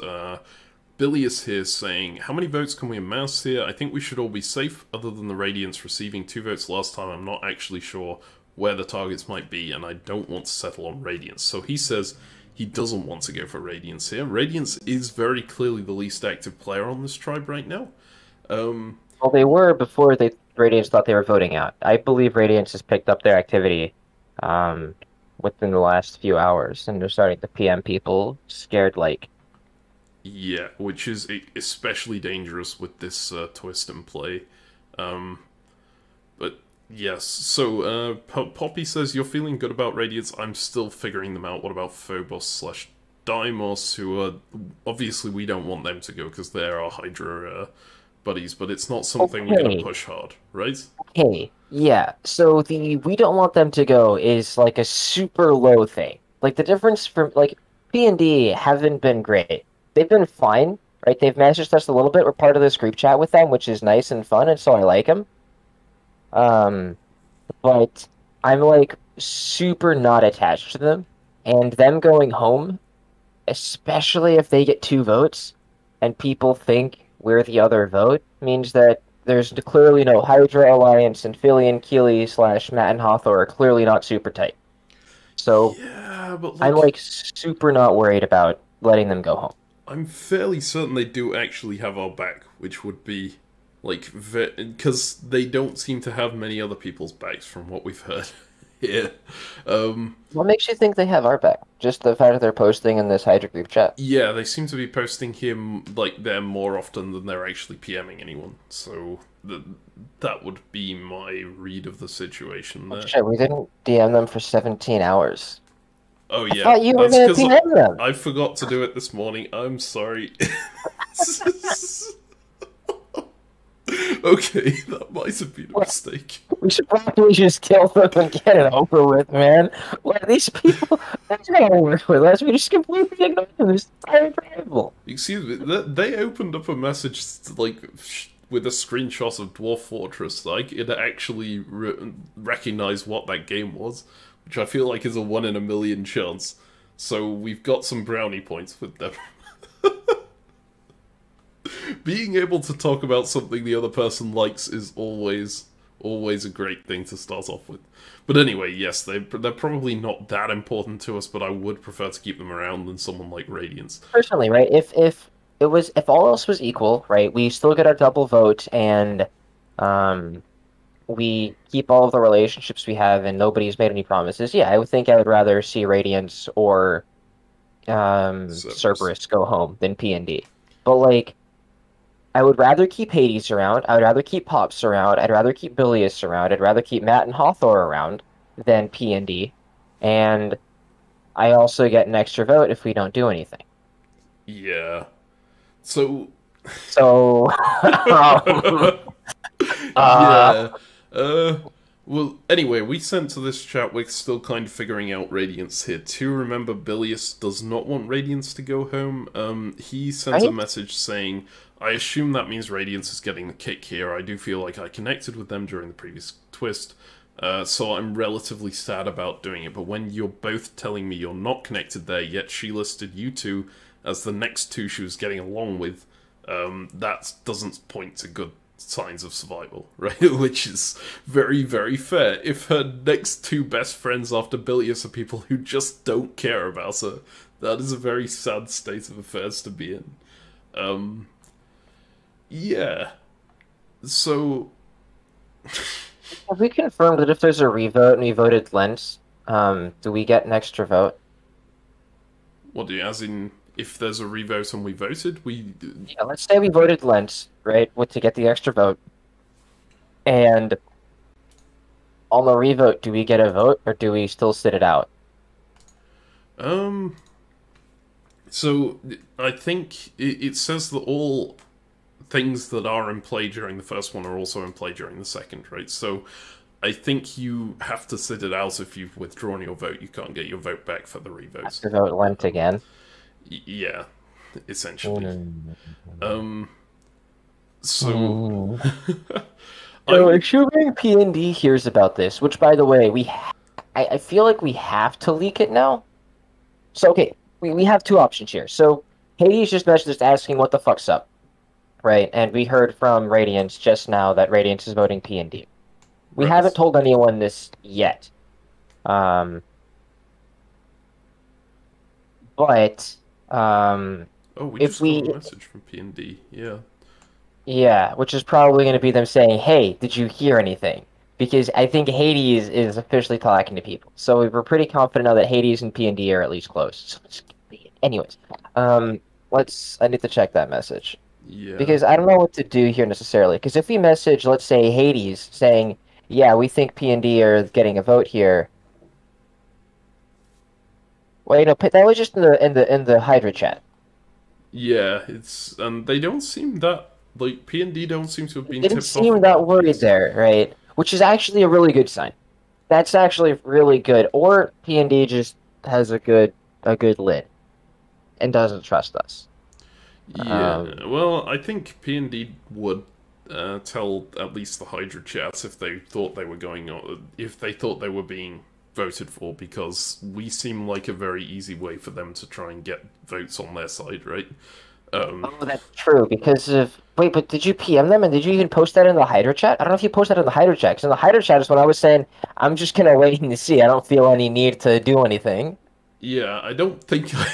Bilius here saying, how many votes can we amass here? I think we should all be safe, other than the Radiants receiving 2 votes last time. I'm not actually sure where the targets might be, and I don't want to settle on Radiance. So he says he doesn't want to go for Radiance here. Radiance is very clearly the least active player on this tribe right now. Well, they were before Radiance thought they were voting out. I believe Radiance has picked up their activity within the last few hours, and they're starting to PM people scared like. Yeah, which is especially dangerous with this twist and play. But yes, so Poppy says, you're feeling good about Radiance. I'm still figuring them out. What about Phobos / Deimos, who are... Obviously, we don't want them to go because they're our Hydra buddies, but it's not something we're going to push hard, right? Okay, yeah. So the we don't want them to go is like a super low thing. Like, the difference from, like, P&D haven't been great. They've been fine, right? They've messaged us a little bit. We're part of this group chat with them, which is nice and fun, and so I like them. But I'm, like, super not attached to them, and them going home, especially if they get 2 votes, and people think we're the other vote, means that there's clearly no Hydra alliance, and Fili and Kili / Matt and Hawthorne are clearly not super tight. So yeah, but I'm, like, super not worried about letting them go home. I'm fairly certain they do actually have our back, which would be, like, because they don't seem to have many other people's backs from what we've heard here. What makes you think they have our back? Just the fact that they're posting in this Hydra group chat? Yeah, they seem to be posting him, like, there more often than they're actually PMing anyone, so that would be my read of the situation there. Oh, shit, we didn't DM them for 17 hours. Oh yeah, I thought you were going to DM them. I forgot to do it this morning. I'm sorry. Okay, that might have been a mistake. We should probably just kill them and get it over with, man. Like, these people, they're not gonna work with us. We just completely ignore them. This entire tribal. Excuse me, they opened up a message, like, with a screenshot of Dwarf Fortress. Like, it actually recognized what that game was, which I feel like is a 1 in a million chance. So we've got some brownie points with them. Being able to talk about something the other person likes is always a great thing to start off with. But anyway, yes, they're probably not that important to us, but I would prefer to keep them around than someone like Radiance. Personally, right? If all else was equal, right, we still get our double vote, and we keep all of the relationships we have, and nobody's made any promises. Yeah, I would think I would rather see Radiance or Cerberus go home than P&D. But like, I would rather keep Hades around. I would rather keep Pops around. I'd rather keep Bilius around. I'd rather keep Matt and Hawthor around than P&D. And I also get an extra vote if we don't do anything. Yeah. So. Yeah. Well, anyway, we sent to this chat, we're still kind of figuring out Radiance here too. Remember, Bilius does not want Radiance to go home. He sent a message saying, I assume that means Radiance is getting the kick here. I do feel like I connected with them during the previous twist, so I'm relatively sad about doing it. But when you're both telling me you're not connected there, yet she listed you two as the next two she was getting along with, that doesn't point to good signs of survival, right? Which is very, very fair. If her next two best friends after Bilius are people who just don't care about her, that is a very sad state of affairs to be in. Yeah. So... Have we confirmed that if there's a revote and we voted Lent, do we get an extra vote? What do you, as in, if there's a revote and we voted, we... Yeah, let's say we voted Lent, right, to get the extra vote. And on the revote, do we get a vote, or do we still sit it out? So, I think it says that all things that are in play during the first one are also in play during the second, right? So, I think you have to sit it out if you've withdrawn your vote. You can't get your vote back for the revotes. Have to vote Lent again? Yeah, essentially. So... So, assuming P&D hears about this, which, by the way, I feel like we have to leak it now. So, okay, we have two options here. So, Hades just messaged us asking what the fuck's up, right? And we heard from Radiance just now that Radiance is voting P&D. We haven't told anyone this yet. But, we just got a message from P&D, yeah. Yeah, which is probably going to be them saying, hey, did you hear anything? Because I think Hades is officially talking to people. So we're pretty confident now that Hades and P&D are at least close. So anyways, I need to check that message. Yeah. Because I don't know what to do here necessarily. Because if we message, let's say, Hades saying, yeah, we think P&D are getting a vote here. Wait, no, that was just in the Hydra chat. Yeah, and they don't seem that, like, P&D don't seem to have been tipped off. They didn't seem that worried there, right? Which is actually a really good sign. That's actually really good. Or P&D just has a good lid and doesn't trust us. Yeah, well, I think P&D would tell at least the Hydra chats if they thought they were being voted for, because we seem like a very easy way for them to try and get votes on their side, right? Oh, that's true, because of... Wait, but did you PM them, and did you even post that in the Hydra chat? I don't know if you posted that in the Hydra chat, because in the Hydra chat is when I was saying, I'm just kind of waiting to see. I don't feel any need to do anything. Yeah, I don't think I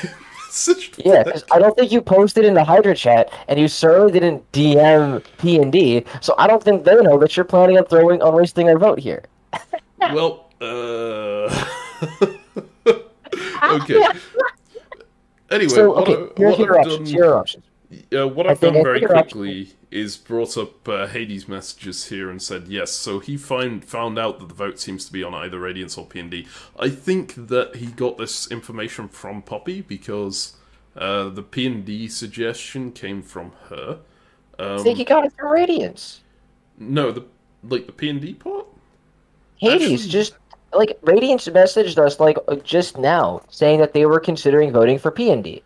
messaged Yeah, because I don't think you posted in the Hydra chat, and you certainly didn't DM P&D, so I don't think they know that you're planning on wasting their vote here. Well, okay. Anyway, so, here's your options. What I've done very quickly is brought up Hades' messages here and said yes. So he found out that the vote seems to be on either Radiance or P&D. I think that he got this information from Poppy because the P&D suggestion came from her. I think he got it from Radiance. No, the P&D part? Hades just... Like, Radiance messaged us, like, just now, saying that they were considering voting for P&D.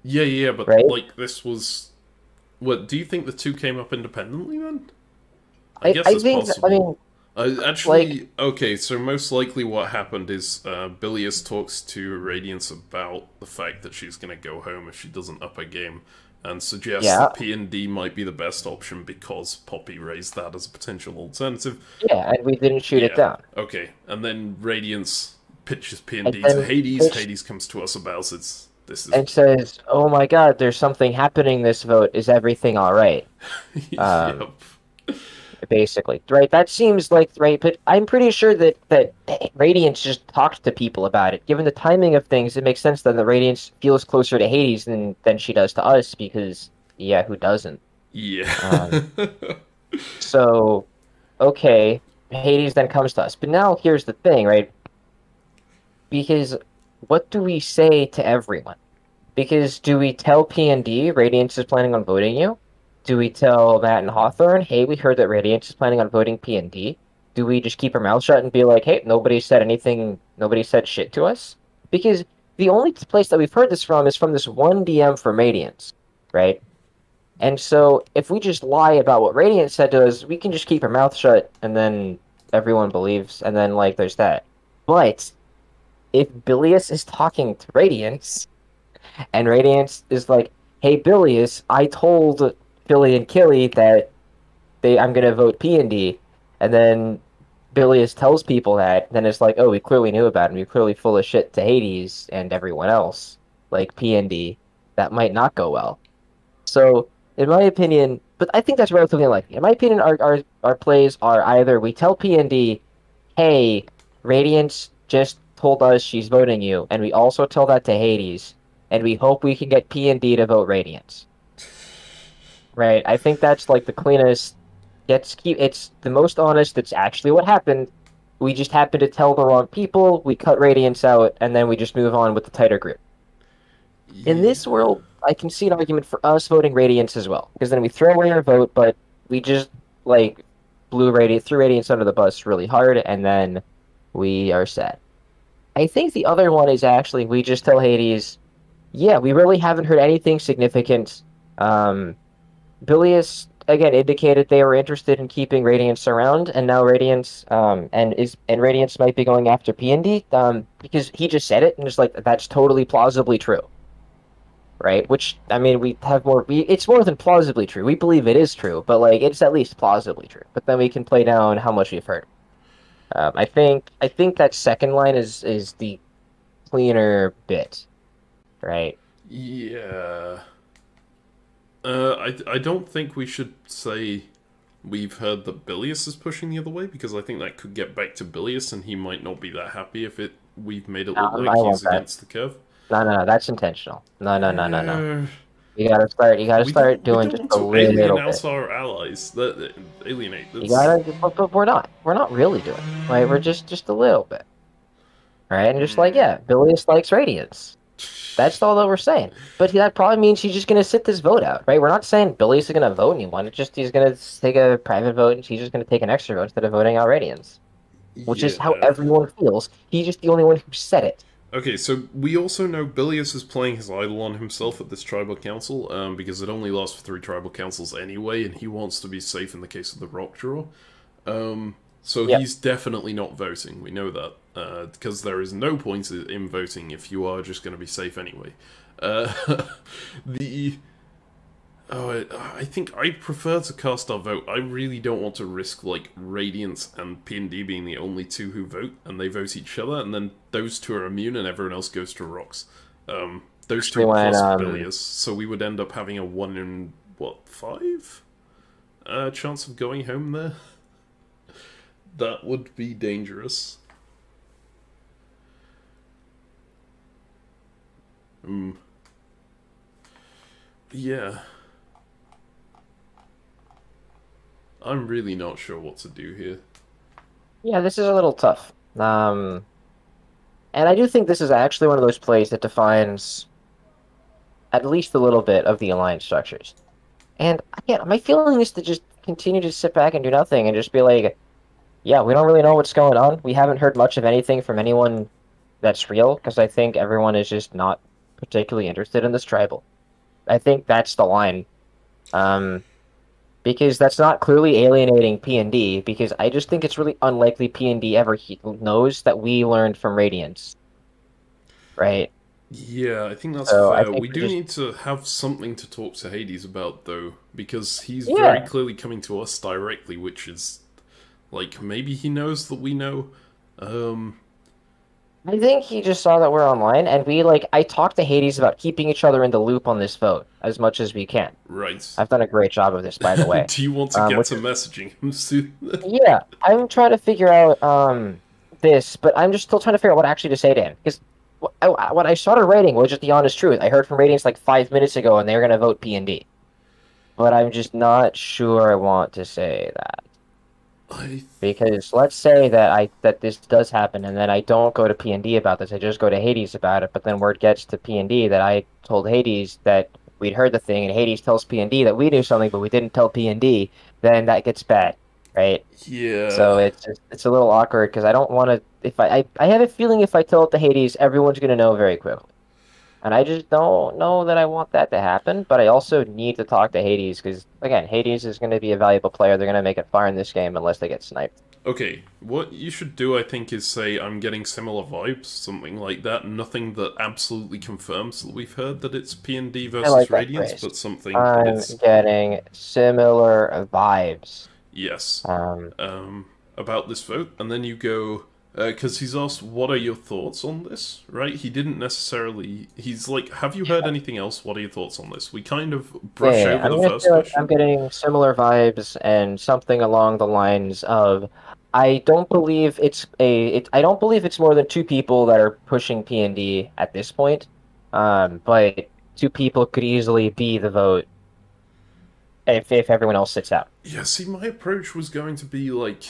Yeah, but, right? Like, this was... What, do you think the two came up independently, then? I guess it's possible. Actually, okay, so most likely what happened is Bilious talks to Radiance about the fact that she's going to go home if she doesn't up her game, and suggests Yeah, that P&D might be the best option because Poppy raised that as a potential alternative. yeah, and we didn't shoot it Yeah, down. okay, and then Radiance pitches And P&D to then Hades, Hades comes to us about it. This is... and says, "Oh my God, there's something happening this vote. Is everything all right?" Yep. Basically, right? That seems like right, but I'm pretty sure that Radiance just talked to people about it. Given the timing of things, it makes sense that the Radiance feels closer to Hades than she does to us because yeah, who doesn't? Yeah. So okay, Hades then comes to us. But now here's the thing, right? Because what do we say to everyone? Because do we tell P&D Radiance is planning on voting you? Do we tell Matt and Hawthorne, hey, we heard that Radiance is planning on voting P&D? Do we just keep our mouth shut and be like, hey, nobody said anything, nobody said shit to us? Because the only place that we've heard this from is from this one DM from Radiance, right? And so if we just lie about what Radiance said to us, we can just keep our mouth shut and then everyone believes, and then, like, there's that. But if Bilious is talking to Radiance, and Radiance is like, hey, Bilious, I told Fili and Kili that I'm gonna vote P&D, and then Bilious tells people that, then it's like, oh, we clearly knew about him. We're clearly full of shit to Hades and everyone else, like P&D. That might not go well. So, in my opinion, but I think that's relatively unlikely. In my opinion, our plays are either we tell P&D, hey, Radiance just told us she's voting you, and we also tell that to Hades, and we hope we can get P&D to vote Radiance. Right? I think that's like the cleanest. It's the most honest. It's actually what happened. We just happened to tell the wrong people. We cut Radiance out, and then we just move on with the tighter group. In this world, I can see an argument for us voting Radiance as well, because then we throw away our vote, but we just like threw Radiance under the bus really hard, and then we are sad. I think the other one is actually we just tell Hades, yeah, we really haven't heard anything significant. Bilious again indicated they were interested in keeping Radiance around, and now Radiance and Radiance might be going after P&D because he just said it, and it's like that's totally plausibly true, right? Which I mean, it's more than plausibly true. We believe it is true, but like it's at least plausibly true. But then we can play down how much we've heard. I think that second line is the cleaner bit, right? Yeah. I don't think we should say we've heard that Bilious is pushing the other way, because I think that could get back to Bilious, and he might not be that happy if we've made it look like he's against the curve. No, that's intentional. No. You gotta start doing just a little bit. Our allies. Alienate. You gotta, but we're not really doing it, right? We're just a little bit, right? And just like, yeah, Bilious likes Radiance. That's all that we're saying. But that probably means he's just gonna sit this vote out, right? We're not saying Bilious is gonna vote anyone. It's just he's gonna take a private vote, and he's just gonna take an extra vote instead of voting out Radiance, which is how everyone feels. He's just the only one who said it. Okay, so we also know Bilious is playing his idol on himself at this tribal council, because it only lasts for 3 tribal councils anyway, and he wants to be safe in the case of the rock draw. He's definitely not voting. We know that, because there is no point in voting if you are just going to be safe anyway. I think I prefer to cast our vote. I really don't want to risk like Radiance and P&D being the only 2 who vote, and they vote each other, and then those 2 are immune, and everyone else goes to rocks. Those 2 plus Bilious, so we would end up having a 1 in 5 chance of going home there. That would be dangerous. Yeah. I'm really not sure what to do here. Yeah, this is a little tough. And I do think this is actually one of those plays that defines at least a little bit of the alliance structures. And again, my feeling is to just continue to sit back and do nothing and just be like, yeah, we don't really know what's going on. We haven't heard much of anything from anyone that's real, because I think everyone is just not particularly interested in this tribal. I think that's the line. because that's not clearly alienating P&D, because I just think it's really unlikely P&D ever knows that we learned from Radiance. Right? Yeah, I think that's So I fair. think We do need to have something to talk to Hades about, though, because he's very Yeah. clearly coming to us directly, which is, like, maybe he knows that we know. I think he just saw that we're online, and I talked to Hades about keeping each other in the loop on this vote as much as we can. Right. I've done a great job of this, by the way. Do you want to get Which to messaging him soon? Yeah, I'm trying to figure out this, but I'm just still trying to figure out what actually to say to him. Because what I started writing was just the honest truth. I heard from ratings like 5 minutes ago, and they were going to vote P&D. But I'm just not sure I want to say that. Because let's say that this does happen, and then I don't go to P&D about this. I just go to Hades about it. But then word gets to P&D that I told Hades that we'd heard the thing, and Hades tells P&D that we knew something, but we didn't tell P&D. Then that gets bad, right? Yeah. So it's a little awkward because I don't want to. If I have a feeling if I tell it to Hades, everyone's gonna know very quickly, and I just don't know that I want that to happen. But I also need to talk to Hades because again, Hades is going to be a valuable player. They're going to make it far in this game unless they get sniped. Okay, what you should do, I think, is say, I'm getting similar vibes, something like that. Nothing that absolutely confirms that we've heard that it's P&D versus like Radiance, phrase. but something I'm that it's... getting similar vibes. Yes. About this vote. And then you go... Because he's asked, what are your thoughts on this, right? He didn't necessarily... He's like, have you heard anything else? What are your thoughts on this? We kind of brush over the first question. I'm getting similar vibes and something along the lines of, I don't believe I don't believe it's more than two people that are pushing P&D at this point. But two people could easily be the vote if everyone else sits out. Yeah, see, my approach was going to be like...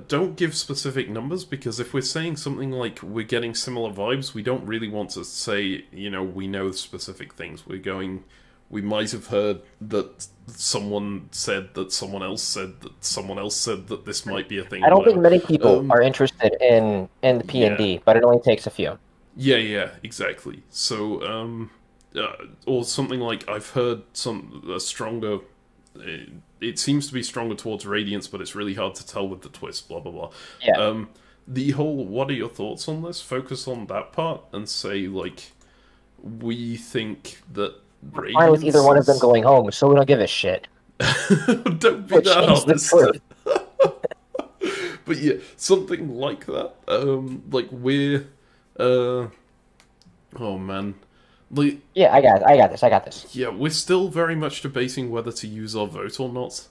don't give specific numbers, because if we're saying something like we're getting similar vibes, we don't really want to say, you know, we know specific things. We're going... We might have heard that someone said that someone else said that someone else said that this might be a thing. I don't think many people are interested in the P&D, but it only takes a few. Yeah, exactly. So, or something like, I've heard a stronger... It seems to be stronger towards Radiance, but it's really hard to tell with the twist, blah, blah, blah. Yeah. The whole, what are your thoughts on this? Focus on that part and say, like, we think that Radiance... Fine with either one of them going home, so we don't give a shit. Don't be that honest. But yeah, something like that. Like, we're... oh, man. Like, yeah, I got this. Yeah, we're still very much debating whether to use our vote or not.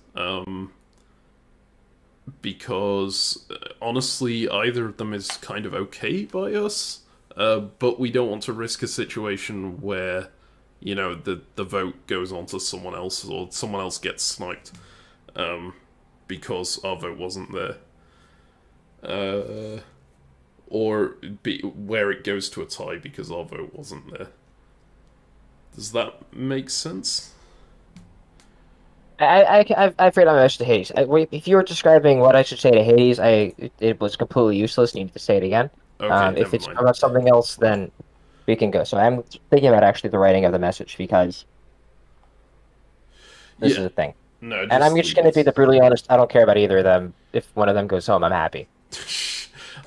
Because, honestly, either of them is kind of okay by us. But we don't want to risk a situation where, you know, the vote goes on to someone else, or someone else gets sniped. Because our vote wasn't there. Or where it goes to a tie because our vote wasn't there. Does that make sense? I figured out my message to Hades. If you were describing what I should say to Hades, it was completely useless. You need to say it again. Okay, if it's about something else, then we can go. So I'm thinking about actually the writing of the message because this is a thing. No, and I'm just going to be brutally honest. I don't care about either of them. If one of them goes home, I'm happy.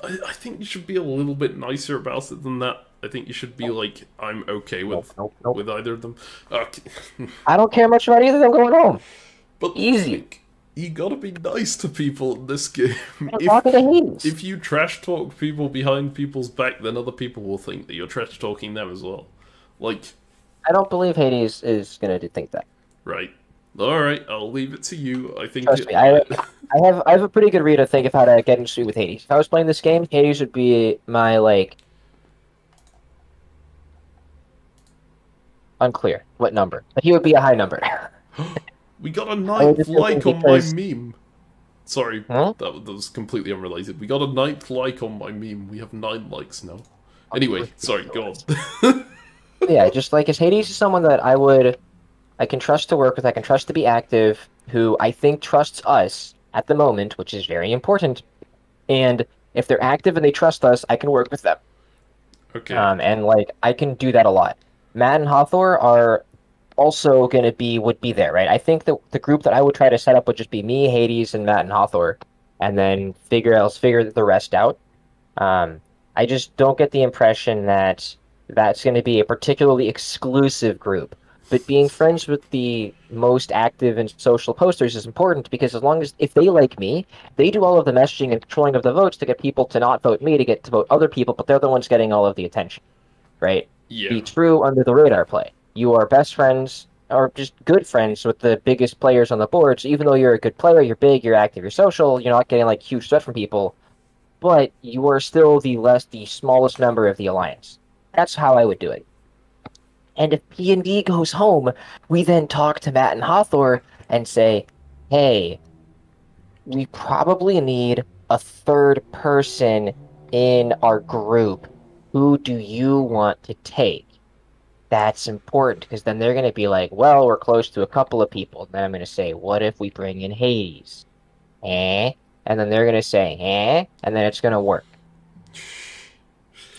I think you should be a little bit nicer about it than that. I think you should be like, I'm okay with with either of them. Okay. I don't care much about either of them going home. But easy. Like, you gotta be nice to people in this game. If you trash talk people behind people's back, then other people will think that you're trash talking them as well. Like, I don't believe Hades is gonna think that. Right. All right. I'll leave it to you. I think. Trust me. I have a pretty good read to think of how to get into with Hades. If I was playing this game, Hades would be my unclear what number, but he would be a high number. We got a 9th like on my meme. Sorry, that was completely unrelated. We got a 9th like on my meme. We have 9 likes now. Anyway, sorry, go on. Yeah, just like Hades is someone that I can trust to work with, I can trust to be active, who I think trusts us at the moment, which is very important. And if they're active and they trust us, I can work with them. Okay. And I can do that a lot. Matt and Hathor are also would be there, right? I think that the group that I would try to set up would just be me, Hades, and Matt and Hathor, and then figure the rest out. I just don't get the impression that that's going to be a particularly exclusive group. But being friends with the most active and social posters is important because as long as if they like me, they do all of the messaging and controlling of the votes to get people to not vote me to get to vote other people, but they're the ones getting all of the attention, right? Yeah. The true under the radar play. You are best friends or just good friends with the biggest players on the board. So even though you're a good player, you're big, you're active, you're social, you're not getting like huge threat from people, but you are still the smallest member of the alliance. That's how I would do it. And if P&D goes home, we then talk to Matt and Hathor and say, hey, we probably need a third person in our group. Who do you want to take? That's important because then they're going to be like, well, we're close to a couple of people. And then I'm going to say, what if we bring in Hades? Eh? And then they're going to say, eh? And then it's going to work.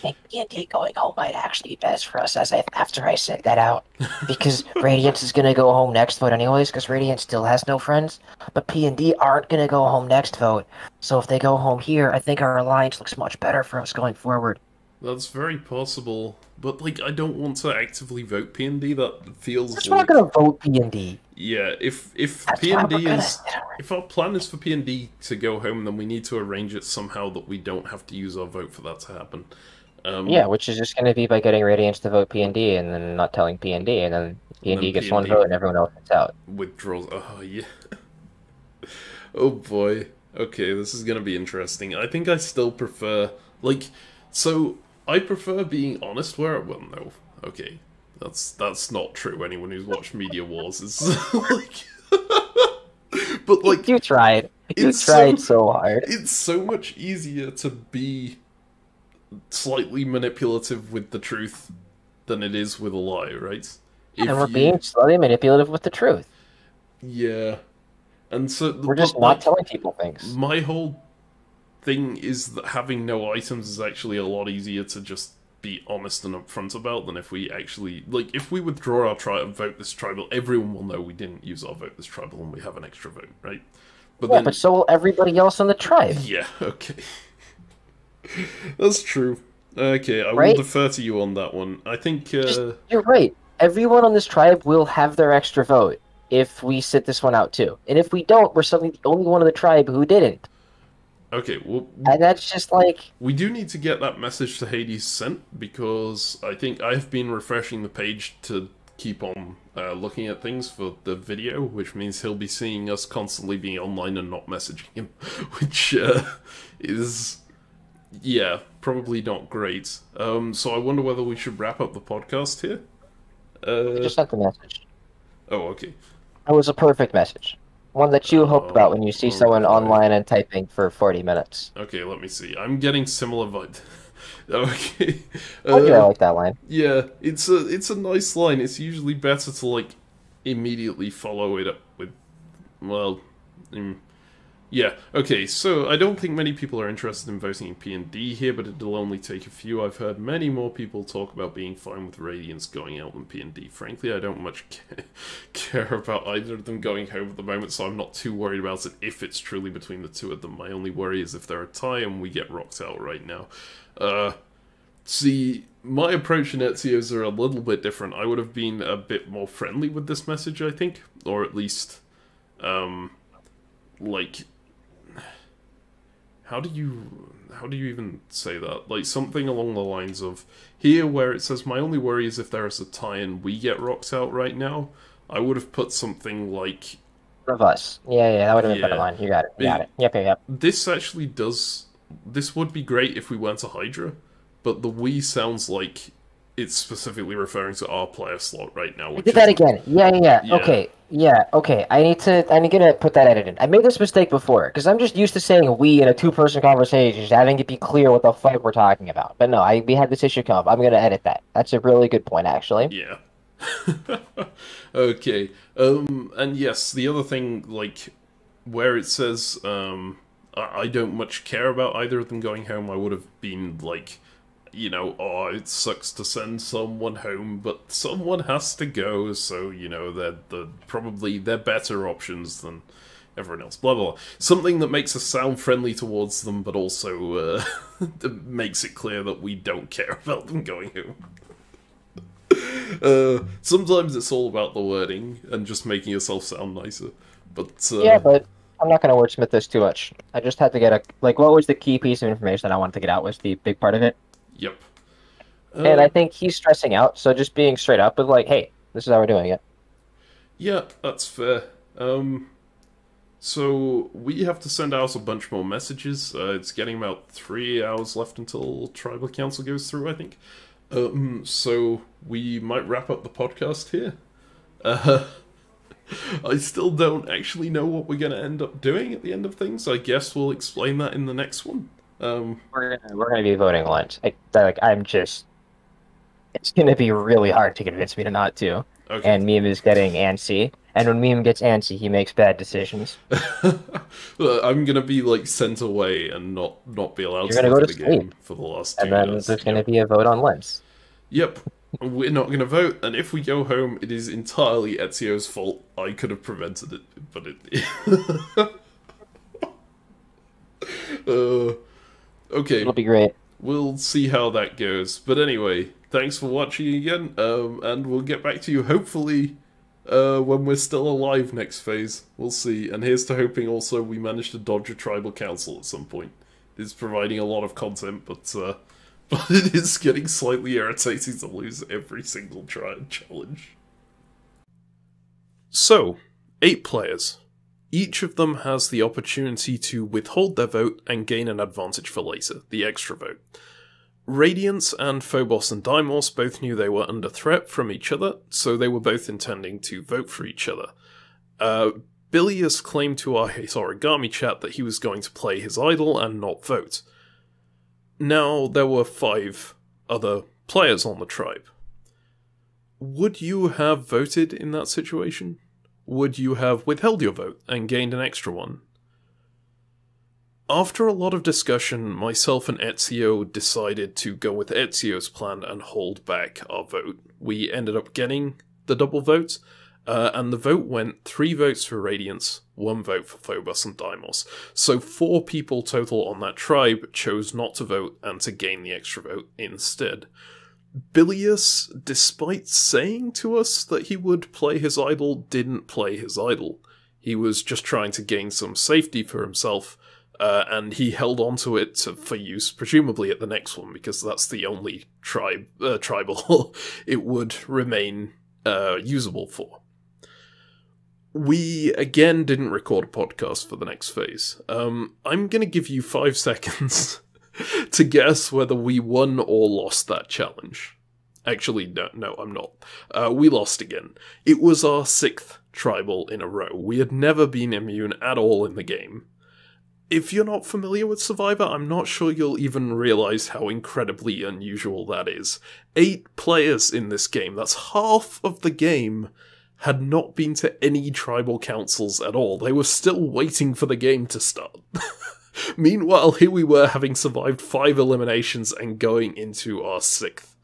I think D&D going home might actually be best for us after I said that out. Because Radiance is going to go home next vote anyways, because Radiance still has no friends. But P&D aren't going to go home next vote. So if they go home here, I think our alliance looks much better for us going forward. That's very possible. But, like, I don't want to actively vote P&D. That feels We're not going to vote P&D. Yeah, if P&D is... If our plan is for P&D to go home, then we need to arrange it somehow that we don't have to use our vote for that to happen. Yeah, which is just going to be by getting Radiance to vote P&D and then not telling P&D, and then P&D gets one vote and everyone else gets out. Withdraws. Oh, yeah. Oh, boy. Okay, this is going to be interesting. I think I still prefer... Like, so, I prefer being honest where... Well, no. Okay. That's not true. Anyone who's watched Media Wars is, like... But, like... You tried. You tried so hard. It's so much easier to be slightly manipulative with the truth than it is with a lie, right? And we're being slightly manipulative with the truth. Yeah. And so... We're just not telling people things. My whole thing is that having no items is actually a lot easier to just be honest and upfront about than if we actually... Like, if we withdraw our vote this tribal, everyone will know we didn't use our vote this tribal and we have an extra vote, right? But yeah, but so will everybody else on the tribe. Yeah, okay. That's true. Okay, I will defer to you on that one. I think... You're right. Everyone on this tribe will have their extra vote if we sit this one out too. And if we don't, we're suddenly the only one of the tribe who didn't. Okay, well... And that's just like... We do need to get that message to Hades sent, because I think I've been refreshing the page to keep on looking at things for the video, which means he'll be seeing us constantly being online and not messaging him, which is... Yeah, probably not great. So I wonder whether we should wrap up the podcast here? I just sent the message. Oh, okay. It was a perfect message. One that you hope about when you see someone online and typing for 40 minutes. Okay, let me see. I'm getting similar vibes. Okay. I like that line. Yeah, it's a nice line. It's usually better to, like, immediately follow it up with, well... Yeah, okay, so I don't think many people are interested in voting in P&D here, but it'll only take a few. I've heard many more people talk about being fine with Radiance going out than P&D. Frankly, I don't much care about either of them going home at the moment, so I'm not too worried about it if it's truly between the two of them. My only worry is if they're a tie and we get rocked out right now. See, my approach in Ezio's are a little bit different. I would have been a bit more friendly with this message, I think, or at least, like... How do you even say that? Like, something along the lines of, here where it says, my only worry is if there is a tie and we get rocked out right now, I would have put something like... Of us. Yeah, that would have been a better line. You got it. Yep. This actually does... This would be great if we went to Hydra, but the we sounds like it's specifically referring to our player slot right now. Did that again. Yeah. Okay. I'm gonna put that edit in. I made this mistake before, because I'm just used to saying we in a two-person conversation, just having it be clear what the fuck we're talking about. But no, we had this issue come up. I'm gonna edit that. That's a really good point, actually. Yeah. Okay. And yes, the other thing, like, where it says, I don't much care about either of them going home, I would have been like... you know, oh, it sucks to send someone home, but someone has to go, so, you know, they're better options than everyone else, blah, blah, blah. Something that makes us sound friendly towards them, but also makes it clear that we don't care about them going home. Sometimes it's all about the wording and just making yourself sound nicer, but... Yeah, but I'm not going to wordsmith this too much. I just had to get what was the key piece of information that I wanted to get out was the big part of it. Yep. And I think he's stressing out, so just being straight up with hey, this is how we're doing it. Yeah, that's fair. So we have to send out a bunch more messages. It's getting about 3 hours left until Tribal Council goes through, I think. So we might wrap up the podcast here. I still don't actually know what we're going to end up doing at the end of things. I guess we'll explain that in the next one. We're gonna be voting once. I'm just... It's gonna be really hard to convince me to not to. Okay. And Meme is getting antsy. And when Meme gets antsy, he makes bad decisions. I'm gonna be, sent away and not be allowed to go to the game for the last 2 years. And then there's gonna be a vote on Lens. Yep. We're not going to vote, and if we go home, it is entirely Ezio's fault. I could have prevented it, but okay. It'll be great. We'll see how that goes. But anyway, thanks for watching again, and we'll get back to you, hopefully, when we're still alive next phase. We'll see. And here's to hoping also we manage to dodge a tribal council at some point. It's providing a lot of content, but it is getting slightly irritating to lose every single challenge. So, 8 players. Each of them has the opportunity to withhold their vote and gain an advantage for later, the extra vote. Radiance and Phobos and Deimos both knew they were under threat from each other, so they were both intending to vote for each other. Bilius claimed to our Origami chat that he was going to play his idol and not vote. Now, there were 5 other players on the tribe. Would you have voted in that situation? Would you have withheld your vote and gained an extra one? After a lot of discussion, myself and Ezio decided to go with Ezio's plan and hold back our vote. We ended up getting the double vote, and the vote went 3 votes for Radiance, 1 vote for Phobos and Deimos. So 4 people total on that tribe chose not to vote and to gain the extra vote instead. Bilius, despite saying to us that he would play his idol, didn't play his idol. He was just trying to gain some safety for himself, and he held on to it for use, presumably at the next one, because that's the only tribal it would remain usable for. We, again, didn't record a podcast for the next phase. I'm going to give you 5 seconds to guess whether we won or lost that challenge. Actually, no, I'm not. We lost again. It was our 6th tribal in a row. We had never been immune at all in the game. If you're not familiar with Survivor, I'm not sure you'll even realise how incredibly unusual that is. 8 players in this game, that's half of the game, had not been to any tribal councils at all. They were still waiting for the game to start. Meanwhile, here we were having survived 5 eliminations and going into our 6th.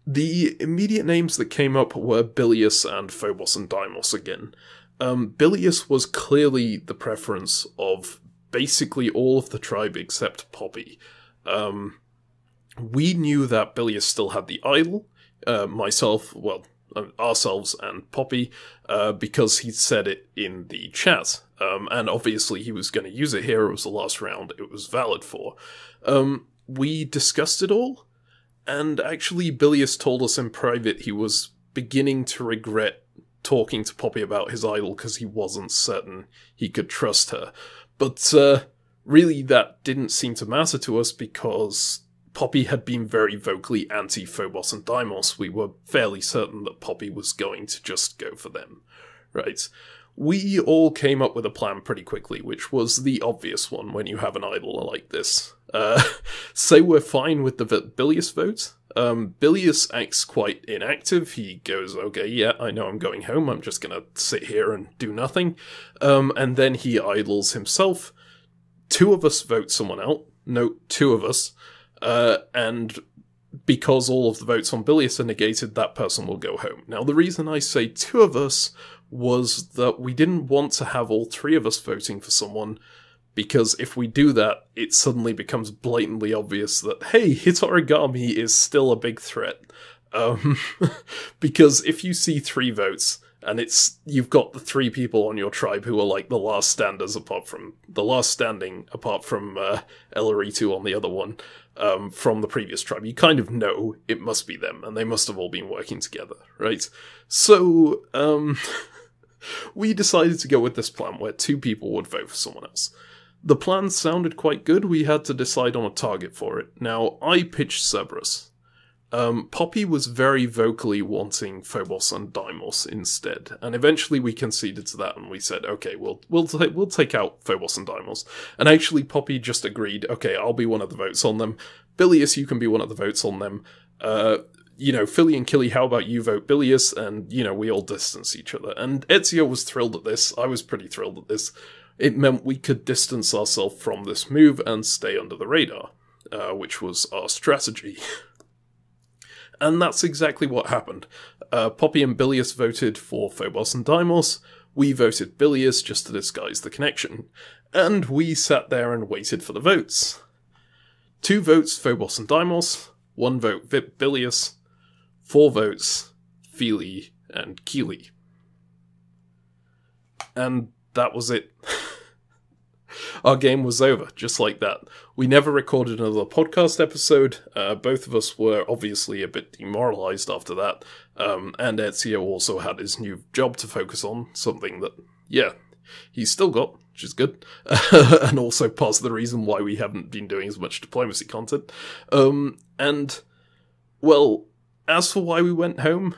The immediate names that came up were Bilius and Phobos and Deimos again. Bilius was clearly the preference of basically all of the tribe except Poppy. We knew that Bilius still had the idol. Ourselves and Poppy, because he said it in the chat, and obviously he was going to use it here. It was the last round it was valid for. We discussed it all, and actually Bilius told us in private he was beginning to regret talking to Poppy about his idol because he wasn't certain he could trust her. But really that didn't seem to matter to us because Poppy had been very vocally anti-Phobos and Deimos. We were fairly certain that Poppy was going to just go for them. Right. We all came up with a plan pretty quickly, which was the obvious one when you have an idol like this. Say we're fine with the Bilius vote. Bilius acts quite inactive. He goes, okay, yeah, I know I'm going home. I'm just going to sit here and do nothing. And then he idols himself. 2 of us vote someone out. No, 2 of us. And because all of the votes on Bilius are negated, that person will go home. Now, the reason I say 2 of us was that we didn't want to have all 3 of us voting for someone, because if we do that, it suddenly becomes blatantly obvious that, hey, Hitorigami is still a big threat. Because if you see 3 votes, and you've got the 3 people on your tribe who are like the last standing apart from Elaritu on the other one, from the previous tribe, you kind of know it must be them, and they must have all been working together, right? So, we decided to go with this plan where 2 people would vote for someone else. The plan sounded quite good. We had to decide on a target for it. Now, I pitched Cerberus. Poppy was very vocally wanting Phobos and Deimos instead, and eventually we conceded to that and we said, okay, we'll take out Phobos and Deimos. And actually Poppy just agreed, okay, I'll be one of the votes on them. Bilius, you can be one of the votes on them. Fili and Kili, how about you vote Bilius? And, we all distance each other. And Ezio was thrilled at this. I was pretty thrilled at this. It meant we could distance ourselves from this move and stay under the radar, which was our strategy. And that's exactly what happened. Poppy and Bilius voted for Phobos and Deimos. We voted Bilius just to disguise the connection. And we sat there and waited for the votes. 2 votes, Phobos and Deimos. 1 vote, Bilius. 4 votes, Fili and Kili. And that was it. Our game was over, just like that. We never recorded another podcast episode. Both of us were obviously a bit demoralized after that. And Ezio also had his new job to focus on, something that, he's still got, which is good. And also part of the reason why we haven't been doing as much diplomacy content. As for why we went home,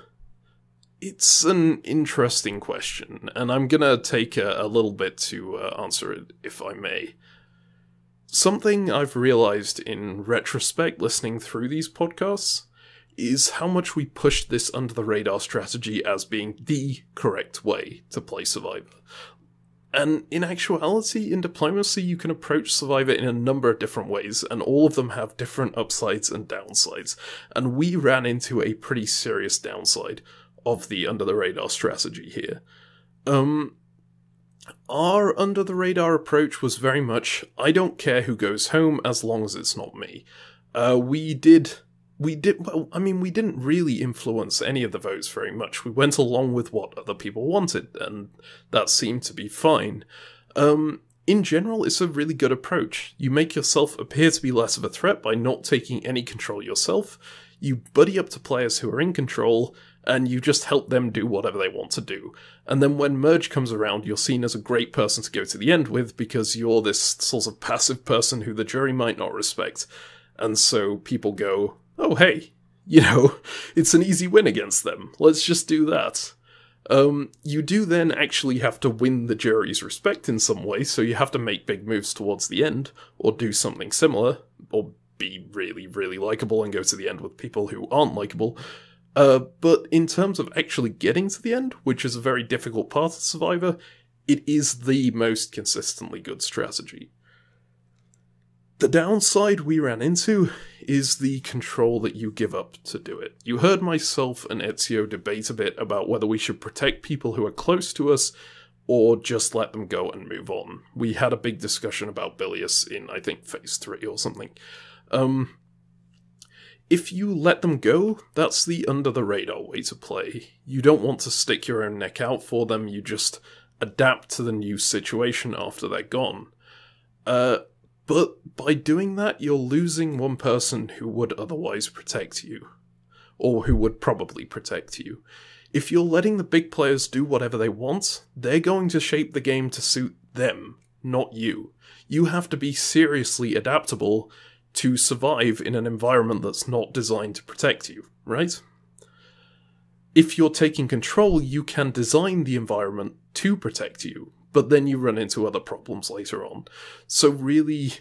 it's an interesting question, and I'm gonna take a little bit to answer it, if I may. Something I've realized in retrospect listening through these podcasts is how much we pushed this under-the-radar strategy as being the correct way to play Survivor. And in actuality, in diplomacy, you can approach Survivor in a number of different ways, and all of them have different upsides and downsides. And we ran into a pretty serious downside of the under-the-radar strategy here. Our under-the-radar approach was very much, I don't care who goes home as long as it's not me. We didn't really influence any of the votes very much. We went along with what other people wanted, and that seemed to be fine. In general, it's a really good approach. You make yourself appear to be less of a threat by not taking any control yourself. You buddy up to players who are in control, and you just help them do whatever they want to do. And then when Merge comes around, you're seen as a great person to go to the end with, because you're this sort of passive person who the jury might not respect. And so people go, oh hey, it's an easy win against them. Let's just do that. You do then actually have to win the jury's respect in some way, so you have to make big moves towards the end, or do something similar, or be really, really likeable and go to the end with people who aren't likeable. But in terms of actually getting to the end, which is a very difficult part of Survivor, it is the most consistently good strategy. The downside we ran into is the control that you give up to do it. You heard myself and Ezio debate a bit about whether we should protect people who are close to us, or just let them go and move on. We had a big discussion about Bilius in, I think, Phase 3 or something. If you let them go, that's the under-the-radar way to play. You don't want to stick your own neck out for them, you just adapt to the new situation after they're gone. But by doing that, you're losing one person who would otherwise protect you. Or who would probably protect you. If you're letting the big players do whatever they want, they're going to shape the game to suit them, not you. You have to be seriously adaptable to survive in an environment that's not designed to protect you, right? If you're taking control, you can design the environment to protect you, but then you run into other problems later on. So really,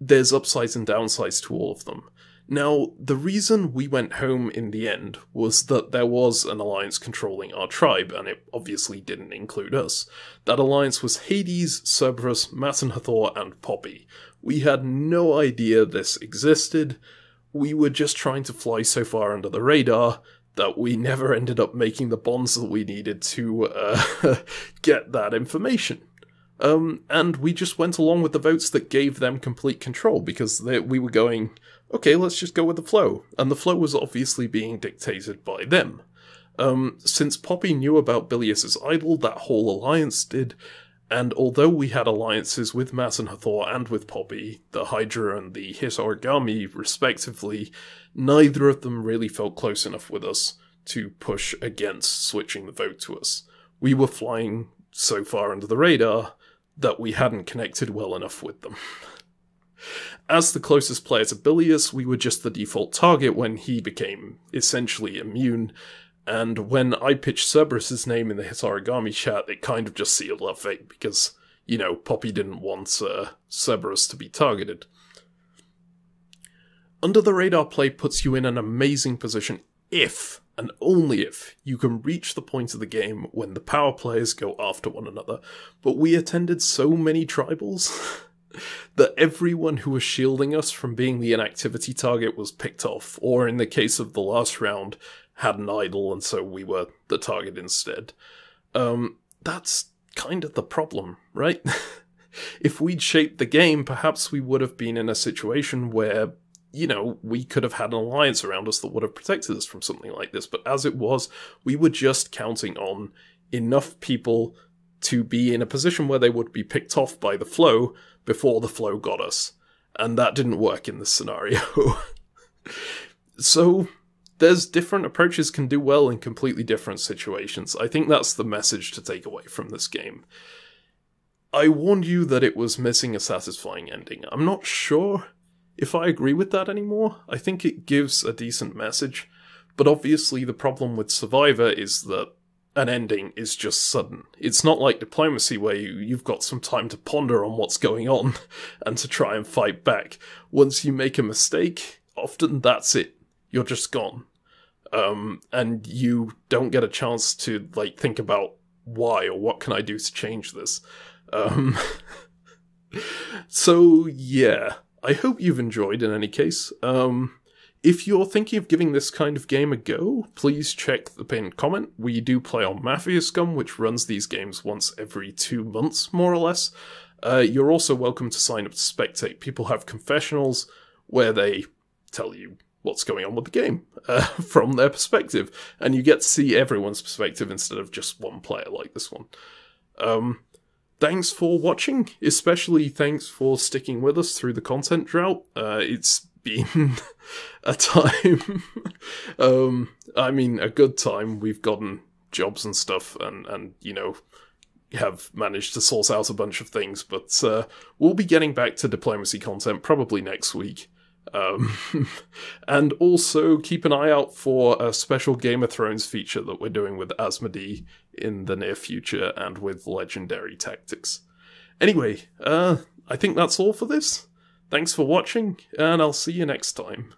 there's upsides and downsides to all of them. Now, the reason we went home in the end was that there was an alliance controlling our tribe, and it obviously didn't include us. That alliance was Hades, Cerberus, Matt and Hathor, and Poppy. We had no idea this existed. we were just trying to fly so far under the radar that we never ended up making the bonds that we needed to get that information. And we just went along with the votes that gave them complete control, because we were going, okay, let's just go with the flow. And the flow was obviously being dictated by them. Since Poppy knew about Bilius's idol, that whole alliance did, and although we had alliances with Matt and Hathor and with Poppy, the Hydra and the Hit Origami respectively, neither of them really felt close enough with us to push against switching the vote to us. We were flying so far under the radar that we hadn't connected well enough with them. As the closest player to Bilius, we were just the default target when he became essentially immune, and when I pitched Cerberus's name in the Hit Origami chat, it kind of just sealed our fate, because, you know, Poppy didn't want Cerberus to be targeted. Under the radar play puts you in an amazing position if, and only if, you can reach the point of the game when the power players go after one another. But we attended so many tribals that everyone who was shielding us from being the inactivity target was picked off, or in the case of the last round, had an idol, and so we were the target instead. That's kind of the problem, right? If we'd shaped the game, perhaps we would have been in a situation where, you know, we could have had an alliance around us that would have protected us from something like this, but as it was, we were just counting on enough people to be in a position where they would be picked off by the flow before the flow got us. And that didn't work in this scenario. So there's different approaches can do well in completely different situations. I think that's the message to take away from this game. I warned you that it was missing a satisfying ending. I'm not sure if I agree with that anymore. I think it gives a decent message, but obviously the problem with Survivor is that an ending is just sudden. It's not like Diplomacy where you've got some time to ponder on what's going on and to try and fight back. Once you make a mistake, often that's it. You're just gone. And you don't get a chance to, like, think about why or what can I do to change this. So, yeah. I hope you've enjoyed in any case. If you're thinking of giving this kind of game a go, please check the pinned comment. We do play on Mafia Scum, which runs these games once every 2 months, more or less. You're also welcome to sign up to spectate. People have confessionals where they tell you what's going on with the game from their perspective, and you get to see everyone's perspective instead of just one player like this one. Thanks for watching, especially thanks for sticking with us through the content drought. It's been a time, I mean, a good time. We've gotten jobs and stuff, and you know, have managed to source out a bunch of things, but we'll be getting back to Diplomacy content probably next week. And also keep an eye out for a special Game of Thrones feature that we're doing with Asmodee in the near future and with Legendary Tactics. Anyway, I think that's all for this. Thanks for watching, and I'll see you next time.